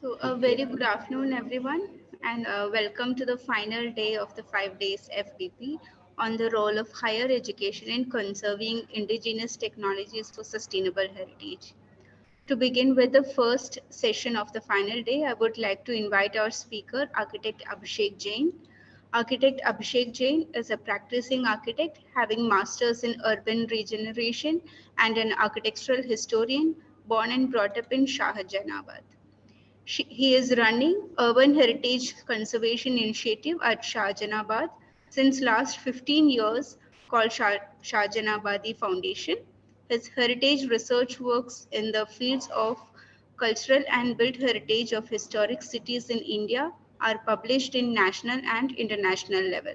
So, a Okay. very good afternoon, everyone, and welcome to the final day of the 5 days FDP on the role of higher education in conserving indigenous technologies for sustainable heritage. To begin with the first session of the final day, I would like to invite our speaker, Architect Abhishek Jain. Architect Abhishek Jain is a practicing architect having masters in urban regeneration and an architectural historian born and brought up in Shahjahanabad. He is running Urban Heritage Conservation Initiative at Shahjahanabad since last 15 years called Shahjahanabadi Foundation. His heritage research works in the fields of cultural and built heritage of historic cities in India are published in national and international level.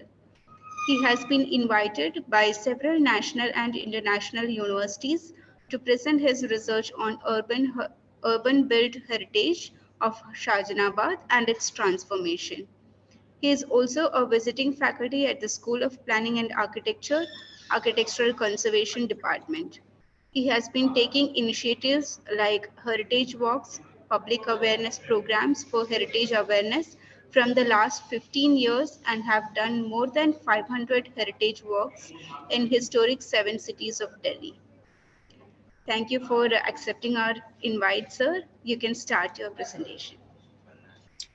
He has been invited by several national and international universities to present his research on urban built heritage of Shahjahanabad and its transformation. He is also a visiting faculty at the School of Planning and Architecture, Architectural Conservation Department. He has been taking initiatives like heritage walks, public awareness programs for heritage awareness from the last 15 years and have done more than 500 heritage walks in historic 7 cities of Delhi. Thank you for accepting our invite, sir. You can start your presentation.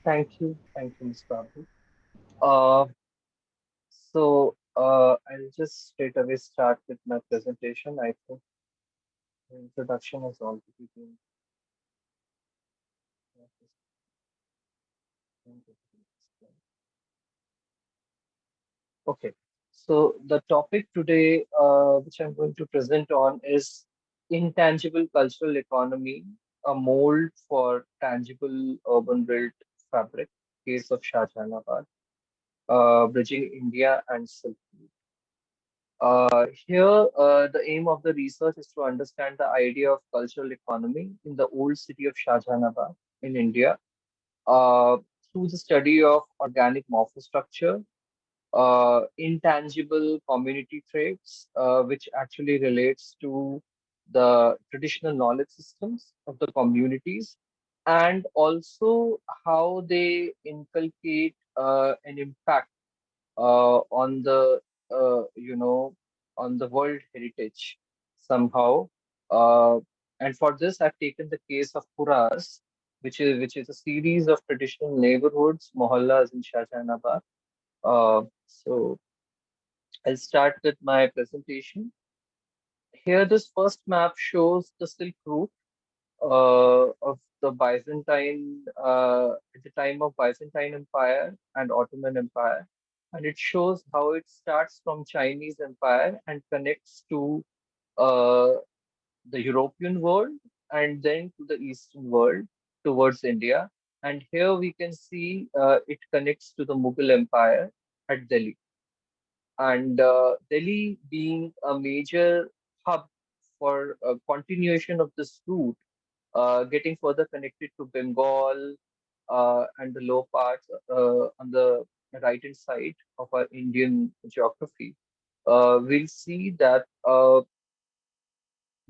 Thank you, Ms. Babu. I'll just straight away start with my presentation. I think the introduction has already been. Okay. So the topic today, which I'm going to present on, is intangible cultural economy, a mold for tangible urban built fabric. Case of Shahjahanabad, bridging India and Silk Route. Here, the aim of the research is to understand the idea of cultural economy in the old city of Shahjahanabad in India uh, through the study of organic morphostructure, intangible community traits, which actually relates to the traditional knowledge systems of the communities, and also how they inculcate an impact on the you know on the world heritage somehow. Uh, and for this, I've taken the case of Puras, which is a series of traditional neighborhoods, mohallas in Shahjahanabad. So I'll start with my presentation. Here, this first map shows the Silk Route of the Byzantine at the time of Byzantine Empire and Ottoman Empire, and it shows how it starts from Chinese Empire and connects to uh, the European world and then to the Eastern world towards India. And here we can see it connects to the Mughal Empire at Delhi. And Delhi being a major hub for continuation of this route, getting further connected to Bengal and the low parts on the right hand side of our Indian geography, we'll see that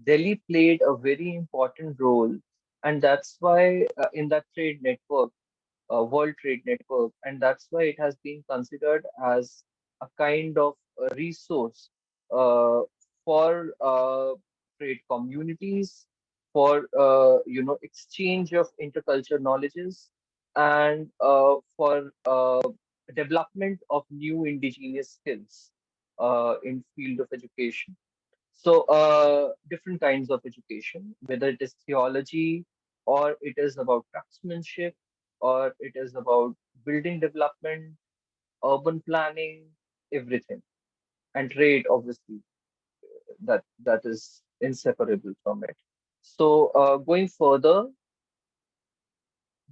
Delhi played a very important role, and that's why in that trade network, World Trade Network, and that's why it has been considered as a kind of a resource uh, for trade communities, for exchange of intercultural knowledges, and for development of new indigenous skills in field of education. So, different kinds of education, whether it is theology, or it is about craftsmanship, or it is about building development, urban planning, everything, and trade, obviously, that is inseparable from it. So, going further,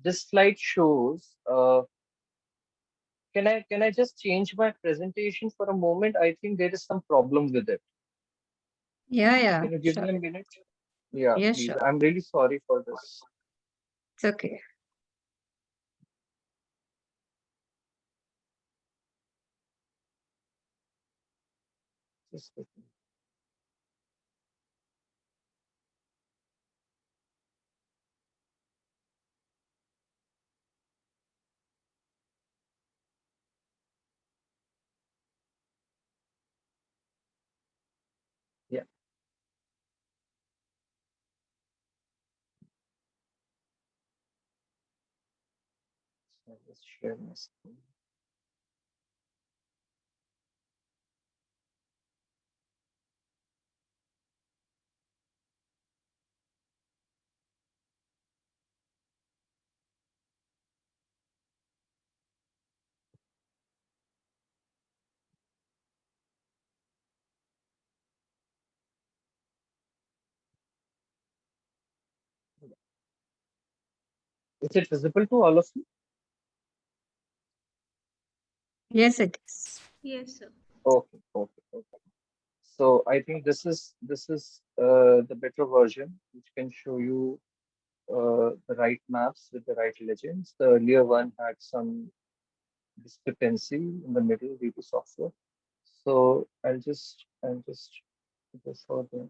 this slide shows. Can I just change my presentation for a moment? I think there is some problem with it. Yeah, yeah, Can you give sure. me a minute? Yeah, Yeah, please. sure. I'm really sorry for this. It's okay. Just a second. I'll just share my screen. Is it visible to all of you? Yes, it is. Yes, sir. Okay, okay, okay. So I think this is the better version, which can show you the right maps with the right legends. The earlier one had some discrepancy in the middle due to software. So I'll just go for the.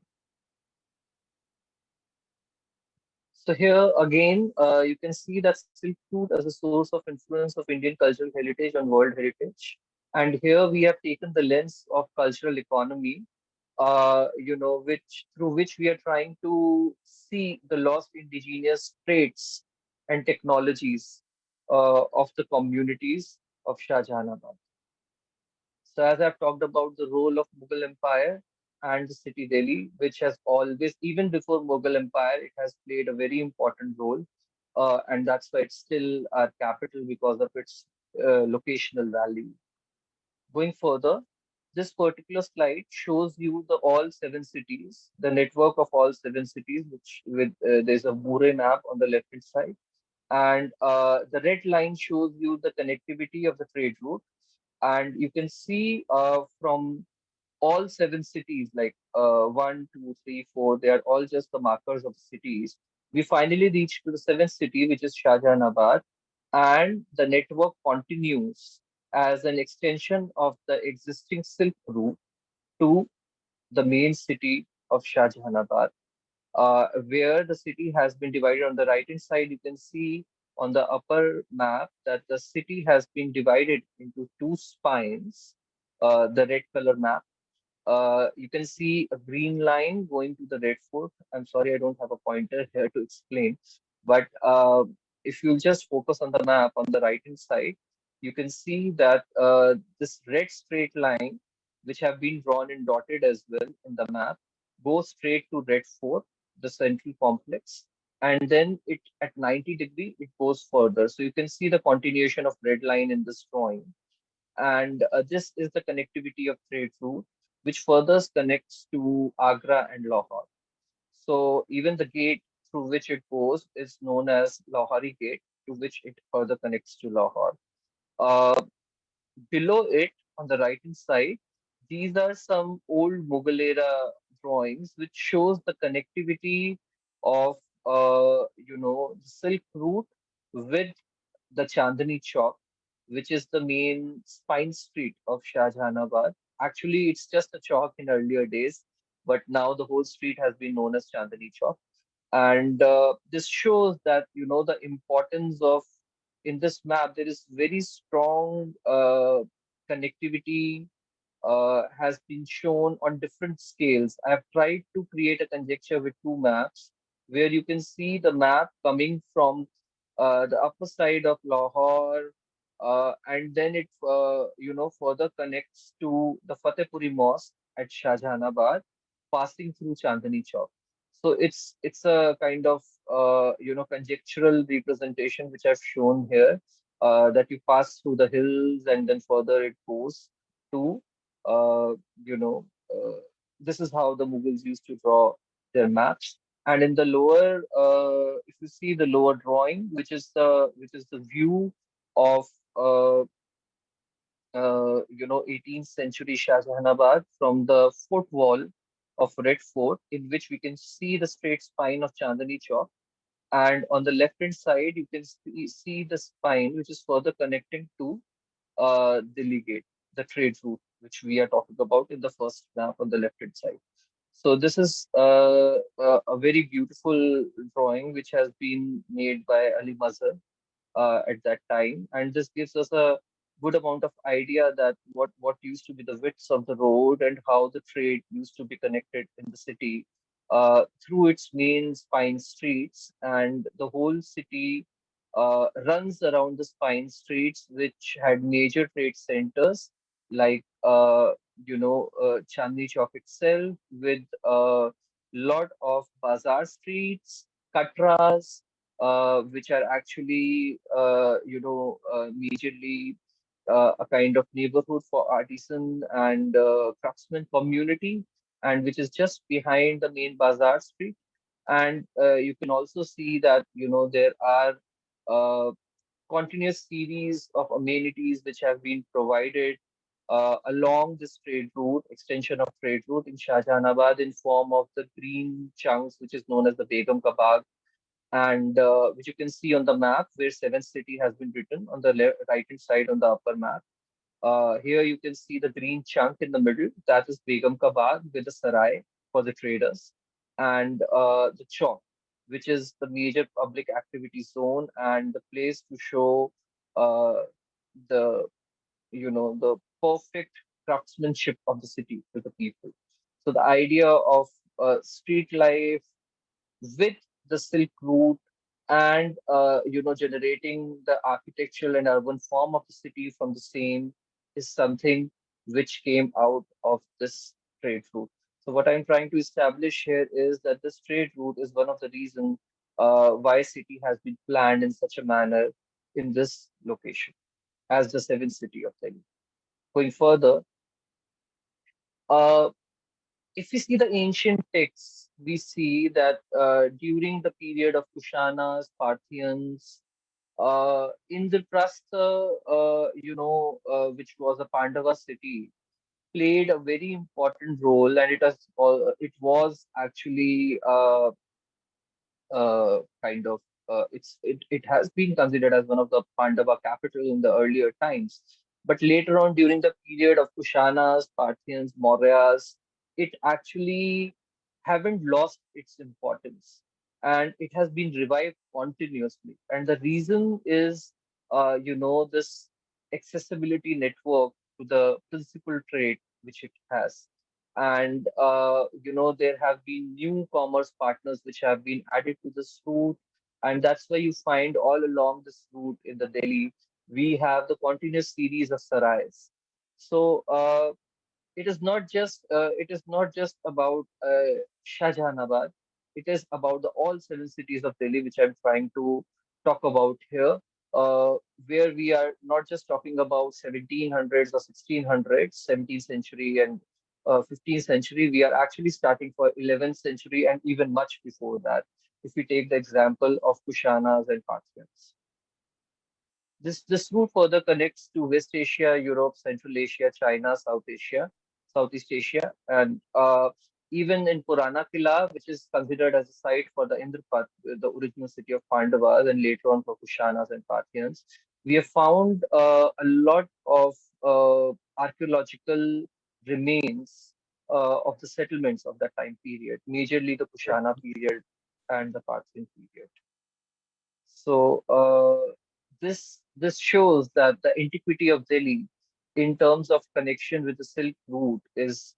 So here again, you can see that Silk Route as a source of influence of Indian cultural heritage on world heritage. And here we have taken the lens of cultural economy, which through which we are trying to see the lost indigenous traits and technologies of the communities of Shahjahanabad. So as I've talked about the role of Mughal Empire and the city Delhi, which has always, even before Mughal Empire, it has played a very important role. And that's why it's still our capital because of its locational value. Going further, this particular slide shows you the all seven cities, the network of all seven cities, which with there's a Murray map on the left hand side, and the red line shows you the connectivity of the trade route, and you can see from all seven cities, like one, two, three, four, they are all just the markers of cities. We finally reach to the seventh city, which is Shahjahanabad, and the network continues as an extension of the existing Silk Route to the main city of Shahjahanabad, where the city has been divided. On the right hand side, you can see on the upper map that the city has been divided into two spines, the red color map. You can see a green line going to the Red Fort. I'm sorry, I don't have a pointer here to explain, but if you just focus on the map on the right hand side, you can see that this red straight line, which have been drawn and dotted as well in the map, goes straight to Red Fort, the central complex, and then it at 90 degree it goes further. So you can see the continuation of red line in this drawing, and this is the connectivity of trade route, which further connects to Agra and Lahore. So even the gate through which it goes is known as Lahori Gate, to which it further connects to Lahore. Uh, Below it, on the right hand side, these are some old Mughal era drawings which shows the connectivity of the Silk Route with the Chandni Chowk, which is the main spine street of Shahjahanabad. Actually, it's just a chalk in earlier days, but now the whole street has been known as Chandni Chowk. And this shows that the importance of, in this map there is very strong connectivity has been shown on different scales. I've tried to create a conjecture with two maps where you can see the map coming from the upper side of Lahore, and then it further connects to the Fatehpuri Mosque at Shahjahanabad, passing through Chandni Chowk. So it's a kind of conjectural representation which I've shown here, that you pass through the hills and then further it goes to uh, you know, uh, this is how the Mughals used to draw their maps. And in the lower, if you see the lower drawing, which is the view of 18th century Shahjahanabad from the foot wall of Red Fort, in which we can see the straight spine of Chandni Chowk. And on the left hand side, you can see the spine, which is further connecting to Delhi Gate, the trade route, which we are talking about in the first map on the left-hand side. So this is a very beautiful drawing which has been made by Ali Mazhar at that time, and this gives us a good amount of idea that what used to be the widths of the road and how the trade used to be connected in the city through its main spine streets, and the whole city runs around the spine streets, which had major trade centers like Chandni Chowk itself, with a lot of bazaar streets, katras, which are actually majorly a kind of neighborhood for artisan and craftsman community, and which is just behind the main bazaar street. And you can also see that there are uh, continuous series of amenities which have been provided along this trade route, extension of trade route in Shahjahanabad, in form of the green chunks, which is known as the Begum Kabag, and which you can see on the map, where seventh city has been written on the right hand side on the upper map. Here you can see the green chunk in the middle. That is Begum Ka Bagh with the sarai for the traders, and the chowk, which is the major public activity zone and the place to show uh, the the perfect craftsmanship of the city to the people. So the idea of street life with the Silk Route, and generating the architectural and urban form of the city from the same, is something which came out of this trade route. So what I'm trying to establish here is that this trade route is one of the reasons why city has been planned in such a manner in this location as the seventh city of Delhi. Going further, uh, if we see the ancient texts, we see that during the period of Kushanas, Parthians, Indraprastha, which was a Pandava city, played a very important role, and it was actually kind of it has been considered as one of the Pandava capital in the earlier times. But later on, during the period of Kushanas, Parthians, Mauryas, it actually haven't lost its importance, and it has been revived continuously. And the reason is, this accessibility network to the principal trade which it has. And there have been new commerce partners which have been added to this route, and that's why you find all along this route in the Delhi we have the continuous series of sarais. So it is not just about Shahjahanabad. It is about the all seven cities of Delhi, which I'm trying to talk about here, uh, where we are not just talking about 1700s or 1600s, 17th century and 15th century. We are actually starting for 11th century and even much before that. If we take the example of Kushanas and Parthians. This route further connects to West Asia, Europe, Central Asia, China, South Asia, Southeast Asia, and even in Purana Kila, which is considered as a site for the Indrapat, the original city of Pandavas, and later on for Kushanas and Parthians, we have found a lot of archaeological remains of the settlements of that time period, majorly the Kushana period and the Parthian period. So this shows that the antiquity of Delhi, in terms of connection with the Silk Route, is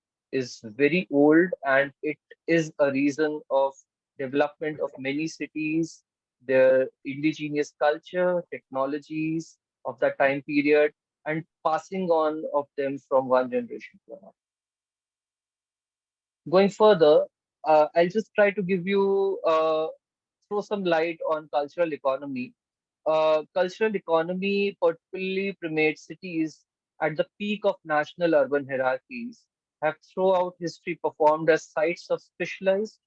very old, and it is a reason of development of many cities, their indigenous culture, technologies of that time period, and passing on of them from one generation to another. Going further, I'll just try to give you throw some light on cultural economy. Cultural economy particularly permeates cities at the peak of national urban hierarchies, have throughout history performed as sites of specialized,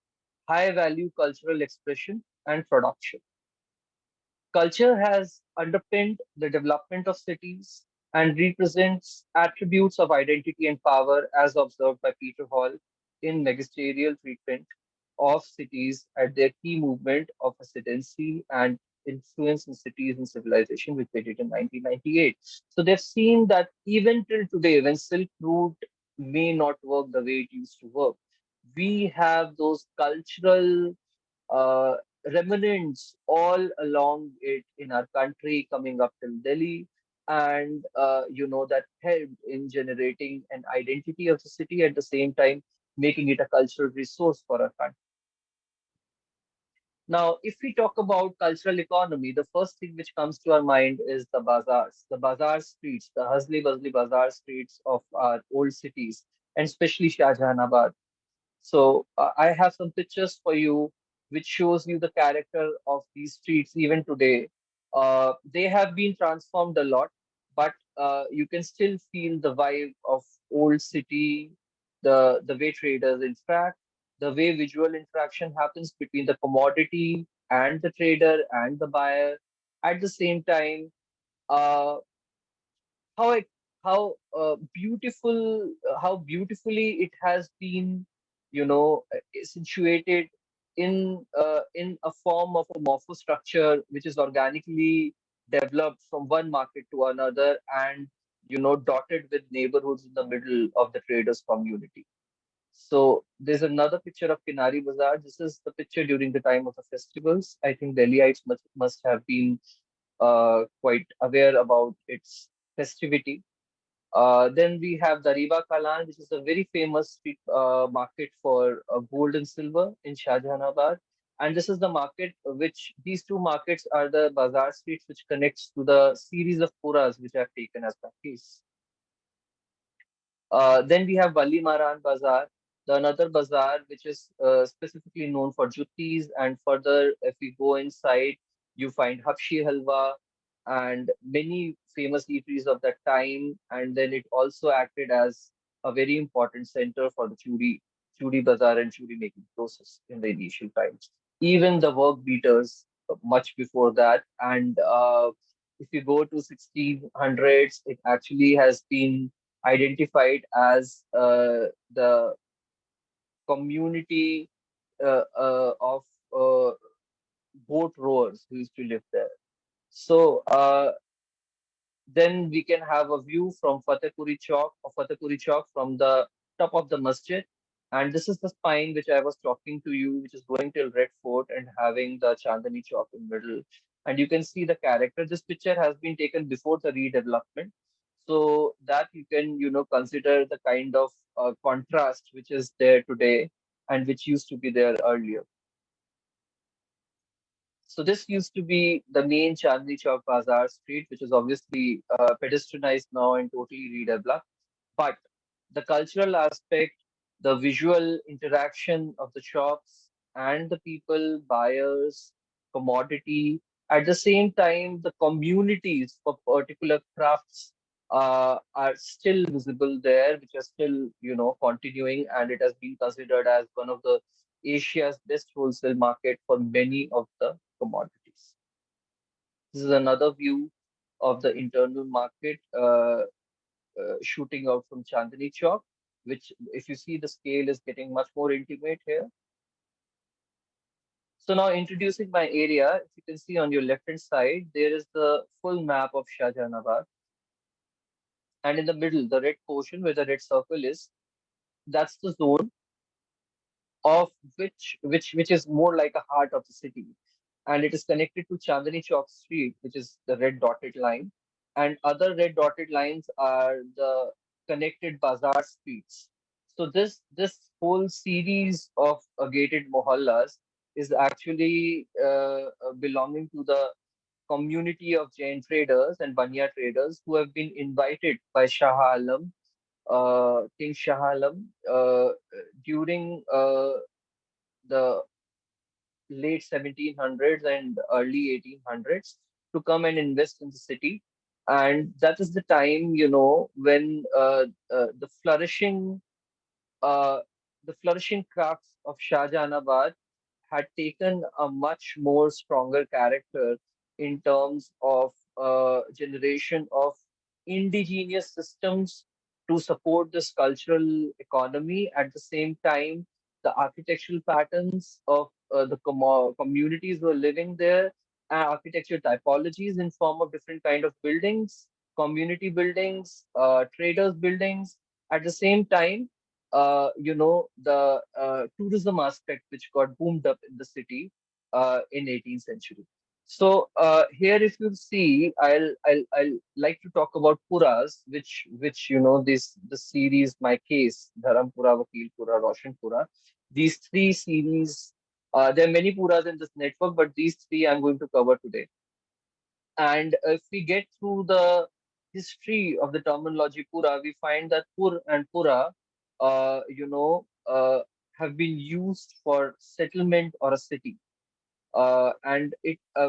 high value cultural expression and production. Culture has underpinned the development of cities and represents attributes of identity and power as observed by Peter Hall in magisterial treatment of cities at their key movement of ascendancy and influence in cities and civilization, which they did in 1998. So they've seen that even till today, when Silk Route may not work the way it used to work, we have those cultural uh, remnants all along it in our country coming up till Delhi, and that helped in generating an identity of the city, at the same time making it a cultural resource for our country. Now, if we talk about cultural economy, the first thing which comes to our mind is the bazaar streets, the hustly bustly bazaar streets of our old cities, and especially Shahjahanabad. So I have some pictures for you which shows you the character of these streets even today. They have been transformed a lot, but you can still feel the vibe of old city, the way traders interact, the way visual interaction happens between the commodity and the trader and the buyer. At the same time, uh, how it, how beautifully it has been, situated in a form of a morphostructure which is organically developed from one market to another, and dotted with neighborhoods in the middle of the traders community. So there's another picture of Kinari Bazaar. This is the picture during the time of the festivals. I think Delhiites must have been quite aware about its festivity. Then we have the Riva Kalan, which is a very famous street market for gold and silver in Shahjahanabad. And this is the market which these two markets are the bazaar streets which connects to the series of puras which I've taken as my case. Then we have Bali Maran Bazaar, the another bazaar which is specifically known for juttis. And further, if we go inside, you find Hapshi Halwa and many famous eateries of that time. And then it also acted as a very important center for the churi bazaar and churi making process in the initial times. Even the work beaters much before that. And if you go to 1600s, it actually has been identified as the community of uh, boat rowers who used to live there. So then we can have a view from Fatehpuri Chowk from the top of the masjid. And this is the spine which I was talking to you, which is going till Red Fort and having the Chandani Chowk in middle. And you can see the character. This picture has been taken before the redevelopment, so that you can, consider the kind of contrast which is there today and which used to be there earlier. So this used to be the main Chandni Chowk Bazaar street, which is obviously pedestrianized now and totally redeveloped. But the cultural aspect, the visual interaction of the shops and the people, buyers, commodity, at the same time, the communities for particular crafts are still visible there, which are still, continuing, and it has been considered as one of the Asia's best wholesale market for many of the commodities. This is another view of the internal market shooting out from Chandni Chowk, which, if you see, the scale is getting much more intimate here. So now introducing my area, if you can see on your left-hand side, there is the full map of Shahjahanabad. And in the middle, the red portion where the red circle is, that's the zone of which is more like a heart of the city, and it is connected to Chandani Chowk Street, which is the red dotted line, and other red dotted lines are the connected bazaar streets. So this whole series of gated mohallas is actually belonging to the community of Jain traders and Banya traders who have been invited by Shah Alam, King Shah Alam, during the late 1700s and early 1800s to come and invest in the city. And that is the time, when uh, the flourishing crafts of Shahjahanabad had taken a much more stronger character in terms of generation of indigenous systems to support this cultural economy. At the same time, the architectural patterns of the communities who are living there, architecture typologies in form of different kind of buildings, community buildings, traders buildings. At the same time, the tourism aspect which got boomed up in the city in 18th century. So here, if you see, I'll like to talk about puras, which this the series, my case, Dharampura, Vakilpura, Roshanpura. These three series There are many puras in this network, but these three I'm going to cover today. And if we get through the history of the terminology pura, we find that pur and pura, have been used for settlement or a city. And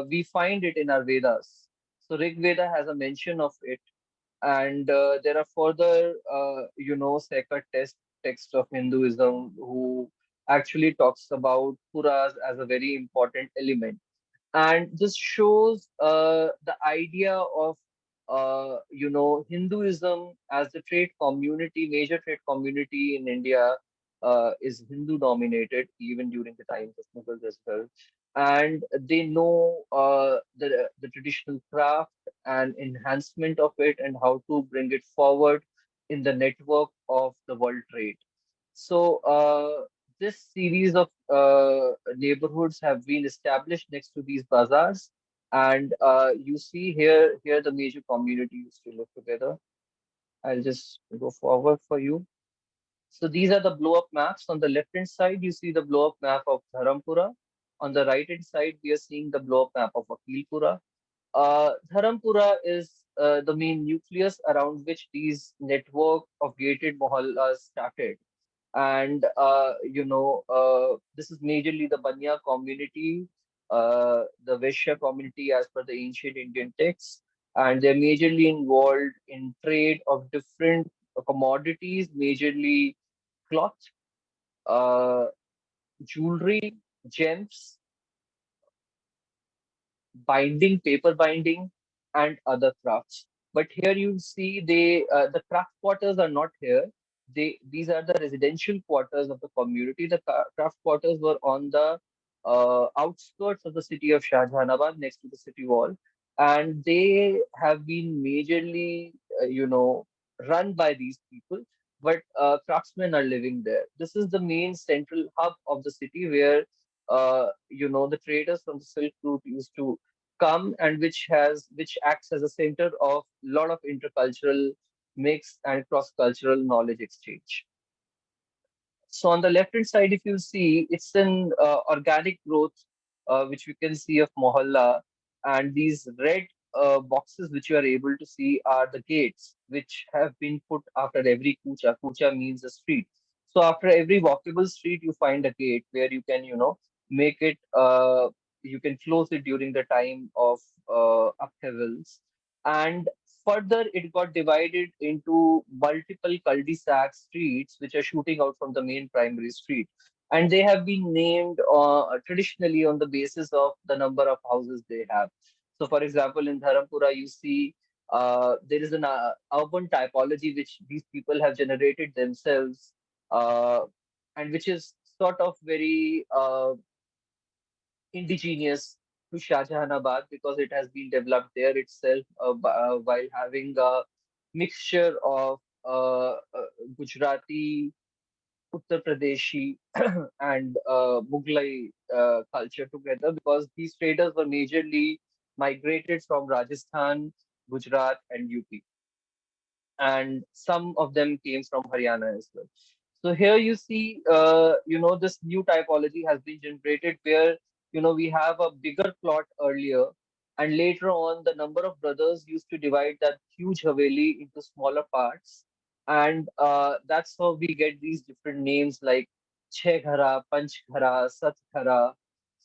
we find it in our Vedas. So Rig Veda has a mention of it, and there are further, sacred texts of Hinduism who actually talks about puras as a very important element. And this shows the idea of Hinduism as the trade community, major trade community in India, is Hindu dominated even during the times of Mughals as well. And they know the traditional craft and enhancement of it, and how to bring it forward in the network of the world trade. So this series of neighborhoods have been established next to these bazaars, and you see here the major community used to live together. I'll just go forward for you. So these are the blow-up maps. On the left-hand side, you see the blow-up map of Dharampura. On the right-hand side, we are seeing the blow-up map of Akilpura. Dharampura is the main nucleus around which these network of gated mohallas started. And this is majorly the Banya community, the Vaishya community as per the ancient Indian texts, and they're majorly involved in trade of different commodities, majorly cloth, uh, jewelry, gems, binding, paper binding, and other crafts. But here you see the craft quarters are not here. These are the residential quarters of the community. The craft quarters were on the outskirts of the city of Shahjahanabad, next to the city wall, and they have been majorly, run by these people. But craftsmen are living there. This is the main central hub of the city where the traders from the Silk Route used to come, and which acts as a center of lot of intercultural mix and cross-cultural knowledge exchange. So on the left-hand side, if you see, it's an organic growth, which we can see of Mohalla, and these red boxes which you are able to see are the gates, which have been put after every kucha. Kucha means a street. So after every walkable street, you find a gate where you can, make it, you can close it during the time of upheavals. And further, it got divided into multiple cul-de-sac streets which are shooting out from the main primary street. And they have been named traditionally on the basis of the number of houses they have. So, for example, in Dharampura, you see there is an urban typology which these people have generated themselves, uh, and which is sort of very indigenous to Shahjahanabad, because it has been developed there itself, while having a mixture of Gujarati, Uttar Pradeshi, and Mughlai culture together, because these traders were majorly migrated from Rajasthan, Gujarat, and UP, and some of them came from Haryana as well. So here you see, this new typology has been generated where, we have a bigger plot earlier, and later on, the number of brothers used to divide that huge Haveli into smaller parts. And that's how we get these different names like Chhe Ghara, Panch Ghara, Sat Ghara.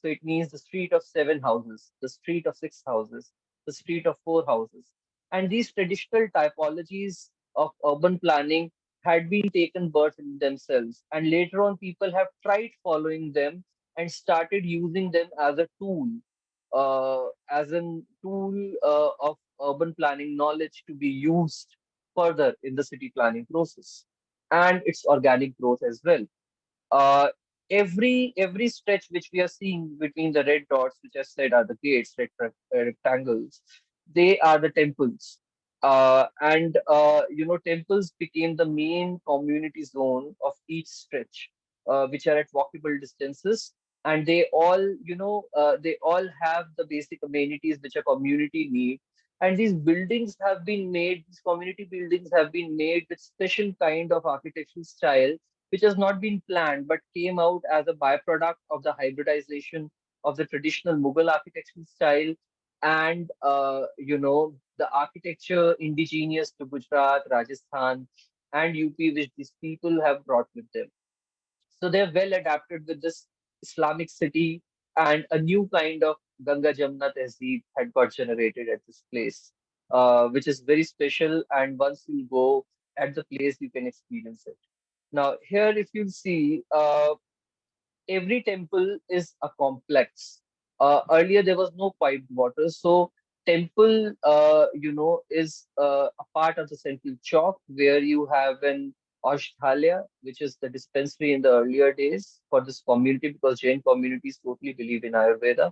So it means the street of seven houses, the street of six houses, the street of four houses. And these traditional typologies of urban planning had been taken birth in themselves. And later on, people have tried following them and started using them as a tool of urban planning knowledge to be used further in the city planning process and its organic growth as well. uh, every stretch which we are seeing between the red dots, which I said are the gates, rectangles, they are the temples. And temples became the main community zone of each stretch, which are at walkable distances, and they all have the basic amenities which a community need. And these community buildings have been made with special kind of architectural style, which has not been planned but came out as a byproduct of the hybridization of the traditional Mughal architectural style and the architecture indigenous to Gujarat, Rajasthan, and UP, which these people have brought with them. So they're well adapted with this Islamic city, and a new kind of Ganga Jamna Tehzeeb had got generated at this place, which is very special. And once you go at the place, you can experience it. Now, here, if you see, every temple is a complex. Earlier, there was no piped water, so temple, is a part of the central chalk where you have an Ashthalya, which is the dispensary in the earlier days for this community because Jain communities totally believe in Ayurveda.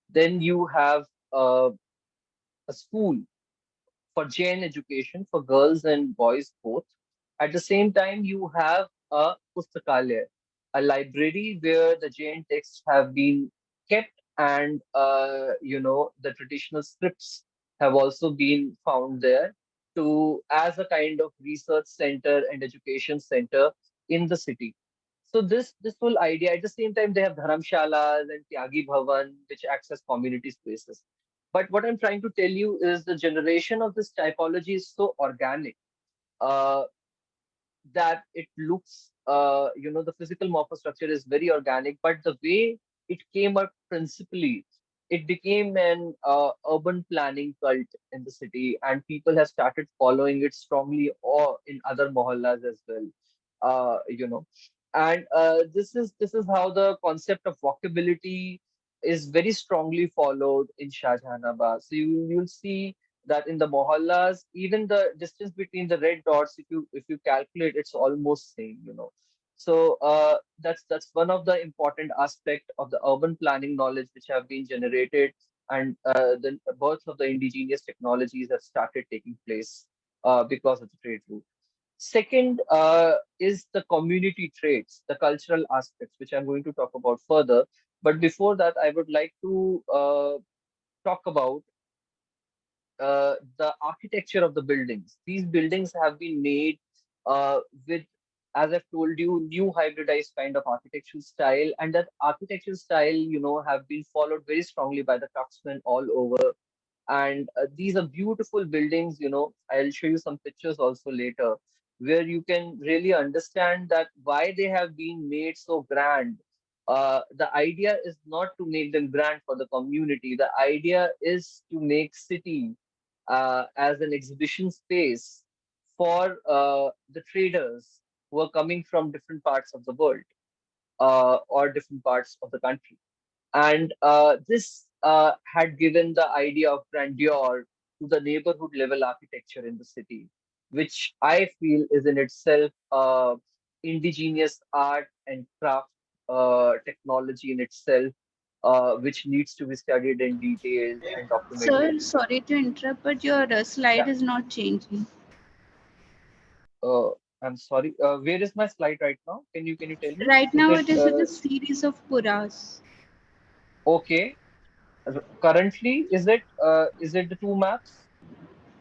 Then you have a school for Jain education for girls and boys both. At the same time, you have a pustakalaya, a library where the Jain texts have been kept, and the traditional scripts have also been found there to as a kind of research center and education center in the city. So this whole idea, at the same time, they have dharamshalas and Tyagi Bhavan, which acts as community spaces. But what I'm trying to tell you is the generation of this typology is so organic uh, that it looks, the physical morphostructure is very organic, but the way it came up principally, it became an urban planning cult in the city, and people have started following it strongly or in other mohallas as well. And this is how the concept of walkability is very strongly followed in Shah Jahanabad. So you'll see that in the mohallas, even the distance between the red dots, if you calculate, it's almost same. So that's one of the important aspect of the urban planning knowledge which have been generated, and the birth of the indigenous technologies have started taking place because of the trade route. Second is the community traits, the cultural aspects, which I'm going to talk about further. But before that, I would like to talk about the architecture of the buildings. These buildings have been made with, as I've told you, new hybridized kind of architectural style, and that architectural style, have been followed very strongly by the craftsmen all over. And these are beautiful buildings. I'll show you some pictures also later, where you can really understand that why they have been made so grand. The idea is not to make them grand for the community. The idea is to make city as an exhibition space for the traders who are coming from different parts of the world or different parts of the country. And this had given the idea of grandeur to the neighborhood level architecture in the city, which I feel is in itself indigenous art and craft technology in itself, which needs to be studied in detail and documented. Sir, sorry to interrupt, but your slide Yeah. is not changing. Uh, I'm sorry. Where is my slide right now? Can you tell me? Right Is now, it it is with a series of puras. okay? Currently, is it the two maps?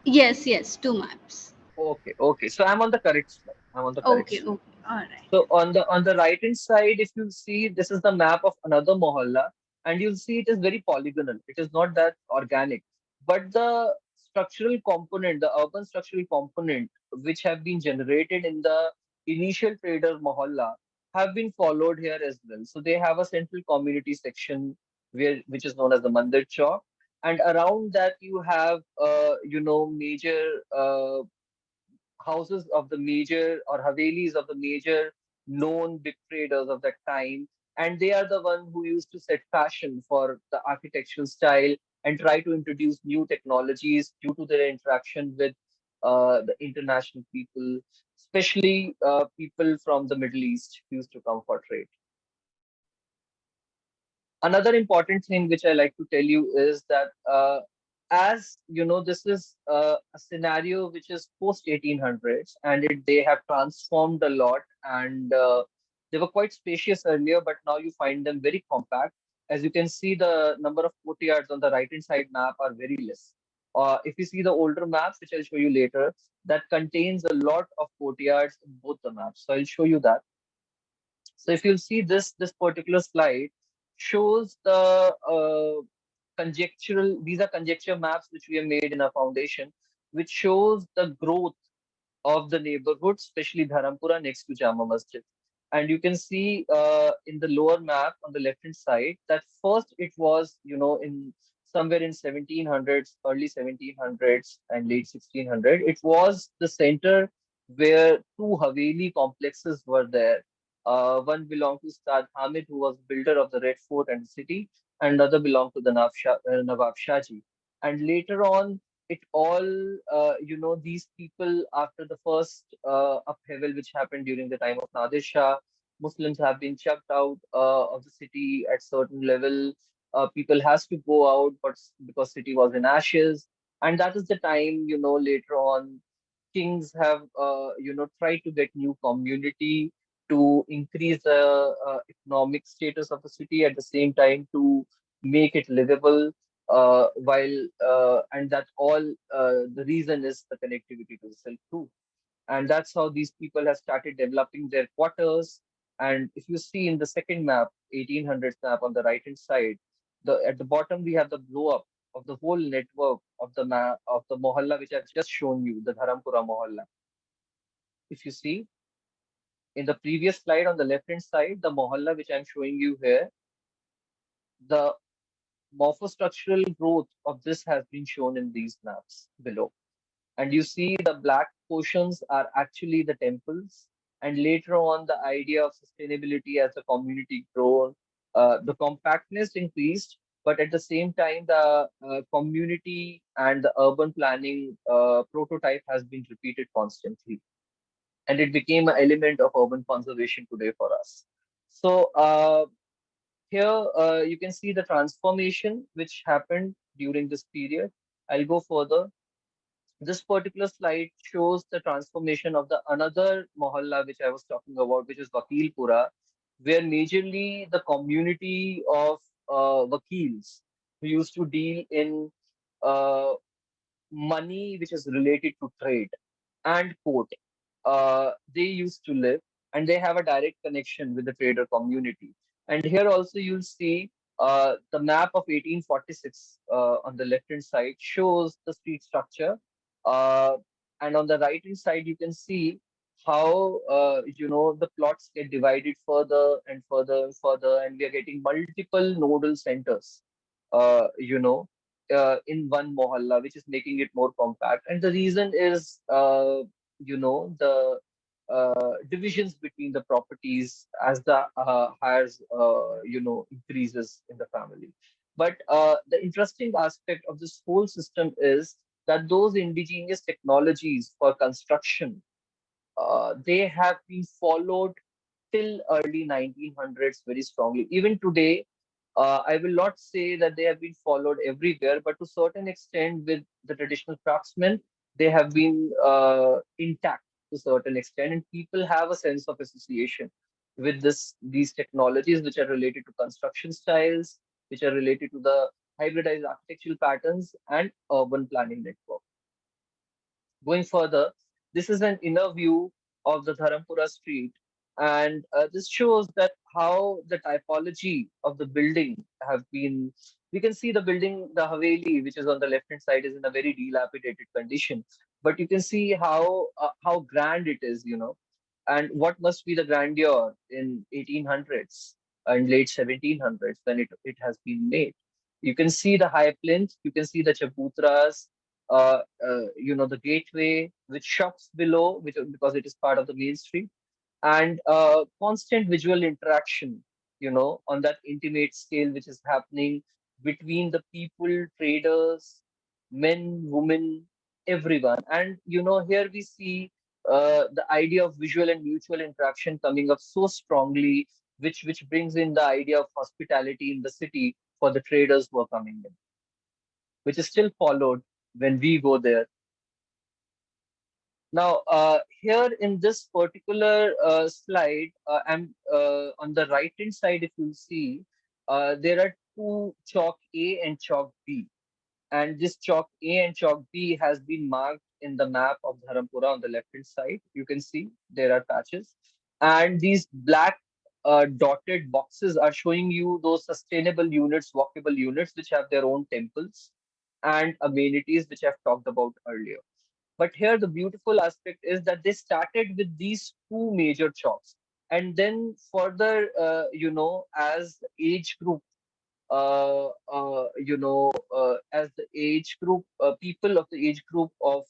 Yes, yes, two maps. Okay, okay. So I'm on the correct slide. I'm on the correct Okay, slide. okay, all right. So on the right hand side, if you see, this is the map of another mohalla, and you'll see it is very polygonal. It is not that organic, but the structural component, the urban structural component, which have been generated in the initial trader mohalla, have been followed here as well. So they have a central community section which is known as the Mandir Chowk, and around that you have major houses of the major or havelis of the major known big traders of that time, and they are the one who used to set fashion for the architectural style and try to introduce new technologies due to their interaction with the international people, especially people from the Middle East who used to come for trade. Another important thing which I like to tell you is that as you know, this is a scenario which is post 1800s, and they have transformed a lot, and they were quite spacious earlier, but now you find them very compact. As you can see, the number of courtyards on the right hand side map are very less. If you see the older maps, which I'll show you later, that contains a lot of courtyards in both the maps. So I'll show you that. So if you'll see this particular slide shows the conjectural, these are conjecture maps which we have made in our foundation, which shows the growth of the neighborhood, especially Dharampura next to Jama Masjid. And you can see in the lower map on the left hand side that first it was, in somewhere in 1700s, early 1700s and late 1600, it was the center where two Haveli complexes were there. One belonged to Ustad Hamid, who was builder of the Red Fort and the city, and another belonged to the Nawab Shahji. And later on, it all these people, after the first upheaval which happened during the time of Nadir Shah, Muslims have been chucked out of the city at certain level. People has to go out, but because city was in ashes, and that is the time, later on kings have tried to get new community to increase the economic status of the city, at the same time to make it livable, while and that all the reason is the connectivity to the Silk Route. And that's how these people have started developing their quarters. And if you see in the second map, 1800s map on the right hand side, at the bottom we have the blow up of the whole network of the map of the mohalla which I've just shown you, the Dharampura mohalla. If you see in the previous slide on the left hand side, the mohalla which I'm showing you here, the morphostructural growth of this has been shown in these maps below. And you see the black portions are actually the temples. And later on, the idea of sustainability as the community grown, the compactness increased, but at the same time, the community and the urban planning prototype has been repeated constantly. And it became an element of urban conservation today for us. So here you can see the transformation which happened during this period. I'll go further. This particular slide shows the transformation of the another mohalla which I was talking about, which is Vakilpura, where majorly the community of Vakils who used to deal in uh, money which is related to trade and court. They used to live, and they have a direct connection with the trader community. And here also you'll see the map of 1846 on the left hand side shows the street structure. Uh, and on the right hand side, you can see how the plots get divided further and further and further, and we are getting multiple nodal centers. In one mohalla, which is making it more compact. And the reason is, the divisions between the properties as the higher, increases in the family. But the interesting aspect of this whole system is that those indigenous technologies for construction, they have been followed till early 1900s very strongly. Even today, I will not say that they have been followed everywhere, but to certain extent, with the traditional craftsmen, they have been intact to certain extent, and people have a sense of association with these technologies, which are related to construction styles, which are related to the hybridized architectural patterns and urban planning network. Going further, this is an inner view of the Dharampura street, and this shows that how the typology of the building have been. We can see the building, the Haveli, which is on the left hand side, is in a very dilapidated condition, but you can see how grand it is, and what must be the grandeur in 1800s and late 1700s when it has been made. You can see the high plinth, you can see the chaputras, the gateway, which shops below, which because it is part of the main street, and constant visual interaction, on that intimate scale, which is happening between the people, traders, men, women, everyone. And here we see the idea of visual and mutual interaction coming up so strongly, which brings in the idea of hospitality in the city for the traders who are coming in, which is still followed when we go there. Now, here in this particular slide, I'm on the right hand side. If you see, there are two chalk A and chalk B, and this chalk A and chalk B has been marked in the map of Dharampura on the left hand side. You can see there are patches, and these black dotted boxes are showing you those sustainable units, walkable units, which have their own temples and amenities, which I've talked about earlier. But here, the beautiful aspect is that they started with these two major chalks. And then further, as the age group, as the age group, people of the age group of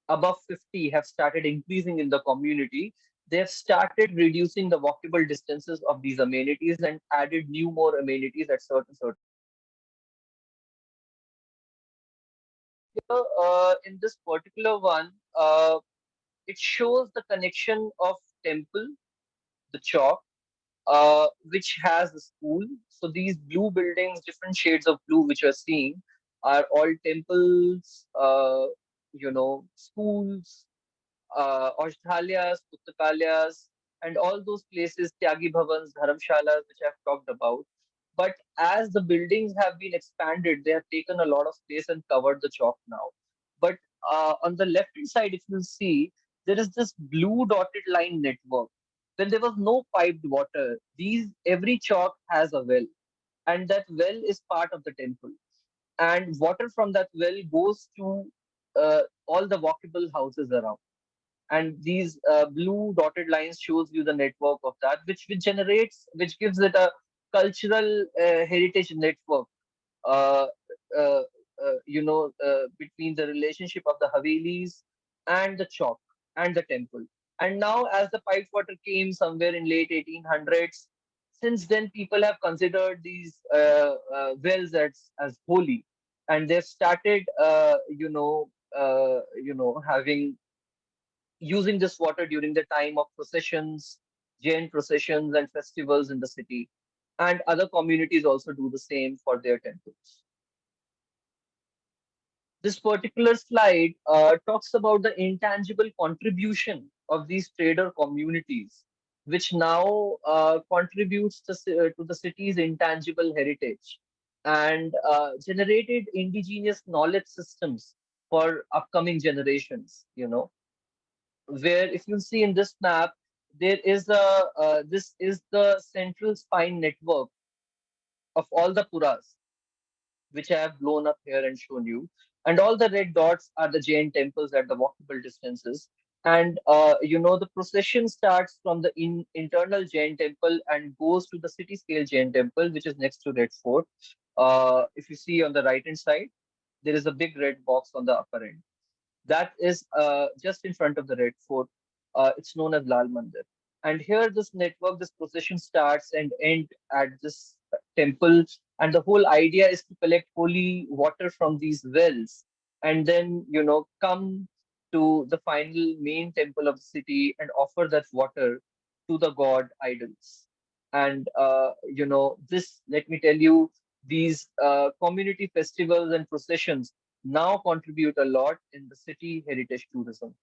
above 50 have started increasing in the community, they have started reducing the walkable distances of these amenities and added new more amenities at certain. Here, in this particular one, it shows the connection of temple, the chalk, which has a school. So these blue buildings, different shades of blue, which you're seeing, are all temples, schools, Aushthalyas, Pustakalyas, and all those places, Tyagi Bhavans, Dharamshalas, which I've talked about. But as the buildings have been expanded, they have taken a lot of space and covered the chalk now. But on the left hand side, if you see, there is this blue dotted line network. When there was no piped water, these every chalk has a well, and that well is part of the temple. And water from that well goes to all the walkable houses around, and these blue dotted lines shows you the network of that, which gives it a cultural heritage network, uh, uh, between the relationship of the Havelis and the chalk and the temple. And now, as the piped water came somewhere in late 1800s, since then people have considered these wells as holy, and they've started, having using this water during the time of processions, Jain processions, and festivals in the city. And other communities also do the same for their temples. This particular slide talks about the intangible contribution of these trader communities, which now contributes to the city's intangible heritage and generated indigenous knowledge systems for upcoming generations. Where if you see in this map, there is this is the central spine network of all the puras, which I have blown up here and shown you. And all the red dots are the Jain temples at the walkable distances. And the procession starts from the internal Jain temple and goes to the city scale Jain temple, which is next to Red Fort. If you see on the right hand side, there is a big red box on the upper end. That is just in front of the Red Fort. It's known as Lal Mandir. And here, this network, this procession starts and end at this temple. And the whole idea is to collect holy water from these wells, and then come to the final main temple of the city and offer that water to the god idols. And this, let me tell you, these community festivals and processions now contribute a lot in the city heritage tourism.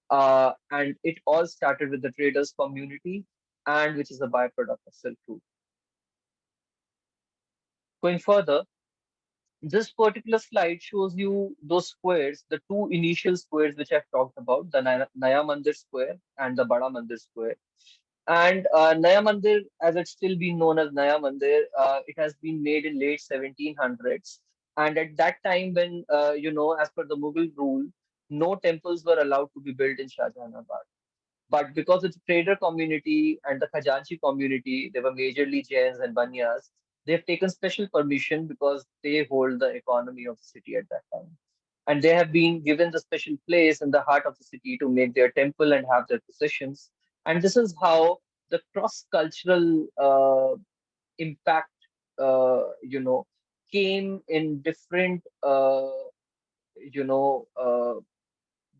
And it all started with the traders community, and which is a byproduct of Silk Route. Going further, this particular slide shows you those squares, the two initial squares which I've talked about, the Naya Mandir Square and the Bada Mandir Square. And Naya Mandir, as it's still been known as Naya Mandir, it has been made in late 1700s. And at that time, when, as per the Mughal rule, no temples were allowed to be built in Shahjahanabad. But because it's a trader community and the Khajanchi community, they were majorly Jains and Banyas, they've taken special permission because they hold the economy of the city at that time. And they have been given the special place in the heart of the city to make their temple and have their processions. And this is how the cross-cultural impact, came in you know, uh,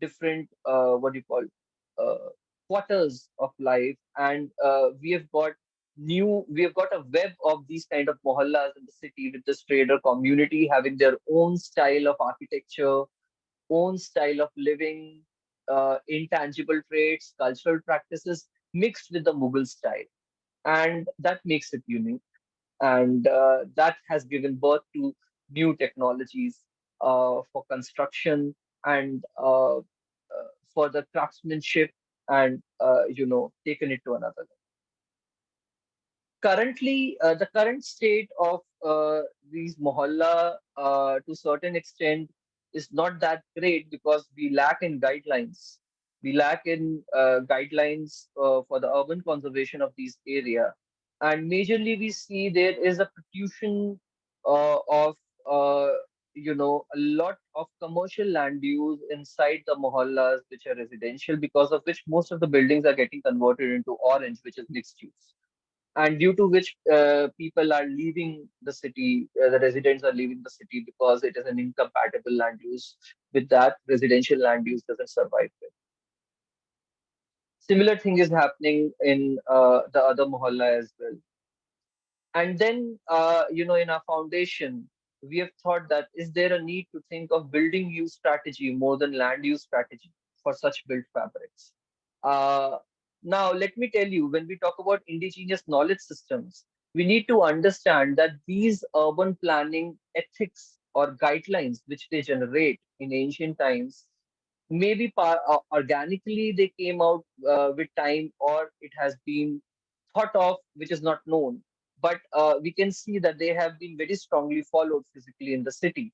different what do you call uh, quarters of life, and we have got a web of these kind of mohallas in the city, with this trader community having their own style of architecture, own style of living, intangible traits, cultural practices mixed with the Mughal style, and that makes it unique. And that has given birth to new technologies for construction and for the craftsmanship, and taken it to another level. Currently, the current state of these mohalla to certain extent is not that great because we lack in guidelines. We lack in guidelines for the urban conservation of these area, and majorly we see there is a protrusion of uh, a lot of commercial land use inside the mohallas which are residential, because of which most of the buildings are getting converted into orange, which is mixed use, and due to which people are leaving the city, the residents are leaving the city because it is an incompatible land use with that residential land use doesn't survive with. Similar thing is happening in the other mohalla as well. And then, in our foundation, we have thought that is there a need to think of building use strategy more than land use strategy for such built fabrics? Uh, Now, let me tell you, when we talk about indigenous knowledge systems, we need to understand that these urban planning ethics or guidelines which they generate in ancient times, maybe organically they came out with time, or it has been thought of which is not known, but we can see that they have been very strongly followed physically in the city,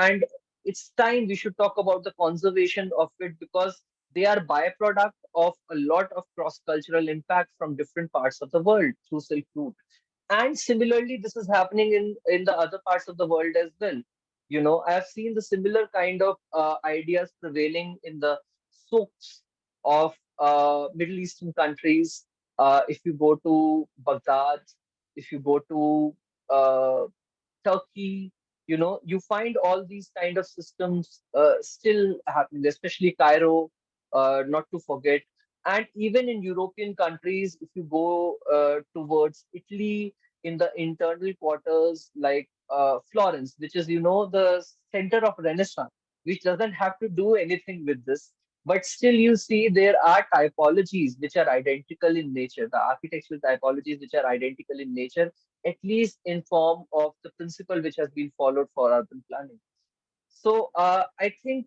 and it's time we should talk about the conservation of it, because they are byproduct of a lot of cross cultural impact from different parts of the world through silk route. And similarly, this is happening in the other parts of the world as well. I've seen the similar kind of ideas prevailing in the souks of Middle Eastern countries. If you go to Baghdad, if you go to uh, Turkey, you find all these kind of systems still happening, especially Cairo, not to forget. And even in European countries, if you go towards Italy, in the internal quarters like Florence, which is, the center of Renaissance, which doesn't have to do anything with this. But still, you see there are typologies which are identical in nature, the architectural typologies which are identical in nature, at least in form of the principle which has been followed for urban planning. So I think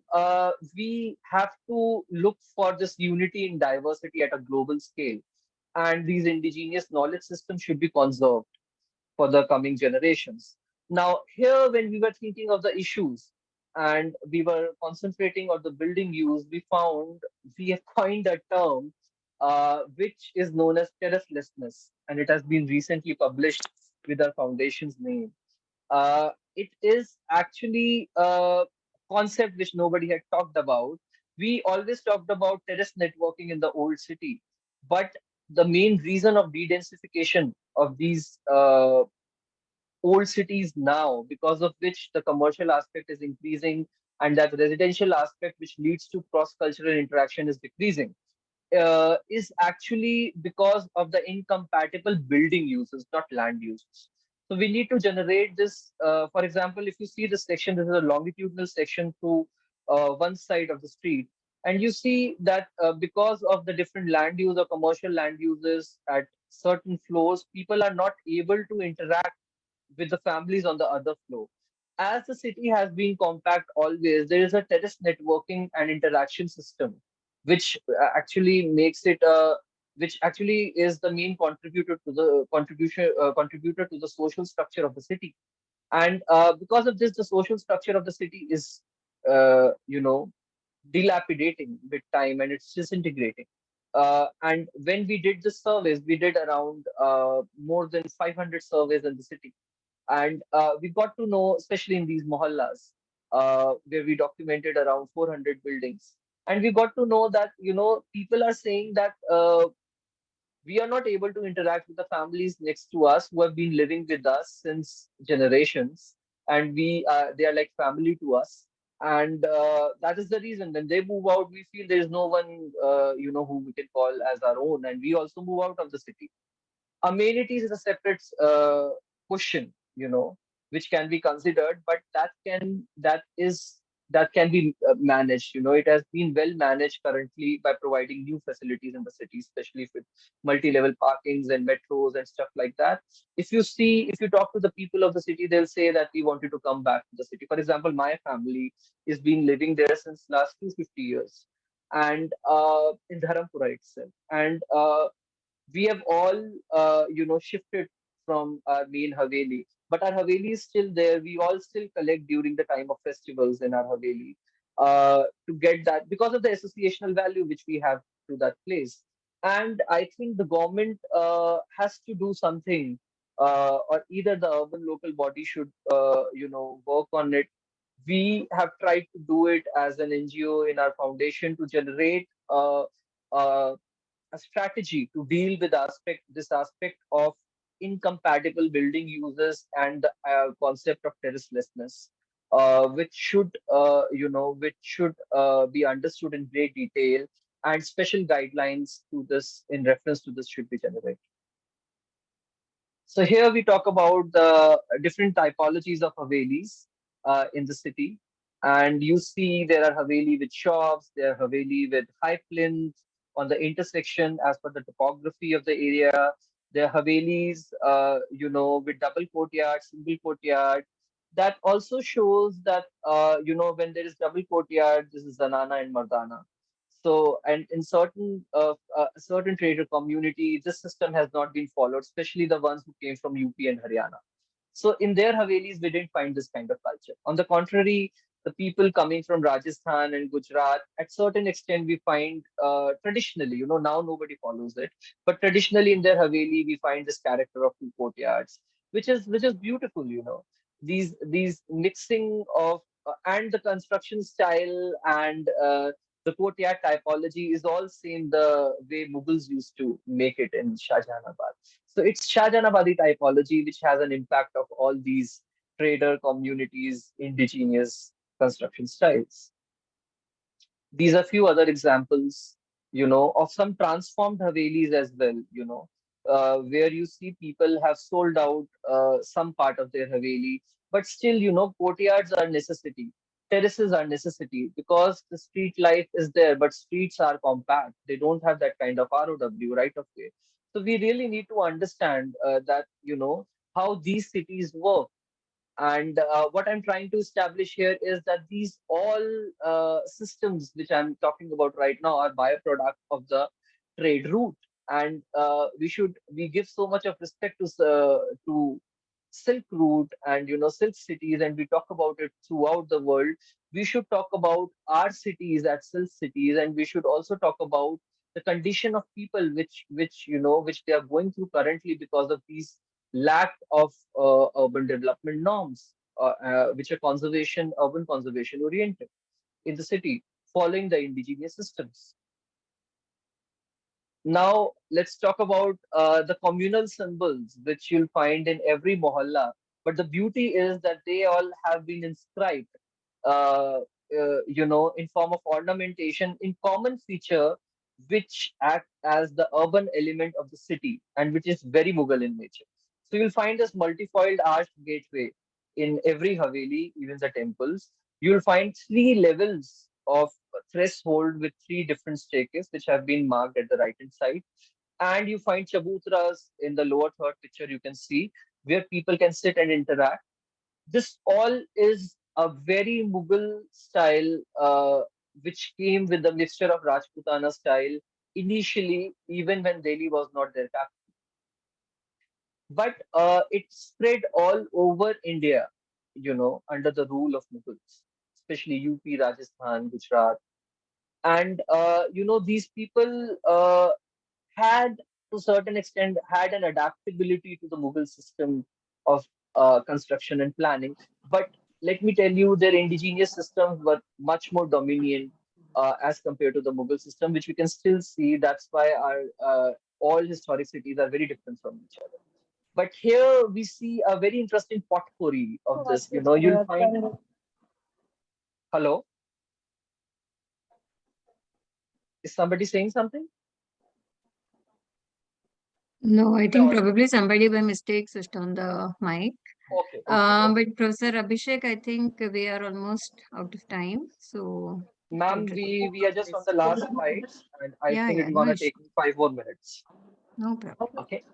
we have to look for this unity in diversity at a global scale, and these indigenous knowledge systems should be conserved for the coming generations. Now, here, when we were thinking of the issues and we were concentrating on the building use, we have coined a term which is known as terracelessness, and it has been recently published with our foundation's name. It is actually a concept which nobody had talked about. We always talked about terrace networking in the old city, but the main reason of de-densification of these old cities now, because of which the commercial aspect is increasing and that residential aspect, which leads to cross-cultural interaction, is decreasing, is actually because of the incompatible building uses, not land uses. So we need to generate this. For example, if you see this section, this is a longitudinal section through one side of the street. And you see that because of the different land use or commercial land uses at certain floors, people are not able to interact with the families on the other floor. As the city has been compact always, there is a terrace networking and interaction system, which actually makes it which actually is the main contributor to the social structure of the city. And because of this, the social structure of the city is, dilapidating with time, and it's disintegrating. And when we did the surveys, we did around more than 500 surveys in the city, and we got to know, especially in these mohallas, where we documented around 400 buildings, and we got to know that people are saying that we are not able to interact with the families next to us who have been living with us since generations, and we they are like family to us. And that is the reason when they move out, we feel there is no one who we can call as our own, and we also move out of the city. Amenities is a separate question, which can be considered, but that can be managed. It has been well managed currently by providing new facilities in the city, especially with multi-level parkings and metros and stuff like that. If you talk to the people of the city, they'll say that we wanted to come back to the city. For example, my family has been living there since last 250 years, and in Dharampura itself. And We have all shifted from our main haveli, but our haveli is still there. We all still collect during the time of festivals in our haveli, to get that, because of the associational value which we have to that place. And I think the government has to do something, or either the urban local body should work on it. We have tried to do it as an NGO in our foundation to generate uh, a strategy to deal with this aspect of incompatible building uses and the concept of terracelessness, which should be understood in great detail, and special guidelines to this in reference to this should be generated. So here we talk about the different typologies of Havelis in the city. And you see there are Haveli with shops, there are Haveli with high plinths on the intersection as per the topography of the area. There are Havelis, with double courtyard, single courtyard. That also shows that, when there is double courtyard, this is Zanana and Mardana. So, and in certain trader community, this system has not been followed, especially the ones who came from UP and Haryana. So in their Havelis, we didn't find this kind of culture. On the contrary, the people coming from Rajasthan and Gujarat, at certain extent, we find traditionally, now nobody follows it, but traditionally in their Haveli, we find this character of two courtyards, which is beautiful. These mixing of and the construction style and the courtyard typology is all same the way Mughals used to make it in Shahjahanabad. So it's Shahjahanabadi typology which has an impact of all these trader communities, indigenous construction styles. These are few other examples, of some transformed Havelis as well, where you see people have sold out some part of their Haveli, but still, courtyards are necessity. Terraces are necessity because the street life is there, but streets are compact. They don't have that kind of ROW, right of way. So we really need to understand that, how these cities work. And what I'm trying to establish here is that these all systems which I'm talking about right now are byproduct of the trade route. And we give so much of respect to Silk Route and Silk cities, and we talk about it throughout the world. We should talk about our cities as Silk cities, and we should also talk about the condition of people which they are going through currently because of these lack of urban development norms, which are urban conservation oriented in the city, following the indigenous systems. Now, let's talk about the communal symbols, which you'll find in every mohalla. But the beauty is that they all have been inscribed, in form of ornamentation in common feature, which act as the urban element of the city and which is very Mughal in nature. So you'll find this multifoiled arched gateway in every Haveli, even the temples. You'll find three levels of threshold with three different staircases which have been marked at the right hand side. And you find chabutras in the lower third picture, you can see, where people can sit and interact. This all is a very Mughal style, which came with the mixture of Rajputana style initially, even when Delhi was not their capital. But it spread all over India, under the rule of Mughals, especially UP, Rajasthan, Gujarat. And these people had to a certain extent had an adaptability to the Mughal system of construction and planning. But let me tell you, their indigenous systems were much more dominant as compared to the Mughal system, which we can still see. That's why our all historic cities are very different from each other. But here we see a very interesting potpourri of this. You'll find. Hello, is somebody saying something? No, I Am I think audible? probably somebody by mistake switched on the mic. Okay, okay, okay. But Professor Abhishek, I think we are almost out of time. So you Ma'am, could we are just on the last slides, and I yeah, think yeah, it's no gonna issue. take me 5 more minutes. No problem. Okay.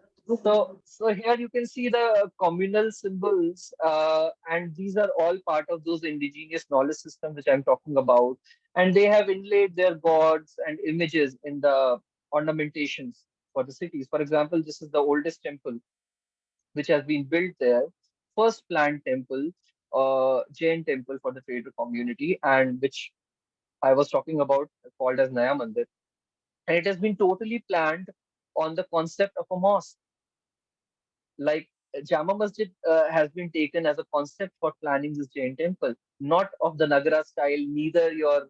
So here you can see the communal symbols, and these are all part of those indigenous knowledge systems which I'm talking about, and they have inlaid their gods and images in the ornamentations for the cities. For example, this is the oldest temple which has been built there, first planned temple, Jain temple for the trader community, and which I was talking about, called as Naya Mandir. And it has been totally planned on the concept of a mosque. Like Jama Masjid has been taken as a concept for planning this Jain temple, not of the Nagara style, neither your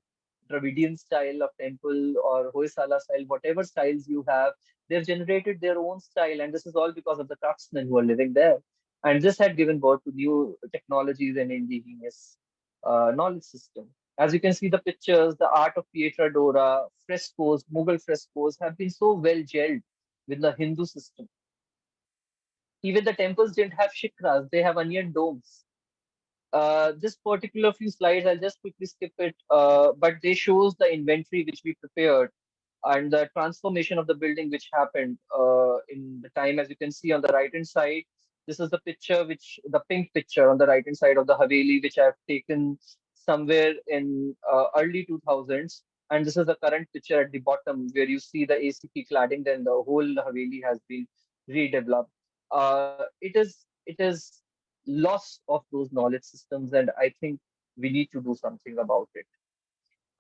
Dravidian style of temple or Hoysala style, whatever styles you have, they've generated their own style, and this is all because of the craftsmen who are living there. And this had given birth to new technologies and indigenous knowledge system. As you can see, the pictures, the art of Pietra Dora, frescoes, Mughal frescoes have been so well gelled with the Hindu system. Even the temples didn't have shikras, they have onion domes. This particular few slides, I'll just quickly skip it, but they shows the inventory which we prepared and the transformation of the building which happened in the time. As you can see on the right hand side, this is the picture, which the pink picture on the right hand side of the Haveli, which I've taken somewhere in early 2000s. And this is the current picture at the bottom where you see the ACP cladding, then the whole Haveli has been redeveloped. It is loss of those knowledge systems, and I think we need to do something about it.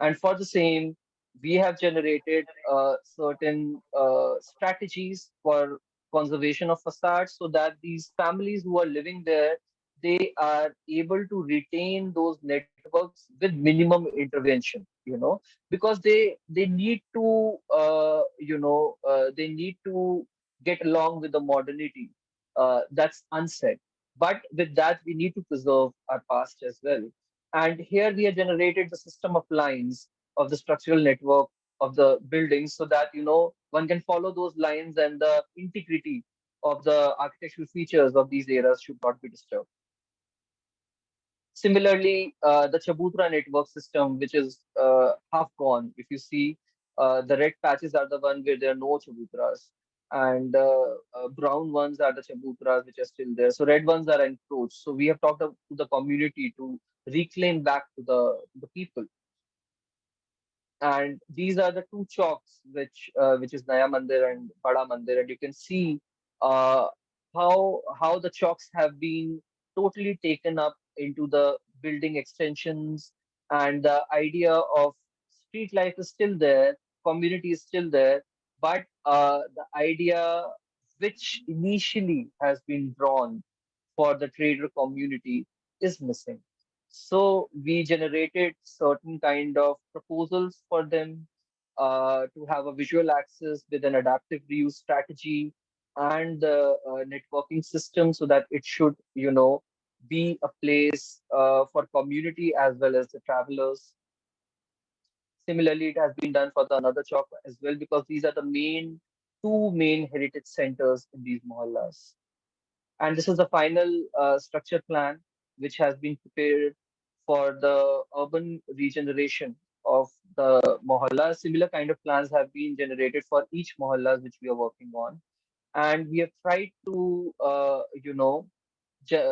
And for the same, we have generated certain strategies for conservation of facades so that these families who are living there, they are able to retain those networks with minimum intervention, because they need to they need to get along with the modernity. That's unsaid. But with that, we need to preserve our past as well. And here we have generated the system of lines of the structural network of the buildings so that, one can follow those lines and the integrity of the architectural features of these eras should not be disturbed. Similarly, the Chabutra network system, which is half gone, if you see, the red patches are the one where there are no Chabutras, and brown ones are the Chabutras which are still there. So red ones are encroached. So we have talked to the community to reclaim back to the people. And these are the two chalks which is Naya Mandir and Bada Mandir, and you can see uh, how the chalks have been totally taken up into the building extensions, and the idea of street life is still there, community is still there, but the idea which initially has been drawn for the trader community is missing. So we generated certain kind of proposals for them to have a visual access with an adaptive reuse strategy and the networking system so that it should, be a place for community as well as the travelers. Similarly, it has been done for the another chowk as well, because these are the two main heritage centers in these mohallas. And this is the final structure plan which has been prepared for the urban regeneration of the mohalla. Similar kind of plans have been generated for each mohallas which we are working on. And we have tried to,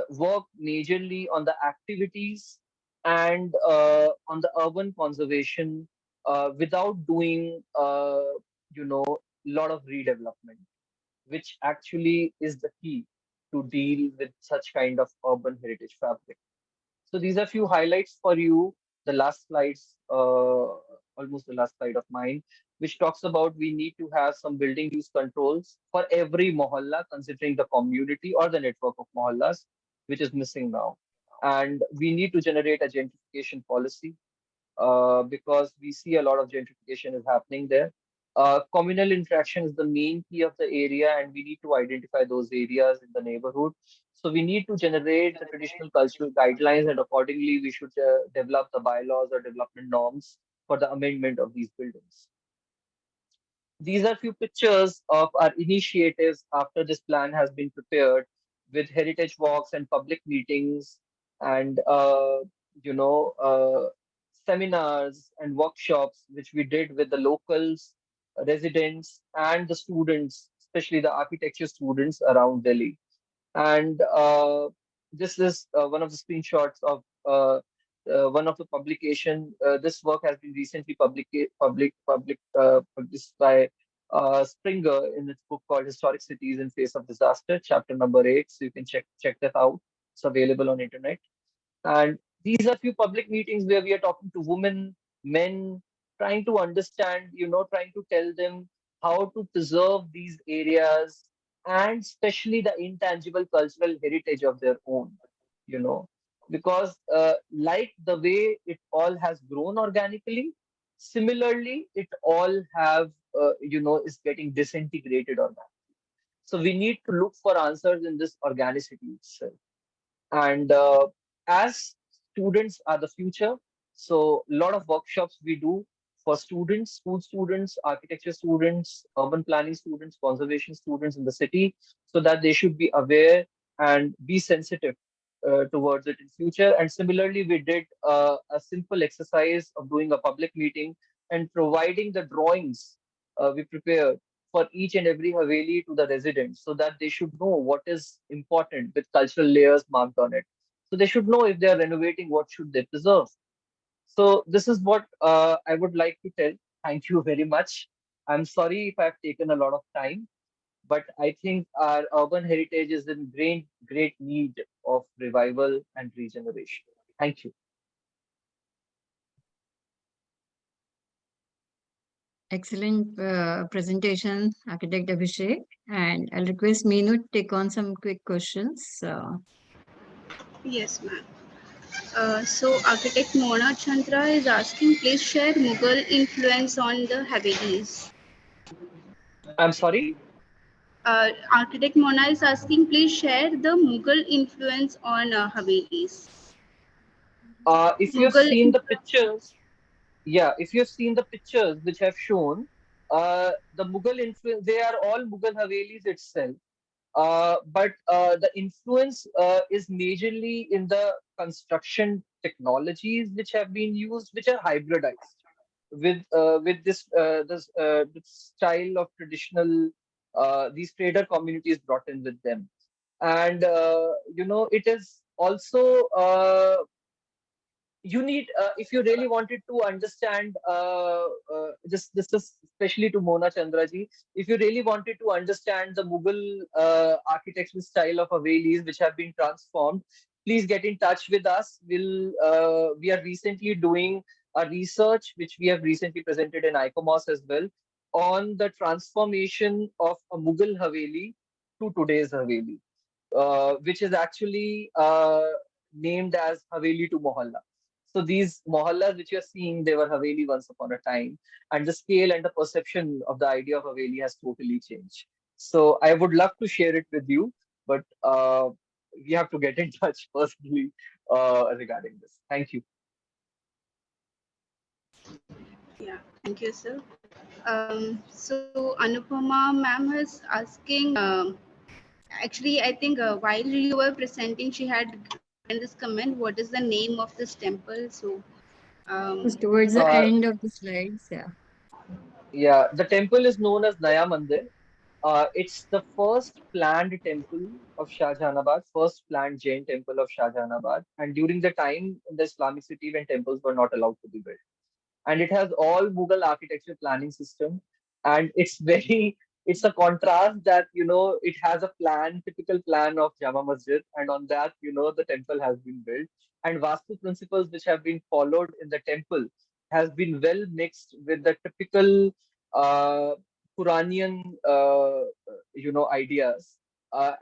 work majorly on the activities and on the urban conservation without doing, lot of redevelopment, which actually is the key to deal with such kind of urban heritage fabric. So these are few highlights for you. The last slides, almost the last slide of mine, which talks about we need to have some building use controls for every mohalla, considering the community or the network of mohallas, which is missing now. And we need to generate a gentrification policy because we see a lot of gentrification is happening there. Communal interaction is the main key of the area, and we need to identify those areas in the neighborhood. So we need to generate the traditional cultural guidelines, and accordingly, we should develop the bylaws or development norms for the amendment of these buildings. These are few pictures of our initiatives after this plan has been prepared, with heritage walks and public meetings and you know seminars and workshops which we did with the locals, residents and the students, especially the architecture students around Delhi. And this is one of the screenshots of one of the publication. This work has been recently published by Springer in its book called Historic Cities in Face of Disaster, chapter number 8. So you can check that out. It's available on internet. And these are few public meetings where we are talking to women, men, trying to understand, trying to tell them how to preserve these areas and especially the intangible cultural heritage of their own, you know, because like the way it all has grown organically, similarly, it all is getting disintegrated organically. So we need to look for answers in this organicity itself. And as students are the future, so a lot of workshops we do for students, school students, architecture students, urban planning students, conservation students in the city, so that they should be aware and be sensitive towards it in future. And similarly, we did a simple exercise of doing a public meeting and providing the drawings we prepared for each and every Haveli to the residents so that they should know what is important with cultural layers marked on it. So they should know if they are renovating, what should they preserve. So this is what I would like to tell. Thank you very much. I'm sorry if I've taken a lot of time, but I think our urban heritage is in great need of revival and regeneration. Thank you. Excellent presentation, Architect Abhishek. And I'll request Meenu to take on some quick questions. Yes, ma'am. So architect Mona Chandra is asking, please share Mughal influence on the Havelis. I'm sorry. Architect Mona is asking, please share the Mughal influence on Havelis. If you've Mughal, seen the pictures, yeah, if you've seen the pictures which I've shown, the Mughal influence, they are all Mughal Havelis itself. But the influence is majorly in the construction technologies which have been used, which are hybridized with this style of traditional these trader communities brought in with them, and it is also you need if you really wanted to understand this is especially to Mona Chandraji. If you really wanted to understand the Mughal architectural style of Havelis which have been transformed, please get in touch with us. We are recently doing a research which we have recently presented in ICOMOS as well on the transformation of a Mughal Haveli to today's Haveli, which is actually named as Haveli to Mohalla. So these mohallas which you're seeing, they were Haveli once upon a time, and the scale and the perception of the idea of Haveli has totally changed. So I would love to share it with you, but we have to get in touch personally regarding this. Thank you. yeah, thank you, sir. So Anupama ma'am is asking, actually, I think while you were presenting, she had written this comment, what is the name of this temple? So, It's um, towards the Uh, end of the slides. Yeah. yeah, the temple is known as Naya Mandir. It's the first planned temple of Shah Jahanabad, first planned Jain temple of Shah Jahanabad, and during the time in the Islamic city when temples were not allowed to be built. And it has all Mughal architecture planning system, and it's very it's a contrast that it has a plan, typical plan of Jama Masjid, and on that the temple has been built, and Vastu principles which have been followed in the temple has been well mixed with the typical Quranian ideas,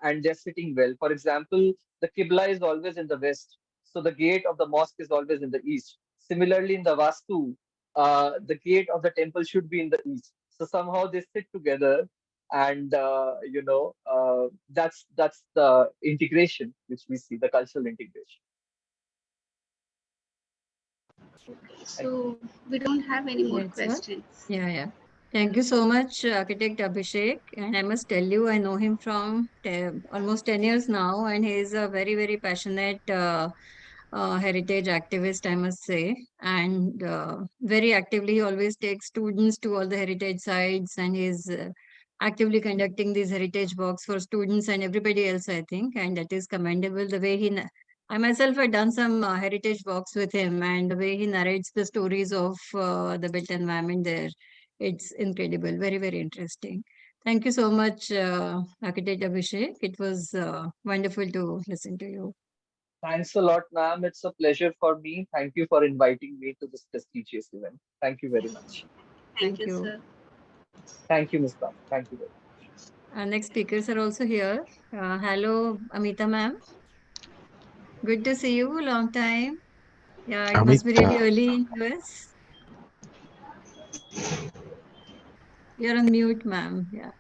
and they're sitting well. For example, the Qibla is always in the west, so the gate of the mosque is always in the east. Similarly, in the Vastu, the gate of the temple should be in the east. So somehow they sit together, and that's the integration which we see, the cultural integration. Thank you. so we don't have any more That's all. questions. Yeah, yeah. Thank you so much, Architect Abhishek. And I must tell you, I know him from almost 10 years now, and he is a very, very passionate heritage activist, I must say. And very actively, he always takes students to all the heritage sites, and he's actively conducting these heritage walks for students and everybody else, I think. And that is commendable. The way I myself had done some heritage walks with him, and the way he narrates the stories of the built environment there It's incredible, very, very interesting. Thank you so much, Architect Abhishek. It was wonderful to listen to you. Thanks a lot, ma'am. It's a pleasure for me. Thank you for inviting me to this prestigious event. Thank you very much. Thank Thank you, you. sir. Thank you, Ms. Bam. Thank you very much. Our next speakers are also here. Hello, Amita ma'am. Good to see you. Long time. Yeah, it must be really Amita, early in US. You're on mute, ma'am. Yeah.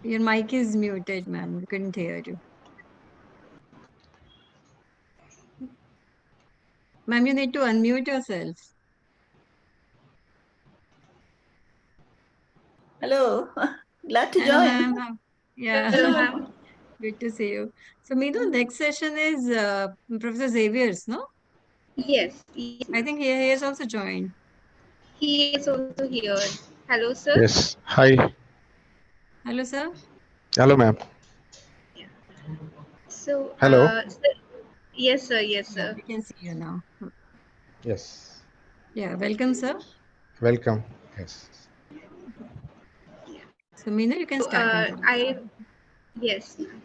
Your mic is muted, ma'am. We couldn't hear you. Ma'am, you need to unmute yourself. Hello, glad to Hello, join. ma'am. Yeah, Hello, ma'am. good to see you. So, Meenu, next session is Professor Xavier's, no? Yes, yes, I ma'am. think he has also joined. He is also here. Hello, sir. yes. Hi. Hello, sir. Hello, ma'am. Yeah. So, Hello. sir, yes, sir. Yes, Yeah, sir. we can see you now. Yes. Yeah, welcome, sir. Welcome. Yes. Yeah. So, Meenu, you can So, start and talk. yes, ma'am.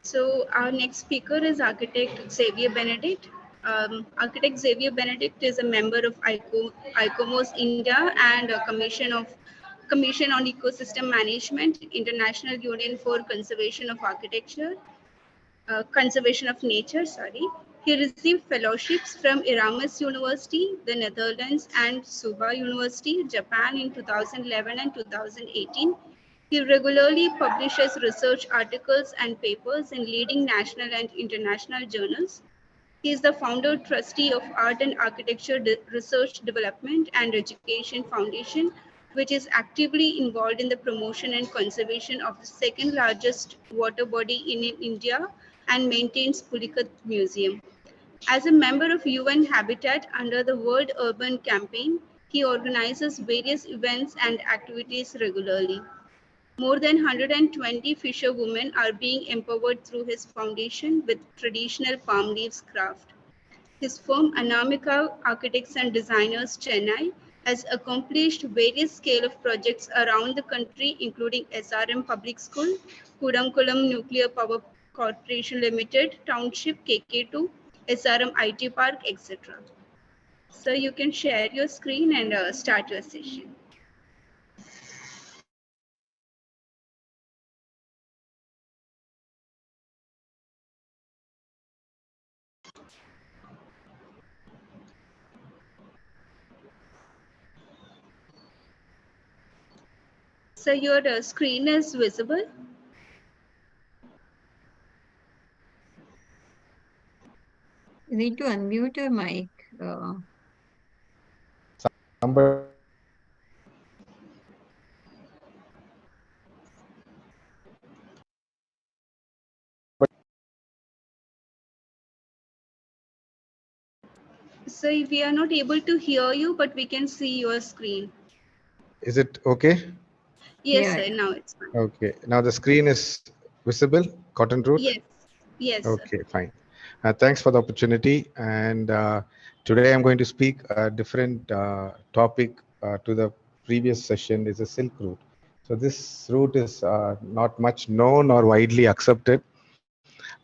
So our next speaker is Architect Xavier Benedict. Architect Xavier Benedict is a member of ICOMOS India and a Commission on Ecosystem Management, International Union for Conservation of Nature. Sorry. He received fellowships from Erasmus University, the Netherlands, and Suba University, Japan in 2011 and 2018. He regularly publishes research articles and papers in leading national and international journals. He is the founder trustee of Art and Architecture Research Development and Education Foundation, which is actively involved in the promotion and conservation of the second largest water body in India and maintains Pulikat Museum. As a member of UN Habitat under the World Urban Campaign, he organizes various events and activities regularly. More than 120 fisherwomen are being empowered through his foundation with traditional palm leaves craft. His firm Anamika Architects and Designers Chennai has accomplished various scale of projects around the country, including SRM Public School, Kudamkulam Nuclear Power Corporation Limited, Township KK2, SRM IT Park, etc. So you can share your screen and start your session. So your screen is visible. You need to unmute your mic. Somebody. So we are not able to hear you, but we can see your screen. Is it okay? Yes, Yeah, sir. Now it's fine. Okay. Now the screen is visible. Cotton root. Yes. Yes, sir. Okay, fine. Thanks for the opportunity. And today I'm going to speak a different topic to the previous session is a silk route. So this route is not much known or widely accepted,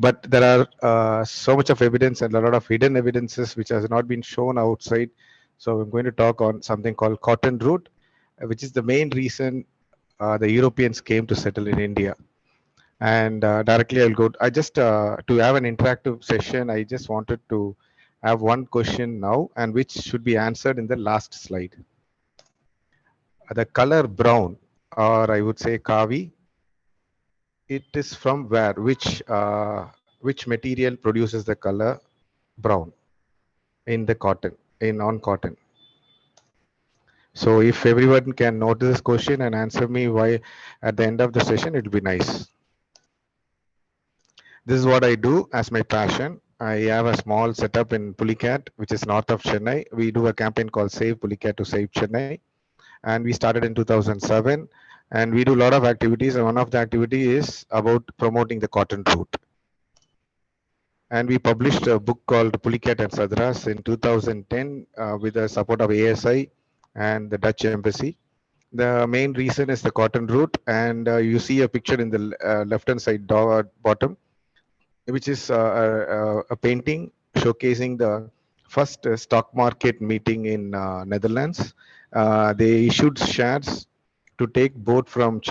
but there are so much of evidence and a lot of hidden evidences which has not been shown outside. So I'm going to talk on something called cotton route, which is the main reason the Europeans came to settle in India. And directly I'll go. I just to have an interactive session. I just wanted to have one question now, and which should be answered in the last slide. The color brown, or I would say kavi, it is from where? Which material produces the color brown in the cotton, in on cotton? So if everyone can note this question and answer me why at the end of the session, it will be nice. This is what I do as my passion. I have a small setup in Pulicat, which is north of Chennai. We do a campaign called Save Pulicat to Save Chennai. And we started in 2007. And we do a lot of activities. And one of the activity is about promoting the cotton route. And we published a book called Pulicat and Sadras in 2010 with the support of ASI and the Dutch embassy. The main reason is the cotton route, and you see a picture in the left hand side bottom, which is a painting showcasing the first stock market meeting in Netherlands. They issued shares to take boat from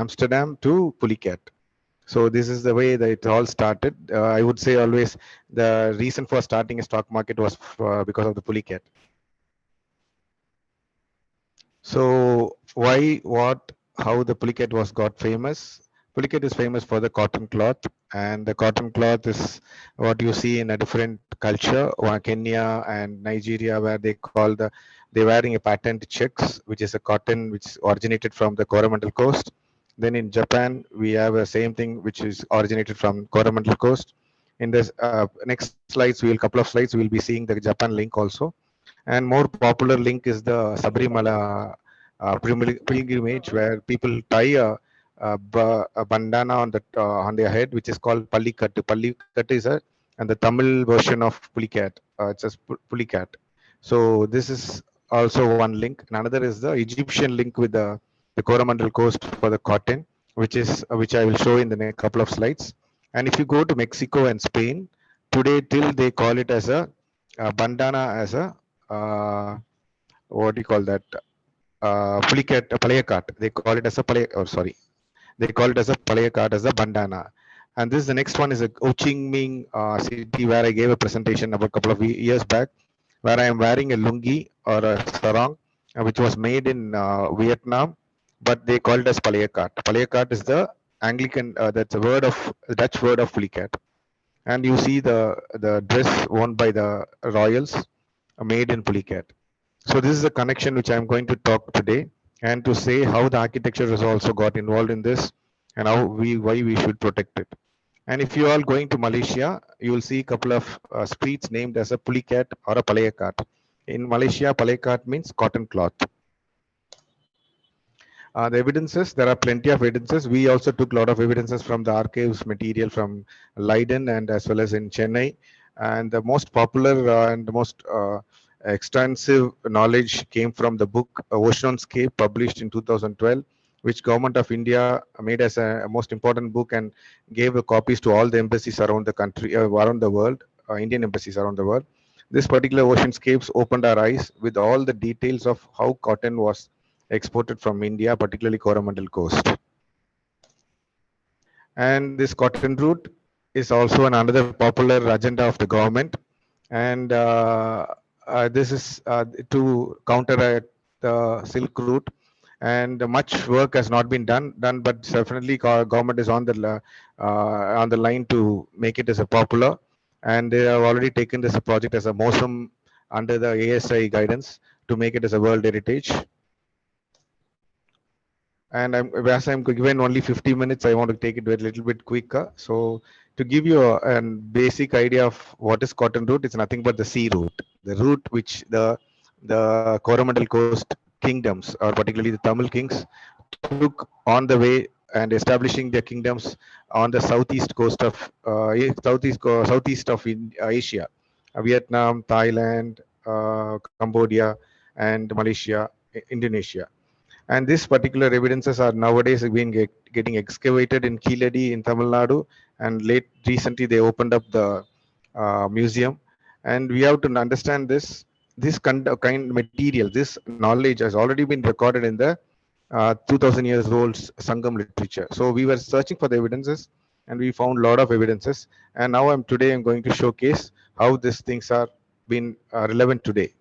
Amsterdam to Pulicat. So this is the way that it all started. I would say always the reason for starting a stock market was because of the Pulicat. So why, what, how the Pulicat was got famous? Pulicat is famous for the cotton cloth, and the cotton cloth is what you see in a different culture, Kenya and Nigeria, where they're wearing a patent checks, which is a cotton which originated from the Coromandel coast. Then in Japan, we have a same thing which is originated from Coromandel coast. In this next slides, couple of slides, we will be seeing the Japan link also. And more popular link is the Sabrimala pilgrimage, where people tie a bandana on their head, which is called Pallikattu. Pallikattu is and the Tamil version of Pulicat. It's a Pulicat. So this is also one link. And another is the Egyptian link with the Coromandel coast for the cotton, which I will show in the next couple of slides. And if you go to Mexico and Spain, today till they call it as a bandana, as a what do you call that? Pulicat, a palayakat. They call it as a they call it as a palayakat, as a bandana. And this, the next one is a Ho Chi Minh city, where I gave a presentation about a couple of years back, where I am wearing a lungi or a sarong, which was made in Vietnam, but they call it as palayakat. Palayakat is the Anglican, that's a word of Dutch word of Pulicat. And you see the dress worn by the royals, made in Pulicat. So this is a connection which I'm going to talk today, and to say how the architecture has also got involved in this, and why we should protect it. And if you are going to Malaysia, you will see a couple of streets named as a Pulicat or a Palayakat. In Malaysia, Palayakat means cotton cloth. The evidences, there are plenty of evidences. We also took a lot of evidences from the archives material from Leiden and as well as in Chennai. And the most popular and the most extensive knowledge came from the book Oceanscape, published in 2012, which Government of India made as a most important book and gave copies to all the embassies around the country, around the world, Indian embassies around the world. This particular Oceanscapes opened our eyes with all the details of how cotton was exported from India, particularly Coromandel coast. And this cotton route is also another popular agenda of the government. And this is to counteract the Silk Route. And much work has not been done, but definitely government is on the line to make it as a popular. And they have already taken this project as a MOSM under the ASI guidance to make it as a World Heritage. And as I'm given only 50 minutes, I want to take it a little bit quicker. So to give you a basic idea of what is cotton route, it's nothing but the sea route, the route which the Coromandel coast kingdoms, or particularly the Tamil kings, took on the way and establishing their kingdoms on the southeast coast of southeast of Asia, Vietnam, Thailand, Cambodia, and Malaysia, Indonesia. And these particular evidences are nowadays being getting excavated in Keeladi in Tamil Nadu, and recently they opened up the museum. And we have to understand this kind of material, this knowledge has already been recorded in the 2000 years old Sangam literature. So we were searching for the evidences, and we found a lot of evidences. And now today I'm going to showcase how these things are been relevant today.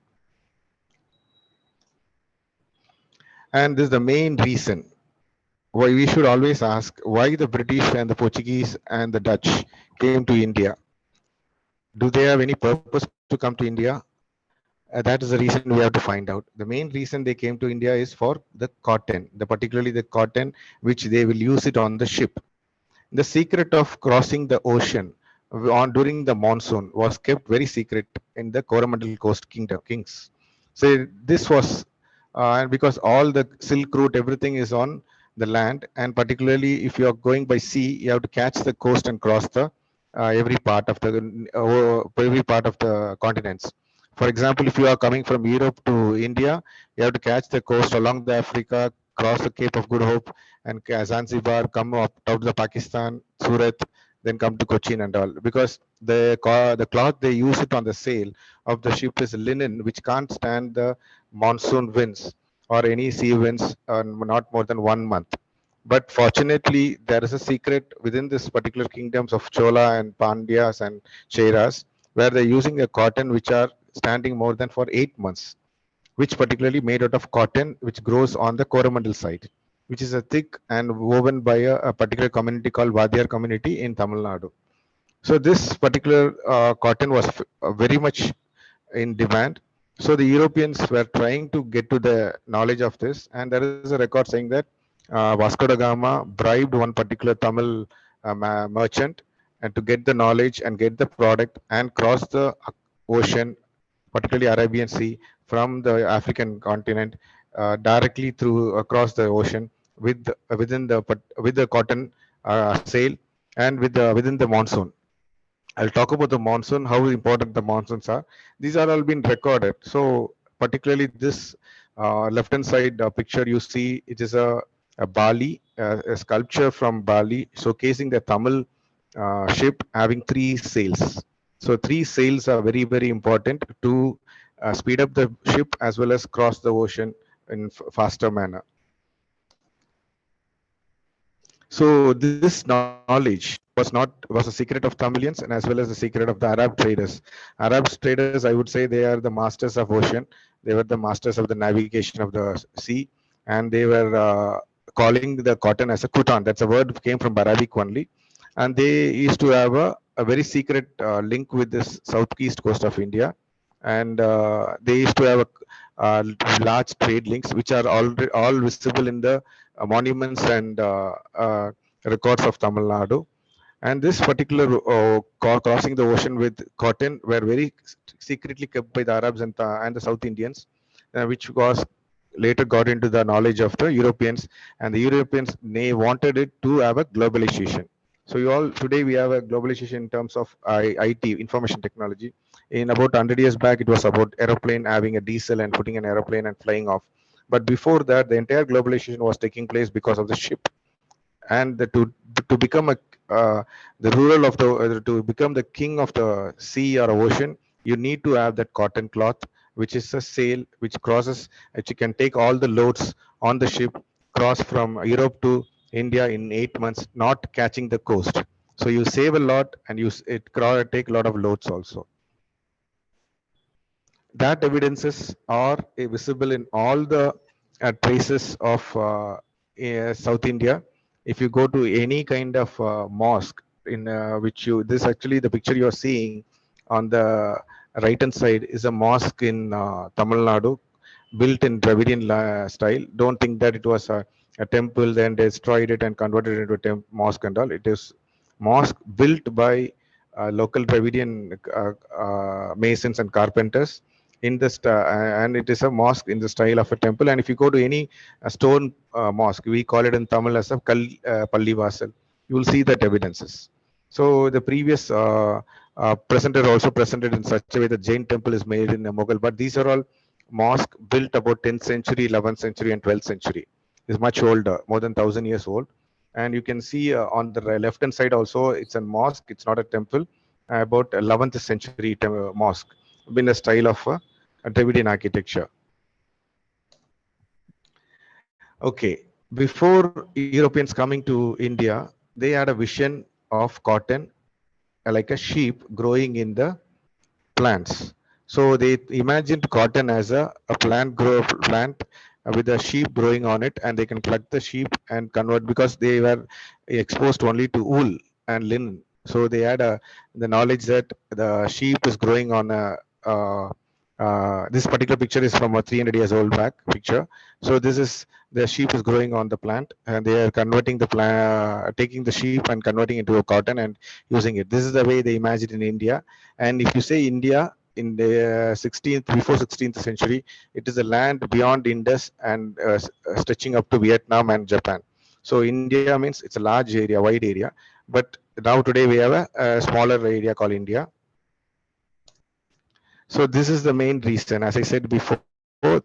And this is the main reason why we should always ask why the British and the Portuguese and the Dutch came to India. Do they have any purpose to come to India? That is the reason we have to find out. The main reason they came to India is for the cotton, particularly the cotton which they will use it on the ship. The secret of crossing the ocean during the monsoon was kept very secret in the Coromandel Coast kings. So this was because all the Silk Route, everything is on the land, and particularly if you are going by sea, you have to catch the coast and cross the every part of the continents. For example, if you are coming from Europe to to India, you have to catch the coast along the Africa, cross the Cape of Good Hope, and Zanzibar, come up out to the Pakistan, Surat, then come to Cochin and all. Because the cloth they use it on the sail of the ship is linen, which can't stand the monsoon winds or any sea winds, not more than 1 month. But fortunately, there is a secret within this particular kingdoms of Chola and Pandyas and Cheras, where they're using a cotton which are standing more than for 8 months, which particularly made out of cotton, which grows on the Coromandel side, which is a thick and woven by a particular community called Vadiyar community in Tamil Nadu. So this particular cotton was very much in demand. So the Europeans were trying to get to the knowledge of this, and there is a record saying that Vasco da Gama bribed one particular Tamil merchant and to get the knowledge and get the product and cross the ocean, particularly Arabian Sea, from the African continent directly through across the ocean with with the cotton sail and within the monsoon. I'll talk about the monsoon, how important the monsoons are. These are all been recorded. So particularly this left hand side picture you see, it is a Bali, a sculpture from Bali showcasing the Tamil ship having three sails. So three sails are very, very important to speed up the ship as well as cross the ocean in faster manner. So this knowledge was a secret of Tamilians and as well as the secret of the Arab traders. Arab traders, I would say, they are the masters of ocean. They were the masters of the navigation of the sea, and they were calling the cotton as a kutan. That's a word came from Arabic only, and they used to have a very secret link with this southeast coast of India, and they used to have large trade links, which are all visible in the monuments and records of Tamil Nadu. And this particular crossing the ocean with cotton were very secretly kept by the Arabs and the South Indians, which was later got into the knowledge of the Europeans, and the Europeans they wanted it to have a globalization. So you all today we have a globalization in terms of IT, information technology. In about 100 years back, it was about aeroplane having a diesel and putting an aeroplane and flying off. But before that, the entire globalization was taking place because of the ship, and to become the rural of the to become the king of the sea or ocean, you need to have that cotton cloth, which is a sail which crosses, which you can take all the loads on the ship, cross from Europe to India in 8 months, not catching the coast. So you save a lot, and take a lot of loads also. That evidences are visible in all the traces of South India. If you go to any kind of mosque in which this actually the picture you are seeing on the right hand side is a mosque in Tamil Nadu, built in Dravidian style. Don't think that it was a temple, then destroyed it and converted it into a mosque and all. It is mosque built by local Dravidian masons and carpenters in the and it is a mosque in the style of a temple. And if you go to any stone mosque, we call it in Tamil as a Palli Vasal, you will see that evidences. So the previous presenter also presented in such a way that Jain temple is made in Mughal, but these are all mosque built about 10th century, 11th century and 12th century. Is much older, more than 1,000 years old. And you can see on the left hand side also, it's a mosque, it's not a temple, about 11th century mosque, in the style of Dravidian architecture. Okay, before Europeans coming to India, they had a vision of cotton like a sheep growing in the plants. So they imagined cotton as a plant with a sheep growing on it, and they can pluck the sheep and convert, because they were exposed only to wool and linen. So they had the knowledge that the sheep is growing on this particular picture is from a 300 years old back picture. So this is the sheep is growing on the plant, and they are converting the plant, taking the sheep and converting into a cotton and using it. This is the way they imagined in India. And if you say India in the 16th, before 16th century, it is a land beyond Indus and stretching up to Vietnam and Japan. So India means it's a large area, wide area. But now today we have a smaller area called India. So this is the main reason. As I said before,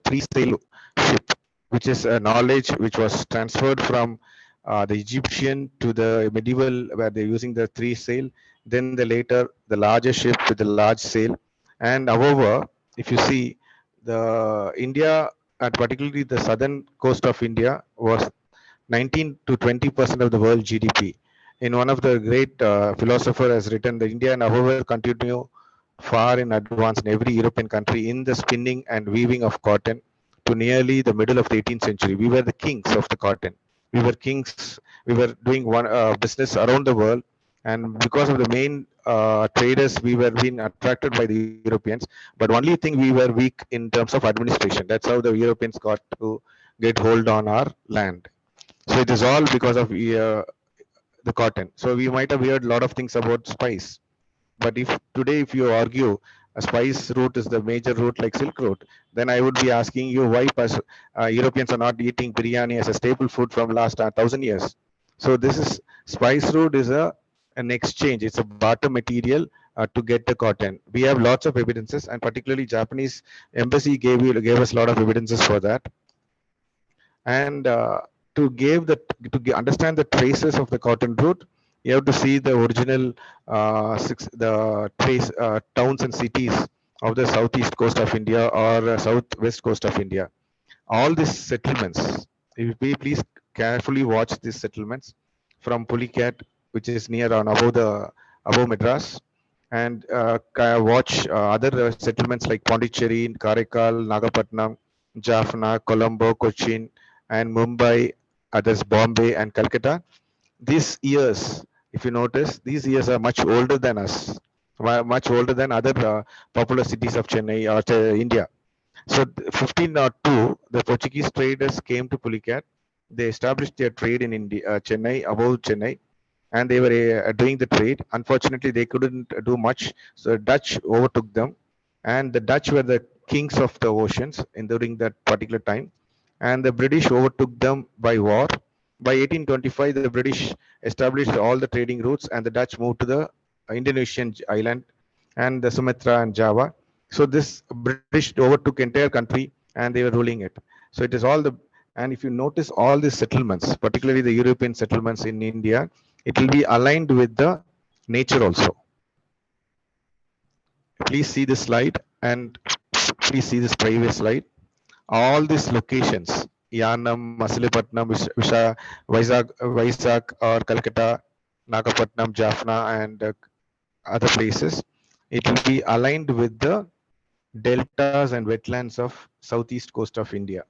three-sail ship, which is a knowledge which was transferred from the Egyptian to the medieval, where they're using the three-sail. Then the later the larger ship with the large sail. And however, if you see the India, and particularly the southern coast of India, was 19 to 20% of the world GDP. In one of the great philosopher has written that India and however continue far in advance in every European country in the spinning and weaving of cotton to nearly the middle of the 18th century. We were the kings of the cotton. We were kings. We were doing one business around the world, and because of the main traders, we were being attracted by the Europeans. But only thing, we were weak in terms of administration. That's how the Europeans got to get hold on our land. So it is all because of the cotton. So we might have heard a lot of things about spice. But if today, if you argue a spice route is the major route like Silk Route, then I would be asking you why Europeans are not eating biryani as a staple food from last 1,000 years. So this is spice route is an exchange. It's a barter material to get the cotton. We have lots of evidences, and particularly Japanese embassy gave us a lot of evidences for that. And understand the traces of the cotton route, you have to see the original the trace towns and cities of the southeast coast of India or southwest coast of India. All these settlements, if we please carefully watch these settlements from Pulicat, which is near on above Madras, and watch other settlements like Pondicherry, Karaikal, Nagapattinam, Jaffna, Colombo, Cochin, and Mumbai, others Bombay and Calcutta. These years, if you notice, these years are much older than us, much older than other popular cities of Chennai or India. So 1502, the Portuguese traders came to Pulicat. They established their trade in India, Chennai, above Chennai, and they were doing the trade. Unfortunately, they couldn't do much, so Dutch overtook them, and the Dutch were the kings of the oceans during that particular time, and the British overtook them by war. By 1825, the British established all the trading routes, and the Dutch moved to the Indonesian island and the Sumatra and Java. So this British overtook entire country, and they were ruling it. So it is all the, and if you notice all these settlements, particularly the European settlements in India, it will be aligned with the nature also. Please see this slide, and please see this previous slide. All these locations, Yanam, Masilepatnam, Vizag or Calcutta, Nagapatnam, Jaffna, and other places, it will be aligned with the deltas and wetlands of southeast coast of India.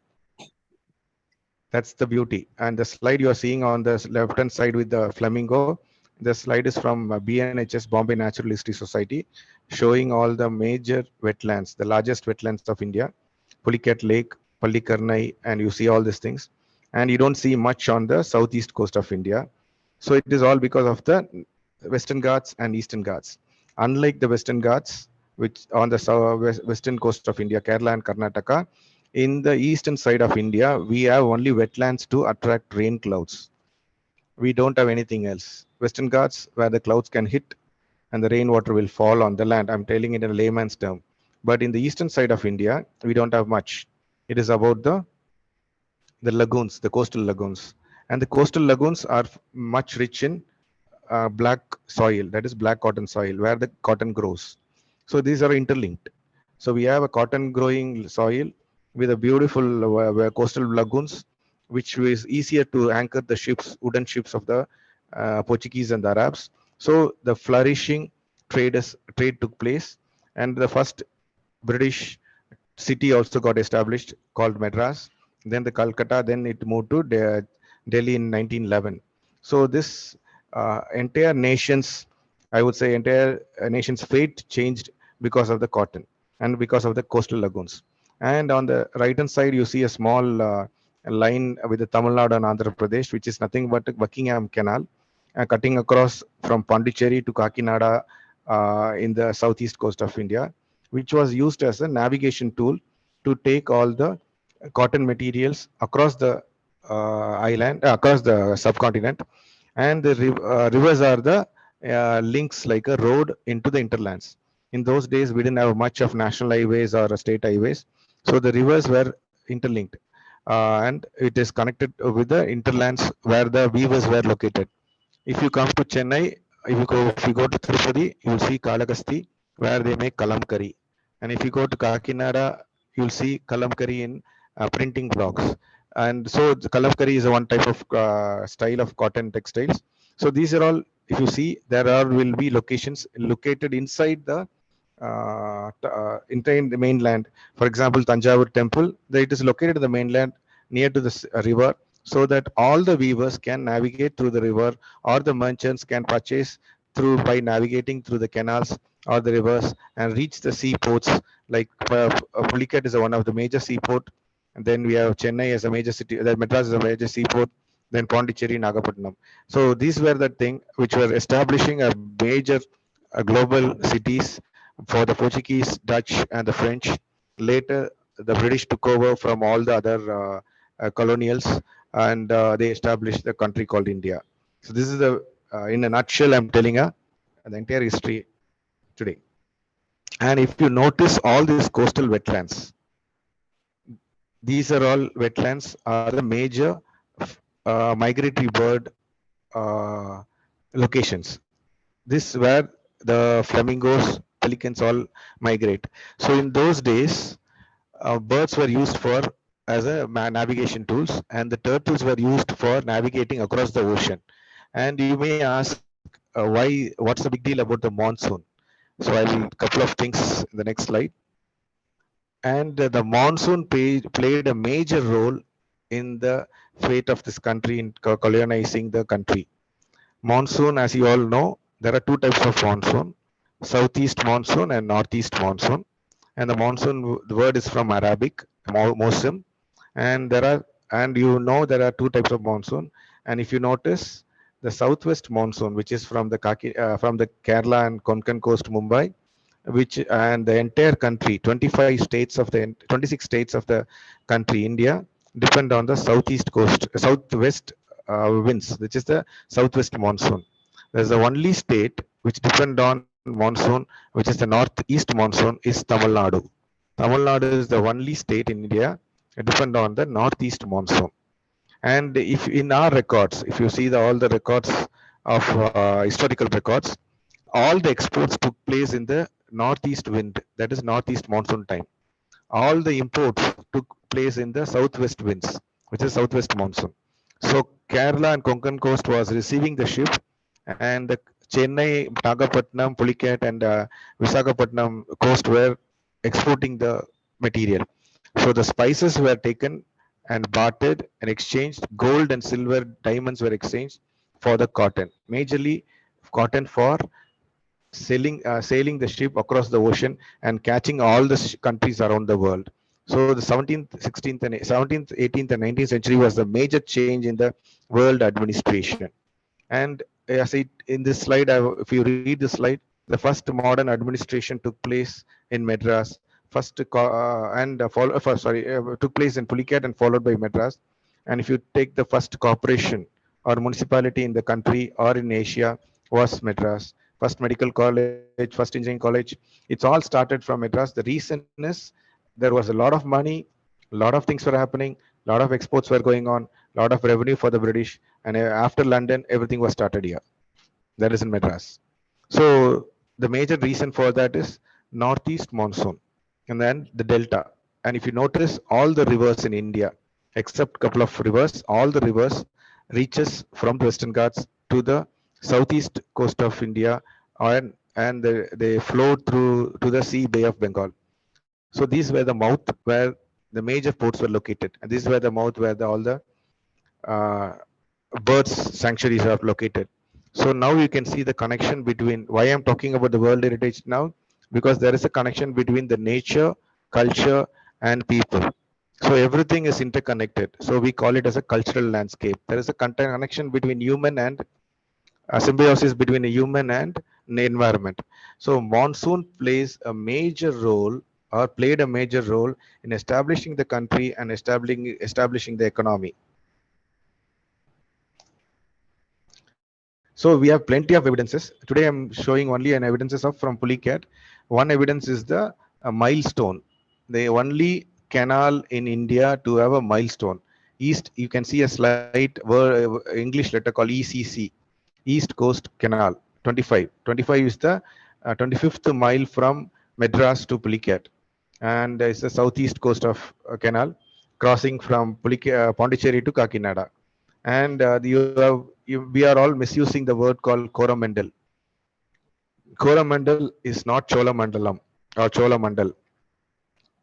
That's the beauty. And the slide you are seeing on the left hand side with the flamingo, the slide is from BNHS, Bombay Natural History Society, showing all the major wetlands, the largest wetlands of India, Pulicat Lake, Pallikarnai, and you see all these things. And you don't see much on the southeast coast of India. So it is all because of the Western Ghats and Eastern Ghats. Unlike the Western Ghats, which on the western coast of India, Kerala and Karnataka, in the eastern side of India, we have only wetlands to attract rain clouds. We don't have anything else. Western Ghats, where the clouds can hit and the rainwater will fall on the land. I'm telling it in a layman's term. But in the eastern side of India, we don't have much. It is about the lagoons, the coastal lagoons. And the coastal lagoons are much rich in black soil, that is black cotton soil, where the cotton grows. So these are interlinked. So we have a cotton growing soil with a beautiful coastal lagoons, which is easier to anchor the ships, wooden ships of the Portuguese and the Arabs. So the flourishing trade took place, and the first British city also got established called Madras. Then the Calcutta, then it moved to Delhi in 1911. So this entire nation's, I would say, entire nation's fate changed because of the cotton and because of the coastal lagoons. And on the right hand side, you see a small line with the Tamil Nadu and Andhra Pradesh, which is nothing but Buckingham Canal, cutting across from Pondicherry to Kakinada in the southeast coast of India, which was used as a navigation tool to take all the cotton materials across the island, across the subcontinent. And the rivers are the links like a road into the interlands. In those days, we didn't have much of national highways or state highways. So the rivers were interlinked, and it is connected with the interlands where the weavers were located. If you come to Chennai, if you go to Tirupati, you will see Kalakasti where they make kalamkari. And if you go to Kakinada, you'll see kalamkari in printing blocks. And so the kalamkari is one type of style of cotton textiles. So these are all, if you see, there are will be locations located inside the in the mainland. For example, Tanjavur temple, it is located in the mainland near to the river, so that all the weavers can navigate through the river, or the merchants can purchase through by navigating through the canals or the rivers and reach the seaports. Like Pulicat is one of the major seaport, and then we have Chennai as a major city, Madras is a major seaport, then Pondicherry, Nagapattinam. So these were the thing which were establishing a major global cities for the Portuguese, Dutch, and the French. Later, the British took over from all the other colonials, and they established the country called India. So this is the, in a nutshell, I'm telling the entire history today. And if you notice all these coastal wetlands, these are all wetlands are the major migratory bird uh, locations. This where the flamingos, pelicans all migrate. So in those days, birds were used for as a navigation tools, and the turtles were used for navigating across the ocean. And you may ask, why? What's the big deal about the monsoon? So I'll couple of things in the next slide. And the monsoon played a major role in the fate of this country in colonizing the country. Monsoon, as you all know, there are two types of monsoon: southeast monsoon and northeast monsoon. And the monsoon, the word is from Arabic, mosim, and there are two types of monsoon. And if you notice, the southwest monsoon, which is from the from the Kerala and Konkan coast, Mumbai, which and the entire country, 25 states of the 26 states of the country, India, depend on the southeast coast, southwest winds, which is the southwest monsoon. There's the only state which depend on monsoon, which is the northeast monsoon, is Tamil Nadu. Tamil Nadu is the only state in India depend on the northeast monsoon. And if in our records, if you see all the records of historical records, all the exports took place in the northeast wind, that is northeast monsoon time. All the imports took place in the southwest winds, which is southwest monsoon. So Kerala and Konkan coast was receiving the ship, and the Chennai, Nagapattinam, Pulicat, and Visakhapatnam coast were exporting the material. So the spices were taken and bartered and exchanged. Gold and silver, diamonds were exchanged for the cotton. Majorly cotton for sailing the ship across the ocean and catching all the countries around the world. So the 17th, 16th, and 17th, 18th, and 19th century was the major change in the world administration. And as in this slide, if you read the slide, the first modern administration took place in Madras. Took place in Pulicat and followed by Madras. And if you take the first corporation or municipality in the country or in Asia, was Madras. First medical college, first engineering college. It's all started from Madras. The reason is there was a lot of money, a lot of things were happening, a lot of exports were going on, a lot of revenue for the British. And after London, everything was started here. That is in Madras. So the major reason for that is northeast monsoon, and then the delta. And if you notice, all the rivers in India, except a couple of rivers, all the rivers reaches from the Western Ghats to the southeast coast of India, and they flow through to the sea, Bay of Bengal. So these were the mouth where the major ports were located, and this is where the mouth where all the uh, birds sanctuaries are located. So now you can see the connection between why I'm talking about the World Heritage now, because there is a connection between the nature, culture, and people. So everything is interconnected. So we call it as a cultural landscape. There is a connection between human and a symbiosis between a human and the environment. So monsoon plays a major role or played a major role in establishing the country and establishing the economy. So we have plenty of evidences. Today I'm showing only an evidences of from Pulicat. One evidence is the milestone. The only canal in India to have a milestone. East, you can see a slight English letter called ECC, East Coast Canal, 25. 25 is the 25th mile from Madras to Pulicat, and it's the southeast coast of canal crossing from Pondicherry to Kakinada. And we are all misusing the word called Coromandel. Coromandel is not Cholamandalam or Cholamandal,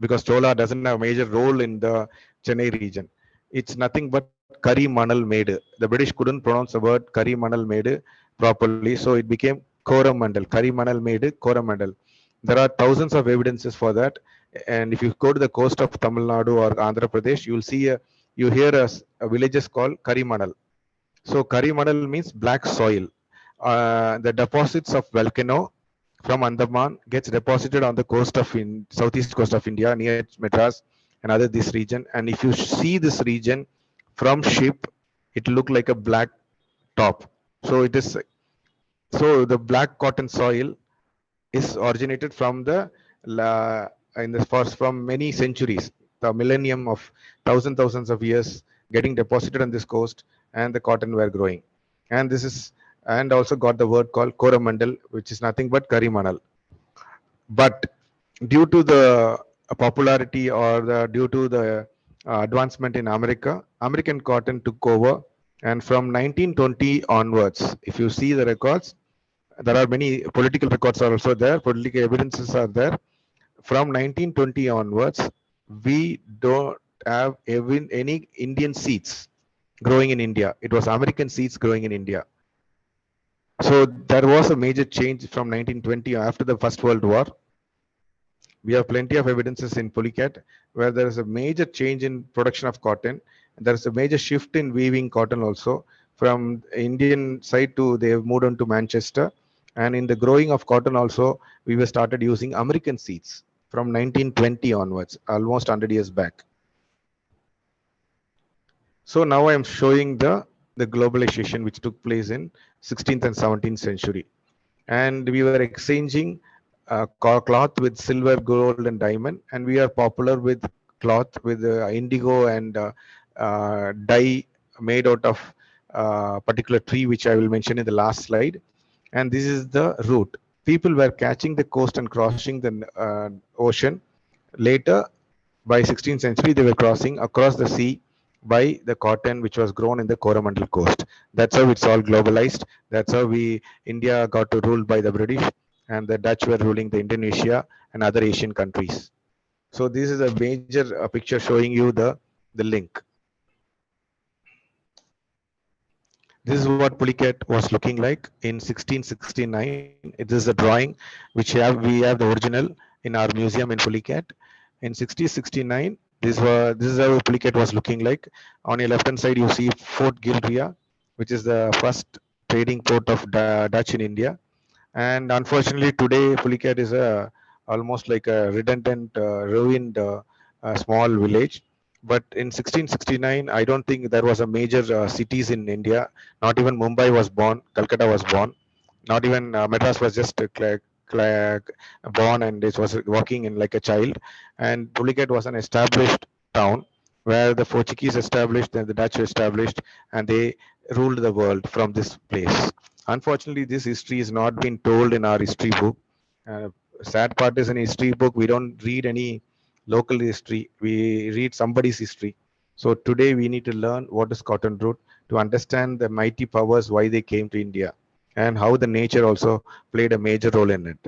because Chola doesn't have a major role in the Chennai region. It's nothing but Kari Manal Made. The British couldn't pronounce the word Kari Manal Made properly, so it became Coromandel. Kari Manal Made, Coromandel. There are thousands of evidences for that. And if you go to the coast of Tamil Nadu or Andhra Pradesh, you hear a villages called Kari Manal. So Kari Manal means black soil. The deposits of volcano from Andaman gets deposited on the coast of southeast coast of India near Madras and other this region. And if you see this region from ship, it look like a black top. So it is, so the black cotton soil is originated from the in the first from many centuries, the millennium of thousands of years getting deposited on this coast, and the cotton were growing. And this is, and also got the word called Coromandel, which is nothing but Karimanal. But due to the popularity or due to the advancement in America, American cotton took over. And from 1920 onwards, if you see the records, there are many political records are also there, political evidences are there. From 1920 onwards, we don't have even any Indian seeds growing in India. It was American seeds growing in India. So there was a major change from 1920 after the First World War. We have plenty of evidences in Pulicat where there is a major change in production of cotton. There is a major shift in weaving cotton also. From Indian side to, they have moved on to Manchester. And in the growing of cotton also, we were started using American seeds from 1920 onwards, almost 100 years back. So now I am showing the globalization which took place in 16th and 17th century. And we were exchanging cloth with silver, gold, and diamond. And we are popular with cloth with indigo and dye made out of particular tree, which I will mention in the last slide. And this is the route. People were catching the coast and crossing the ocean. Later, by 16th century, they were crossing across the sea by the cotton which was grown in the Coromandel coast. That's how it's all globalized. That's how India got to ruled by the British, and the Dutch were ruling the Indonesia and other Asian countries. So this is a major picture showing you the link. This is what Pulicat was looking like in 1669. It is a drawing which we have the original in our museum in Pulicat. In 1669, this is how Pulicat was looking like. On your left hand side, you see Fort Gildria, which is the first trading port of Dutch in India. And unfortunately, today Pulicat is almost like a redundant, ruined small village. But in 1669, I don't think there was a major cities in India. Not even Mumbai was born, Calcutta was born. Not even Madras was just born, and it was working in like a child. And Pulicat was an established town where the Portuguese established and the Dutch established, and they ruled the world from this place. Unfortunately, this history is not been told in our history book. Sad part is, in history book, we don't read any local history. We read somebody's history. So today we need to learn what is cotton root, to understand the mighty powers, why they came to India, and how the nature also played a major role in it.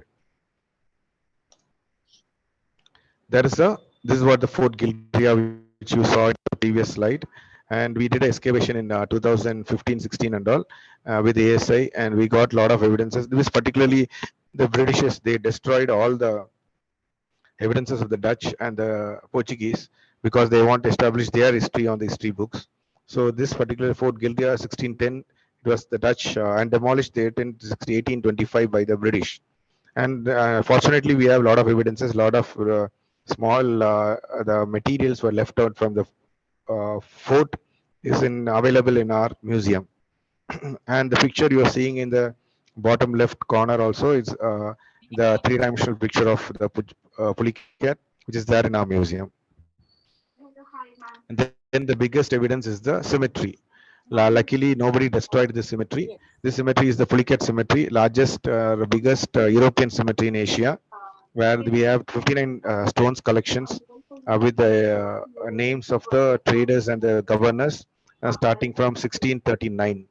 This is what the Fort Gildria, which you saw in the previous slide. And we did an excavation in 2015-16 and all with ASI, and we got a lot of evidences. This particularly the Britishers, they destroyed all the evidences of the Dutch and the Portuguese because they want to establish their history on the history books. So this particular Fort Gildria, 1610, it was the Dutch and demolished it in 1825 by the British. And fortunately, we have a lot of evidences, a lot of small the materials were left out from the fort is available in our museum. And the picture you are seeing in the bottom left corner also is the three-dimensional picture of the Pulicat, which is there in our museum. And then the biggest evidence is the symmetry. Luckily, nobody destroyed this symmetry. This symmetry is the Pulicat symmetry, largest, biggest European symmetry in Asia, where we have 59 stones collections with the names of the traders and the governors, starting from 1639.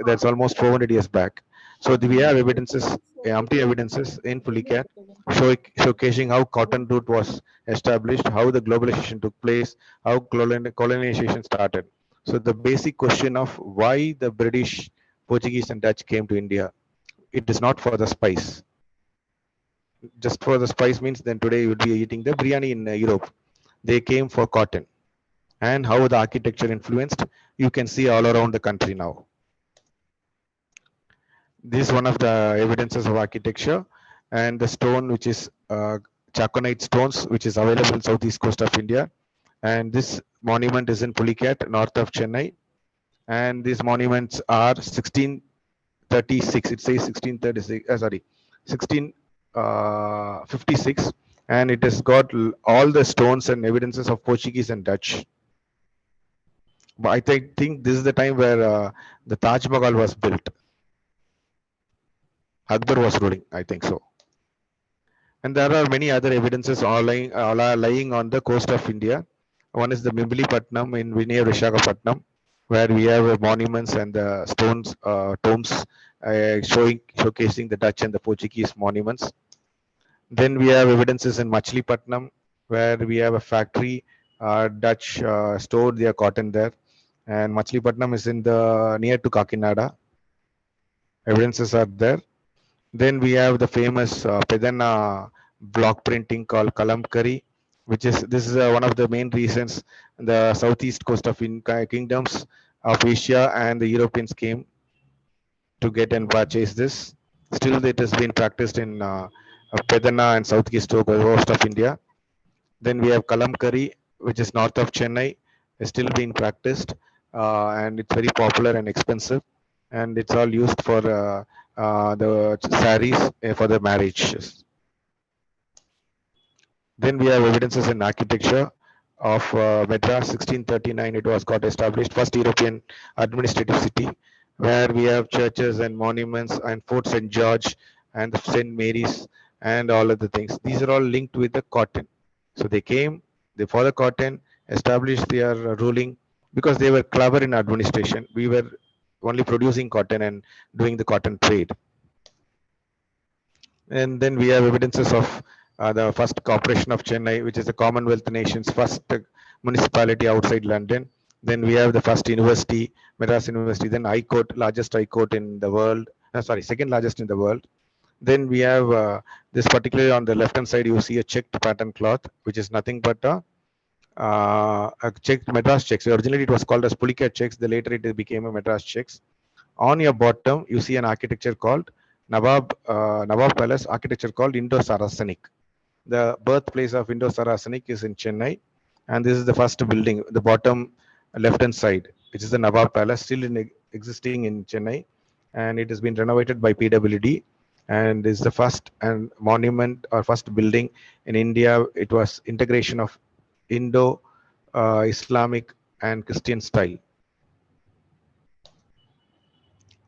That's almost 400 years back. So we have evidences, empty evidences in Pulicat, showcasing how cotton route was established, how the globalization took place, how colonization started. So the basic question of why the British, Portuguese, and Dutch came to India, it is not for the spice. Just for the spice means then today you would be eating the biryani in Europe. They came for cotton. And how the architecture influenced, you can see all around the country now. This is one of the evidences of architecture, and the stone which is Chaconite stones, which is available in southeast coast of India. And this monument is in Pulicat, north of Chennai. And these monuments are 1636. It says 1636. Sorry, 1656, and it has got all the stones and evidences of Portuguese and Dutch. But think this is the time where the Taj Mahal was built. Akbar was ruling, I think so. And there are many other evidences all are lying on the coast of India. One is the Mimlipatnam in near Visakhapatnam, where we have monuments and the stones, tombs, showcasing the Dutch and the Portuguese monuments. Then we have evidences in Machilipatnam, where we have a factory. Dutch stored their cotton there, and Machilipatnam is in the near to Kakinada. Evidences are there. Then we have the famous Pedana block printing called Kalamkari, which is this is one of the main reasons the southeast coast of kingdoms of Asia and the Europeans came to get and purchase this. Still, it has been practiced in Pedana and southeast coast of India. Then we have Kalamkari, which is north of Chennai, is still being practiced, and it's very popular and expensive, and it's all used for the saris for the marriages. Then we have evidences in architecture of Madras 1639. It was got established, first European administrative city, where we have churches and monuments and Fort St. George and St. Mary's and all of the things. These are all linked with the cotton. So they came, they for the cotton, established their ruling because they were clever in administration. We were only producing cotton and doing the cotton trade. And then we have evidences of the first corporation of Chennai, which is the Commonwealth nation's first municipality outside London. Then we have the first university, Madras University. Then High Court, largest High Court in the world. Sorry, second largest in the world. Then we have this particularly on the left hand side, you see a checked pattern cloth, which is nothing but a checked Madras checks. Originally, it was called as Pulicat checks. The later it became a Madras checks. On your bottom, you see an architecture called Nawab Palace architecture called Indo-Saracenic. The birthplace of Indo-Saracenic is in Chennai, and this is the first building, the bottom left-hand side, which is the Nawab Palace, still existing in Chennai, and it has been renovated by PWD, and is the first and monument or first building in India. It was integration of Indo, Islamic, and Christian style.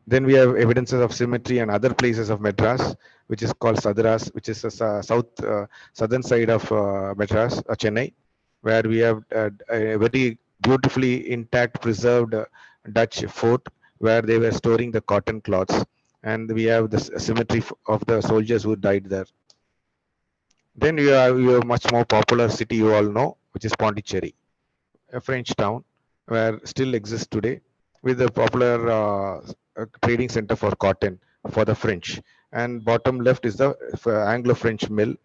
Then we have evidences of symmetry and other places of Madras, which is called Sadras, which is the southern side of Madras, Chennai, where we have a very beautifully intact, preserved Dutch fort where they were storing the cotton cloths. And we have the symmetry of the soldiers who died there. Then you have a much more popular city you all know, which is Pondicherry, a French town where still exists today, with a popular trading center for cotton for the French. And bottom left is the Anglo-French mill.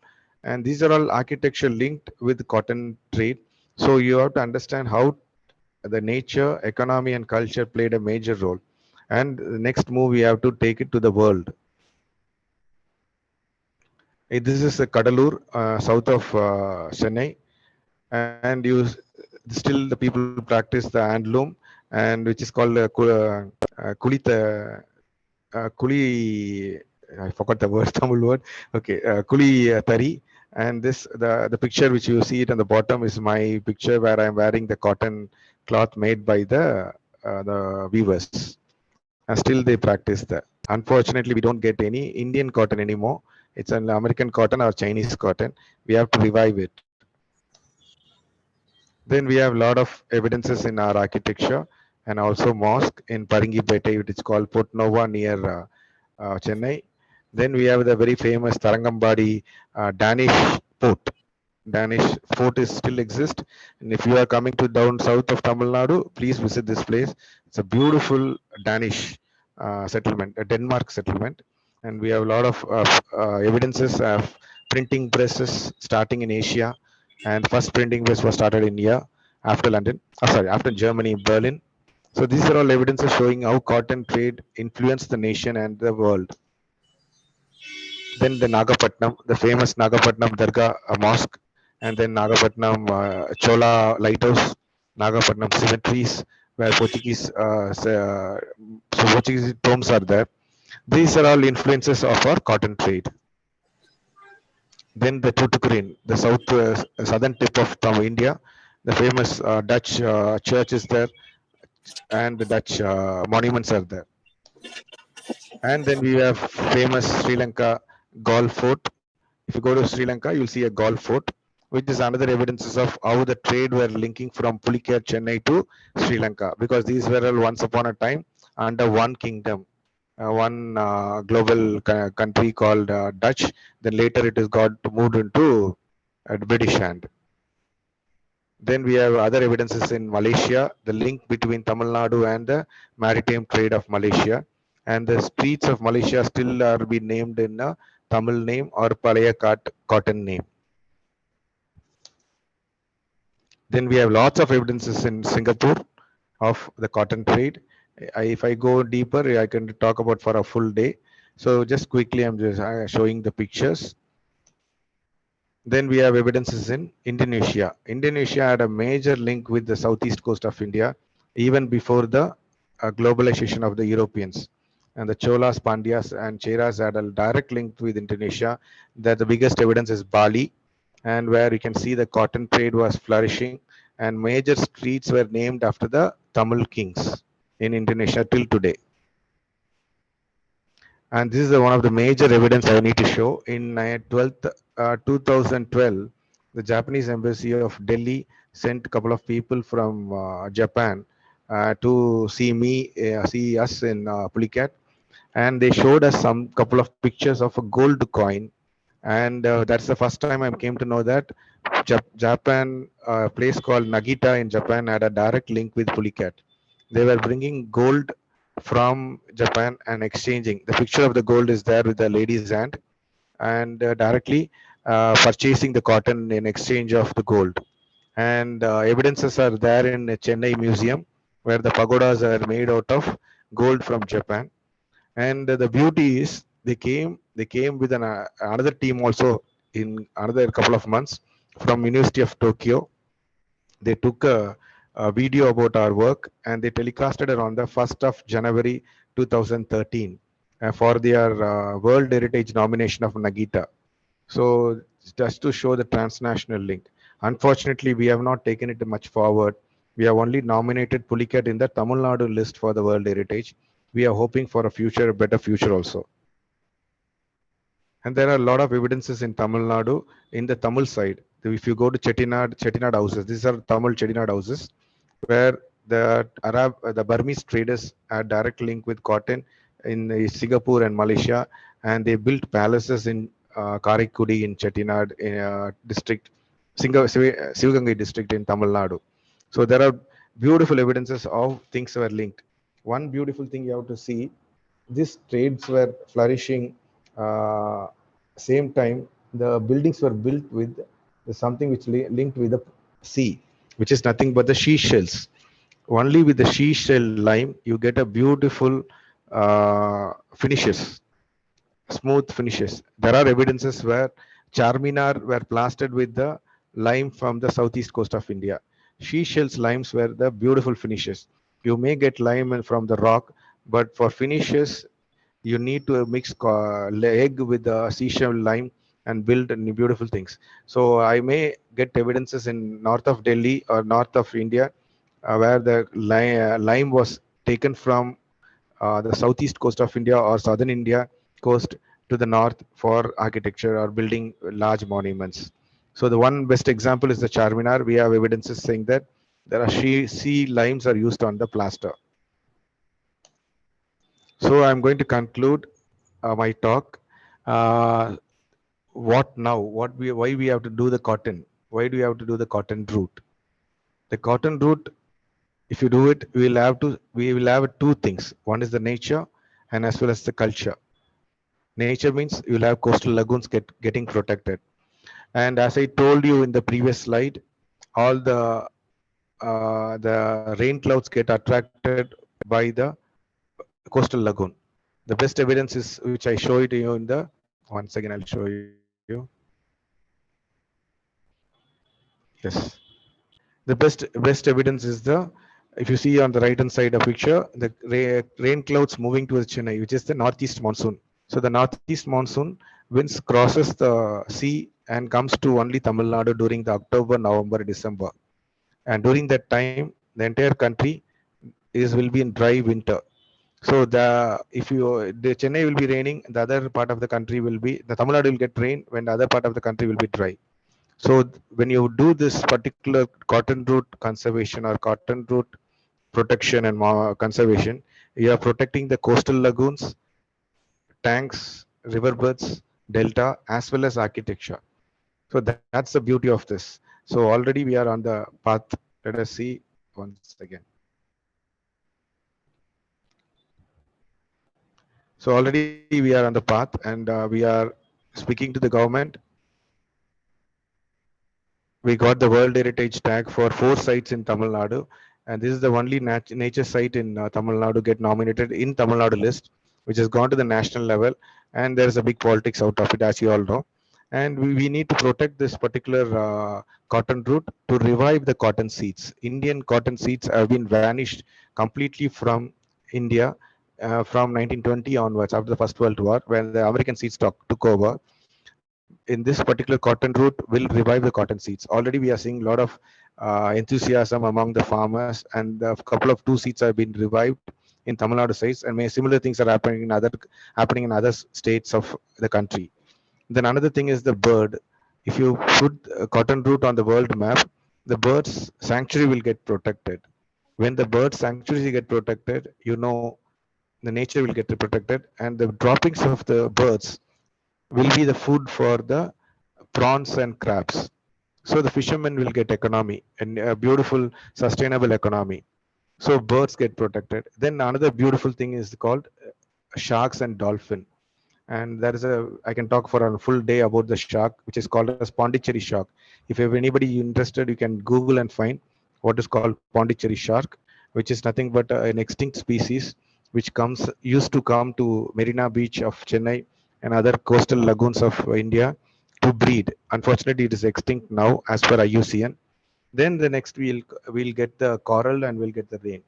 And these are all architecture linked with cotton trade. So you have to understand how the nature, economy, and culture played a major role. And the next move, we have to take it to the world. This is Kadalur, south of Chennai, and still the people practice the handloom, and which is called kulita kuli. I forgot the word, Tamil word. Okay, kuli tari, And the picture which you see it on the bottom is my picture where I'm wearing the cotton cloth made by the weavers, and still they practice that. Unfortunately, we don't get any Indian cotton anymore. It's an American cotton or Chinese cotton. We have to revive it. Then we have a lot of evidences in our architecture and also mosque in Paringipete, which is called Port Nova near Chennai. Then we have the very famous Tarangambadi Danish port. Danish fort is still exists, and if you are coming to down south of Tamil Nadu, please visit this place. It's a beautiful Danish settlement, a Denmark settlement, and we have a lot of evidences of printing presses starting in Asia, and first printing press was started in India after London. After Germany, Berlin. So these are all evidences showing how cotton trade influenced the nation and the world. Then the Nagapatnam, the famous Nagapatnam Dargah mosque, and then Nagapatnam Chola lighthouse, Nagapatnam cemeteries, where Portuguese tombs are there. These are all influences of our cotton trade. Then the Tuticorin, the southern tip of India, the famous Dutch church is there, and the Dutch monuments are there. And then we have famous Sri Lanka Galle Fort. If you go to Sri Lanka, you'll see a Galle Fort, which is another evidences of how the trade were linking from Pulicat, Chennai to Sri Lanka, because these were all once upon a time under one kingdom, one global country called Dutch. Then later it is got moved into British hand. Then we have other evidences in Malaysia, the link between Tamil Nadu and the maritime trade of Malaysia. And the streets of Malaysia still are being named in a Tamil name or Palaya cotton name. Then we have lots of evidences in Singapore of the cotton trade. If I go deeper, I can talk about for a full day. So just quickly, I'm just showing the pictures. Then we have evidences in Indonesia. Indonesia had a major link with the southeast coast of India, even before the globalization of the Europeans. And the Cholas, Pandyas, and Cheras had a direct link with Indonesia. That the biggest evidence is Bali, and where you can see the cotton trade was flourishing, and major streets were named after the Tamil kings in Indonesia till today. And this is one of the major evidence I need to show. In 2012, the Japanese embassy of Delhi sent a couple of people from Japan to see us in Pulicat, and they showed us some couple of pictures of a gold coin. And that's the first time I came to know that Japan, a place called Nagita in Japan, had a direct link with Pulicat. They were bringing gold from Japan and exchanging. The picture of the gold is there with the lady's hand, and directly purchasing the cotton in exchange of the gold. And evidences are there in the Chennai Museum, where the pagodas are made out of gold from Japan. And the beauty is they came with another team also in another couple of months from University of Tokyo. They took a video about our work and they telecasted it on the 1st of January 2013 for their World Heritage nomination of Nagita. So just to show the transnational link. Unfortunately, we have not taken it much forward. We have only nominated Pulicat in the Tamil Nadu list for the World Heritage. We are hoping for a better future also. And there are a lot of evidences in Tamil Nadu in the Tamil side. If you go to Chettinad houses, these are Tamil Chettinad houses, where the Burmese traders had direct link with cotton in Singapore and Malaysia, and they built palaces in Karaikudi in Chettinad district, Sivagangai district in Tamil Nadu. So there are beautiful evidences of things were linked. One beautiful thing you have to see, these trades were flourishing. Same time, the buildings were built with something which linked with the sea, which is nothing but the seashells. Only with the seashell lime, you get a beautiful finishes, smooth finishes. There are evidences where Charminar were plastered with the lime from the southeast coast of India. Seashells limes were the beautiful finishes. You may get lime from the rock, but for finishes, you need to mix egg with the seashell lime and build new beautiful things. So I may get evidences in north of Delhi or north of India, where the lime was taken from the southeast coast of India or southern India coast to the north for architecture or building large monuments. So the one best example is the Charminar. We have evidences saying that there are sea limes are used on the plaster. So I'm going to conclude my talk. Uh, what now? Why we have to do the cotton? Why do we have to do the cotton route? The cotton route, if you do it, we will have two things. One is the nature and as well as the culture. Nature means you'll have coastal lagoons getting protected. And as I told you in the previous slide, all the rain clouds get attracted by the coastal lagoon. The best evidence is which I show it to you in the once again I'll show you. Yes. The best evidence is the if you see on the right hand side of picture the rain clouds moving towards Chennai, which is the northeast monsoon. So the northeast monsoon winds crosses the sea and comes to only Tamil Nadu during the October, November, December. And during that time, the entire country will be in dry winter. So if you the Chennai will be raining, the other part of the country will be the Tamil Nadu will get rain when the other part of the country will be dry. So when you do this particular cotton root conservation or cotton root protection and conservation, you are protecting the coastal lagoons, tanks, riverbeds, delta, as well as architecture. So that's the beauty of this. So already we are on the path. Let us see once again. So already we are on the path, and we are speaking to the government. We got the World Heritage tag for 4 sites in Tamil Nadu, and this is the only nature site in Tamil Nadu get nominated in Tamil Nadu list, which has gone to the national level. And there is a big politics out of it, as you all know. And we need to protect this particular cotton root to revive the cotton seeds. Indian cotton seeds have been vanished completely from India from 1920 onwards, after the First World War, when the American seeds took over. In this particular cotton root will revive the cotton seeds. Already we are seeing a lot of enthusiasm among the farmers, and a couple of 2 seeds have been revived in Tamil Nadu sites, and similar things are happening in other states of the country. Then another thing is the bird. If you put cotton root on the world map, the birds sanctuary will get protected. When the bird sanctuaries get protected, you know the nature will get protected, and the droppings of the birds will be the food for the prawns and crabs. So the fishermen will get economy and a beautiful sustainable economy. So birds get protected. Then another beautiful thing is called sharks and dolphin. And there is I can talk for a full day about the shark, which is called as Pondicherry shark. If you have anybody interested, you can Google and find what is called Pondicherry shark, which is nothing but an extinct species which used to come to Marina Beach of Chennai and other coastal lagoons of India to breed. Unfortunately, it is extinct now as per IUCN. Then the next we'll get the coral and we'll get the rain.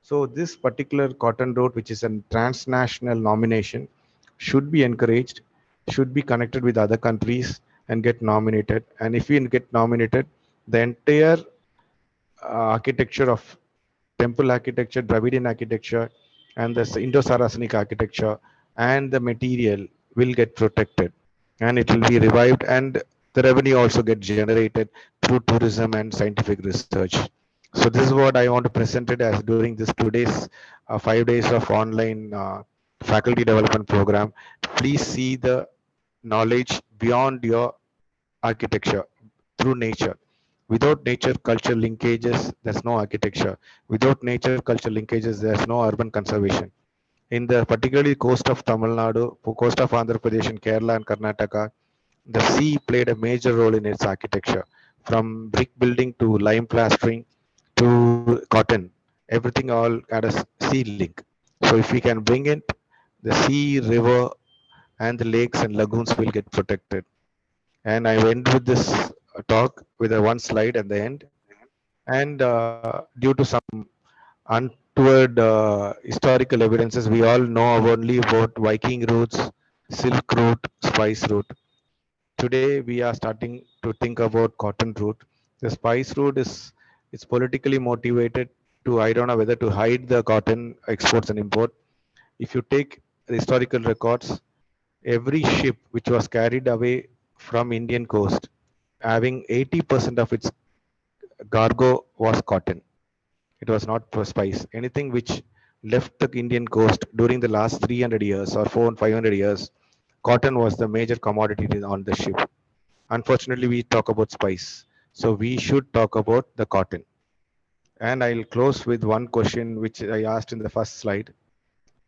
So this particular cotton road, which is a transnational nomination, should be encouraged, should be connected with other countries and get nominated. And if we get nominated, the entire architecture of temple architecture, Dravidian architecture, and the Indo-Saracenic architecture and the material will get protected, and it will be revived, and the revenue also get generated through tourism and scientific research. So this is what I want to present it as during this today's 5 days of online faculty development program. Please see the knowledge beyond your architecture through nature. Without nature culture linkages, there's no architecture. Without nature culture linkages, there's no urban conservation. In the particularly coast of Tamil Nadu, coast of Andhra Pradesh, and Kerala and Karnataka, the sea played a major role in its architecture, from brick building to lime plastering to cotton. Everything all had a sea link. So if we can bring it, the sea, river, and the lakes and lagoons will get protected. And I end with this talk with a one slide at the end. And due to some untoward historical evidences, we all know only about Viking routes, Silk Route, Spice Route. today we are starting to think about cotton root. The spice root is it's politically motivated to, I don't know whether to hide the cotton exports and import. If you take the historical records, every ship which was carried away from Indian coast, having 80% of its cargo was cotton. It was not for spice. Anything which left the Indian coast during the last 300 years or 400 and 500 years, cotton was the major commodity on the ship. Unfortunately, we talk about spice. So we should talk about the cotton. And I'll close with one question which I asked in the first slide.